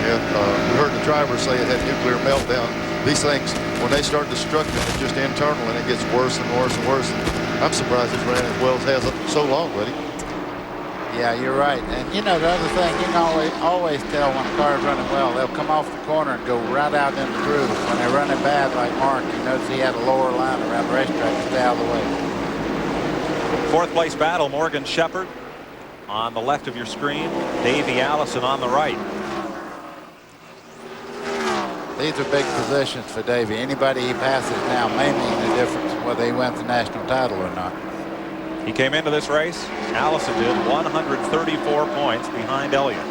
S6: Yeah, we heard the driver say it had nuclear meltdown. These things, when they start destructing, it's just internal, and it gets worse and worse and worse. I'm surprised it's ran as well as it has so long, buddy.
S7: Yeah, you're right. And the other thing, you can always tell when a car's running well. They'll come off the corner and go right out in the groove. When they're running bad like Mark, you notice he had a lower line around the racetrack to stay out of the way.
S5: 4th place battle, Morgan Shepherd on the left of your screen, Davey Allison on the right.
S7: These are big positions for Davey. Anybody he passes now may mean the difference whether he wins the national title or not.
S5: He came into this race, Allison did, 134 points behind Elliott.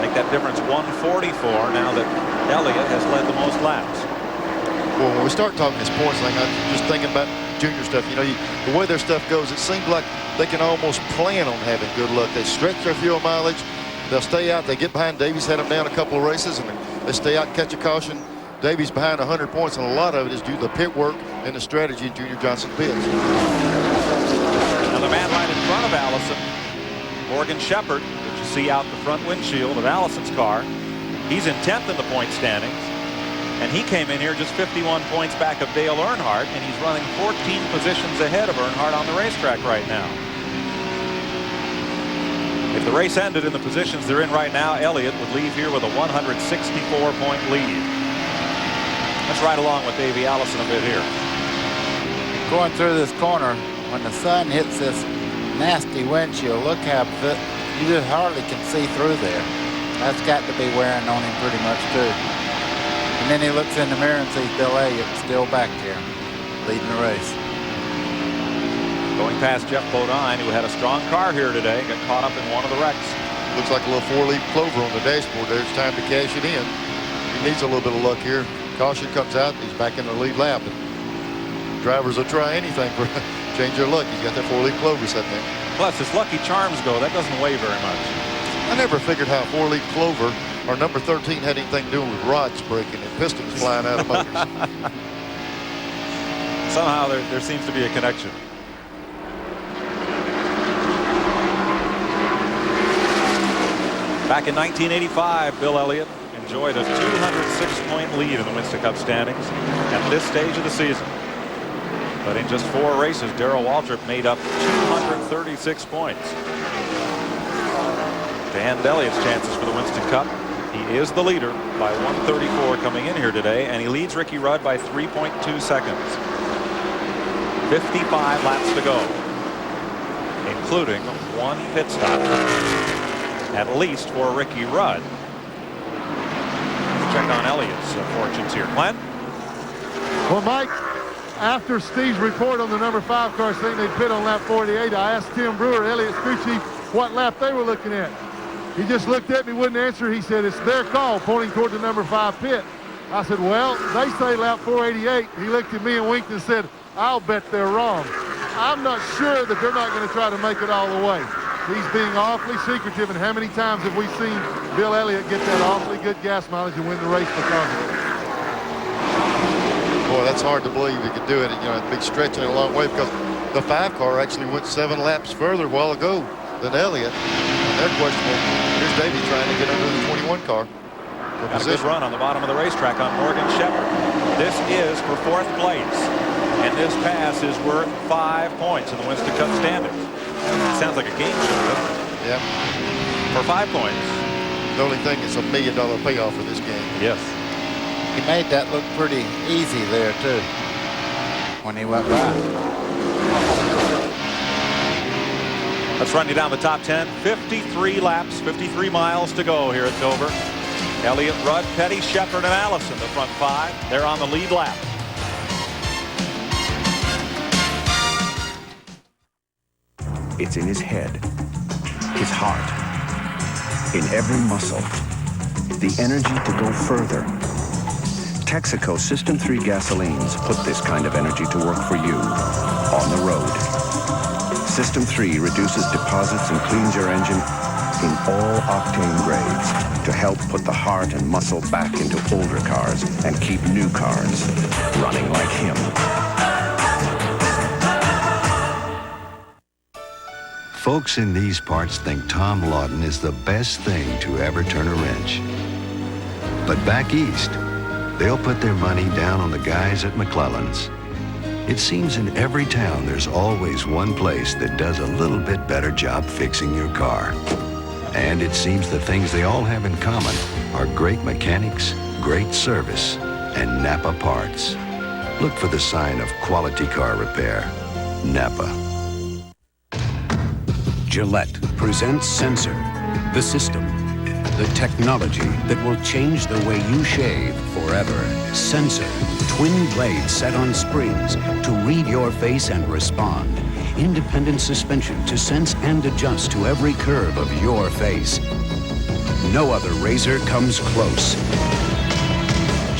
S5: Make that difference 144 now that Elliott has led the most laps.
S6: Well, when we start talking this points thing, I'm just thinking about junior stuff. The way their stuff goes, it seems like they can almost plan on having good luck. They stretch their fuel mileage. They'll stay out. They get behind. Davies had them down a couple of races, and they stay out and catch a caution. Davies behind 100 points, and a lot of it is due to the pit work and the strategy in Junior Johnson's pits.
S5: Now the man right in front of Allison, Morgan Shepherd, that you see out the front windshield of Allison's car. He's in 10th in the point standings, and he came in here just 51 points back of Dale Earnhardt, and he's running 14 positions ahead of Earnhardt on the racetrack right now. If the race ended in the positions they're in right now, Elliott would leave here with a 164-point lead. Let's ride along with Davey Allison a bit here.
S7: Going through this corner, when the sun hits this nasty windshield, look how you just hardly can see through there. That's got to be wearing on him pretty much too. And then he looks in the mirror and sees Bill Elliott still back there, leading the race.
S5: Going past Jeff Bodine, who had a strong car here today, got caught up in one of the wrecks.
S6: Looks like a little 4-leaf clover on the dashboard there. It's time to cash it in. He needs a little bit of luck here. Caution comes out. He's back in the lead lap. drivers will try anything for change their luck. He's got that 4-leaf clover sitting there.
S5: Plus, as Lucky Charms go, that doesn't weigh very much.
S6: I never figured how 4-leaf clover or number 13 had anything to do with rods breaking and pistons flying out of motors.
S5: Somehow there seems to be a connection. Back in 1985, Bill Elliott enjoyed a 206-point lead in the Winston Cup standings at this stage of the season. But in just 4 races, Darrell Waltrip made up 236 points. To end Elliott's chances for the Winston Cup, he is the leader by 134 coming in here today, and he leads Ricky Rudd by 3.2 seconds. 55 laps to go, including 1 pit stop, at least for Ricky Rudd. Let's check on Elliott's fortunes here. Glenn?
S8: Well, Mike, after Steve's report on the number 5 car saying they'd pit on lap 48, I asked Tim Brewer, Elliott's crew chief, what lap they were looking at. He just looked at me, wouldn't answer. He said, it's their call, pointing toward the number 5 pit. I said, well, they say lap 488. He looked at me and winked and said, I'll bet they're wrong. I'm not sure that they're not going to try to make it all the way. He's being awfully secretive, and how many times have we seen Bill Elliott get that awfully good gas mileage and win the race because of it?
S6: Boy, that's hard to believe he could do it. You know, a big stretch and a long way, because the 5 car actually went 7 laps further a while ago than Elliott. And they're questionable. Here's Davey trying to get under the 21 car.
S5: Got a good run on the bottom of the racetrack on Morgan Shepherd. This is for 4th place, and this pass is worth 5 points in the Winston Cup standings. It sounds like a game show, doesn't it?
S6: Yeah.
S5: For 5 points.
S6: The only thing is $1 million payoff for this game.
S5: Yes.
S7: He made that look pretty easy there, too, when he went by.
S5: Let's run you down the top 10. 53 laps, 53 miles to go here at Dover. Elliott, Rudd, Petty, Shepherd, and Allison, the front 5. They're on the lead lap.
S10: It's in his head, his heart, in every muscle. The energy to go further. Texaco System 3 gasolines put this kind of energy to work for you on the road. System 3 reduces deposits and cleans your engine in all octane grades to help put the heart and muscle back into older cars and keep new cars running like him.
S13: Folks in these parts think Tom Lawton is the best thing to ever turn a wrench. But back east, they'll put their money down on the guys at McClellan's. It seems in every town there's always one place that does a little bit better job fixing your car. And it seems the things they all have in common are great mechanics, great service, and Napa parts. Look for the sign of quality car repair. Napa.
S25: Gillette presents Sensor, the system, the technology that will change the way you shave forever. Sensor, twin blades set on springs to read your face and respond. Independent suspension to sense and adjust to every curve of your face. No other razor comes close.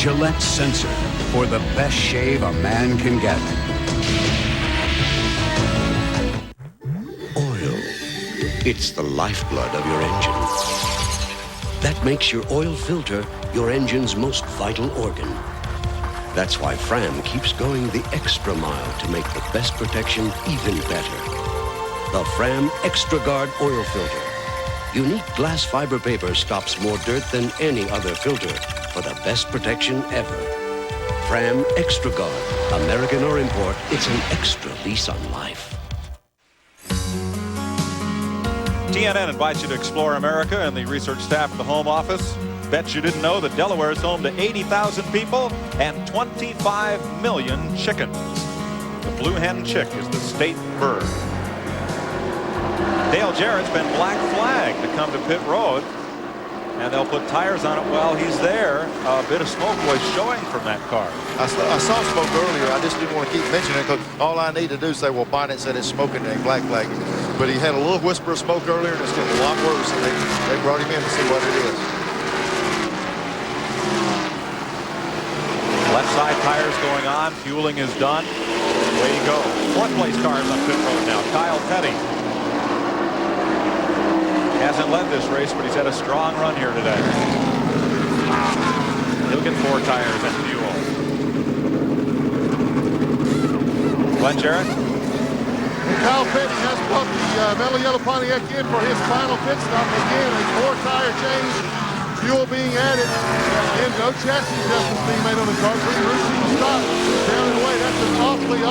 S25: Gillette Sensor, for the best shave a man can get.
S14: It's the lifeblood of your engine. That makes your oil filter your engine's most vital organ. That's why Fram keeps going the extra mile to make the best protection even better. The Fram Extra Guard oil filter. Unique glass fiber paper stops more dirt than any other filter for the best protection ever. Fram Extra Guard. American or import, it's an extra lease on life.
S5: TNN invites you to explore America, and the research staff at the Home Office bet you didn't know that Delaware is home to 80,000 people and 25 million chickens. The blue hen chick is the state bird. Dale Jarrett's been black flagged to come to pit road, and they'll put tires on it while he's there. A bit of smoke was showing from that car.
S6: I saw smoke earlier. I just didn't want to keep mentioning it, because all I need to do is say, well, Bonnet said it's smoking and black flagging. But he had a little whisper of smoke earlier, and it's getting a lot worse, and they brought him in to see what it is.
S5: Left side tires going on. Fueling is done. Away you go. Fourth place cars on pit road now. Kyle Petty. Hasn't led this race, but he's had a strong run here today. He'll get 4 tires and fuel. Glenn Jarrett.
S8: And Kyle Petty has brought the Metal Yellow Pontiac in for his final pit stop. Again, a 4-tire change, fuel being added, and no chassis adjustments being made on the car. Pretty routine stop down and away. That's an awfully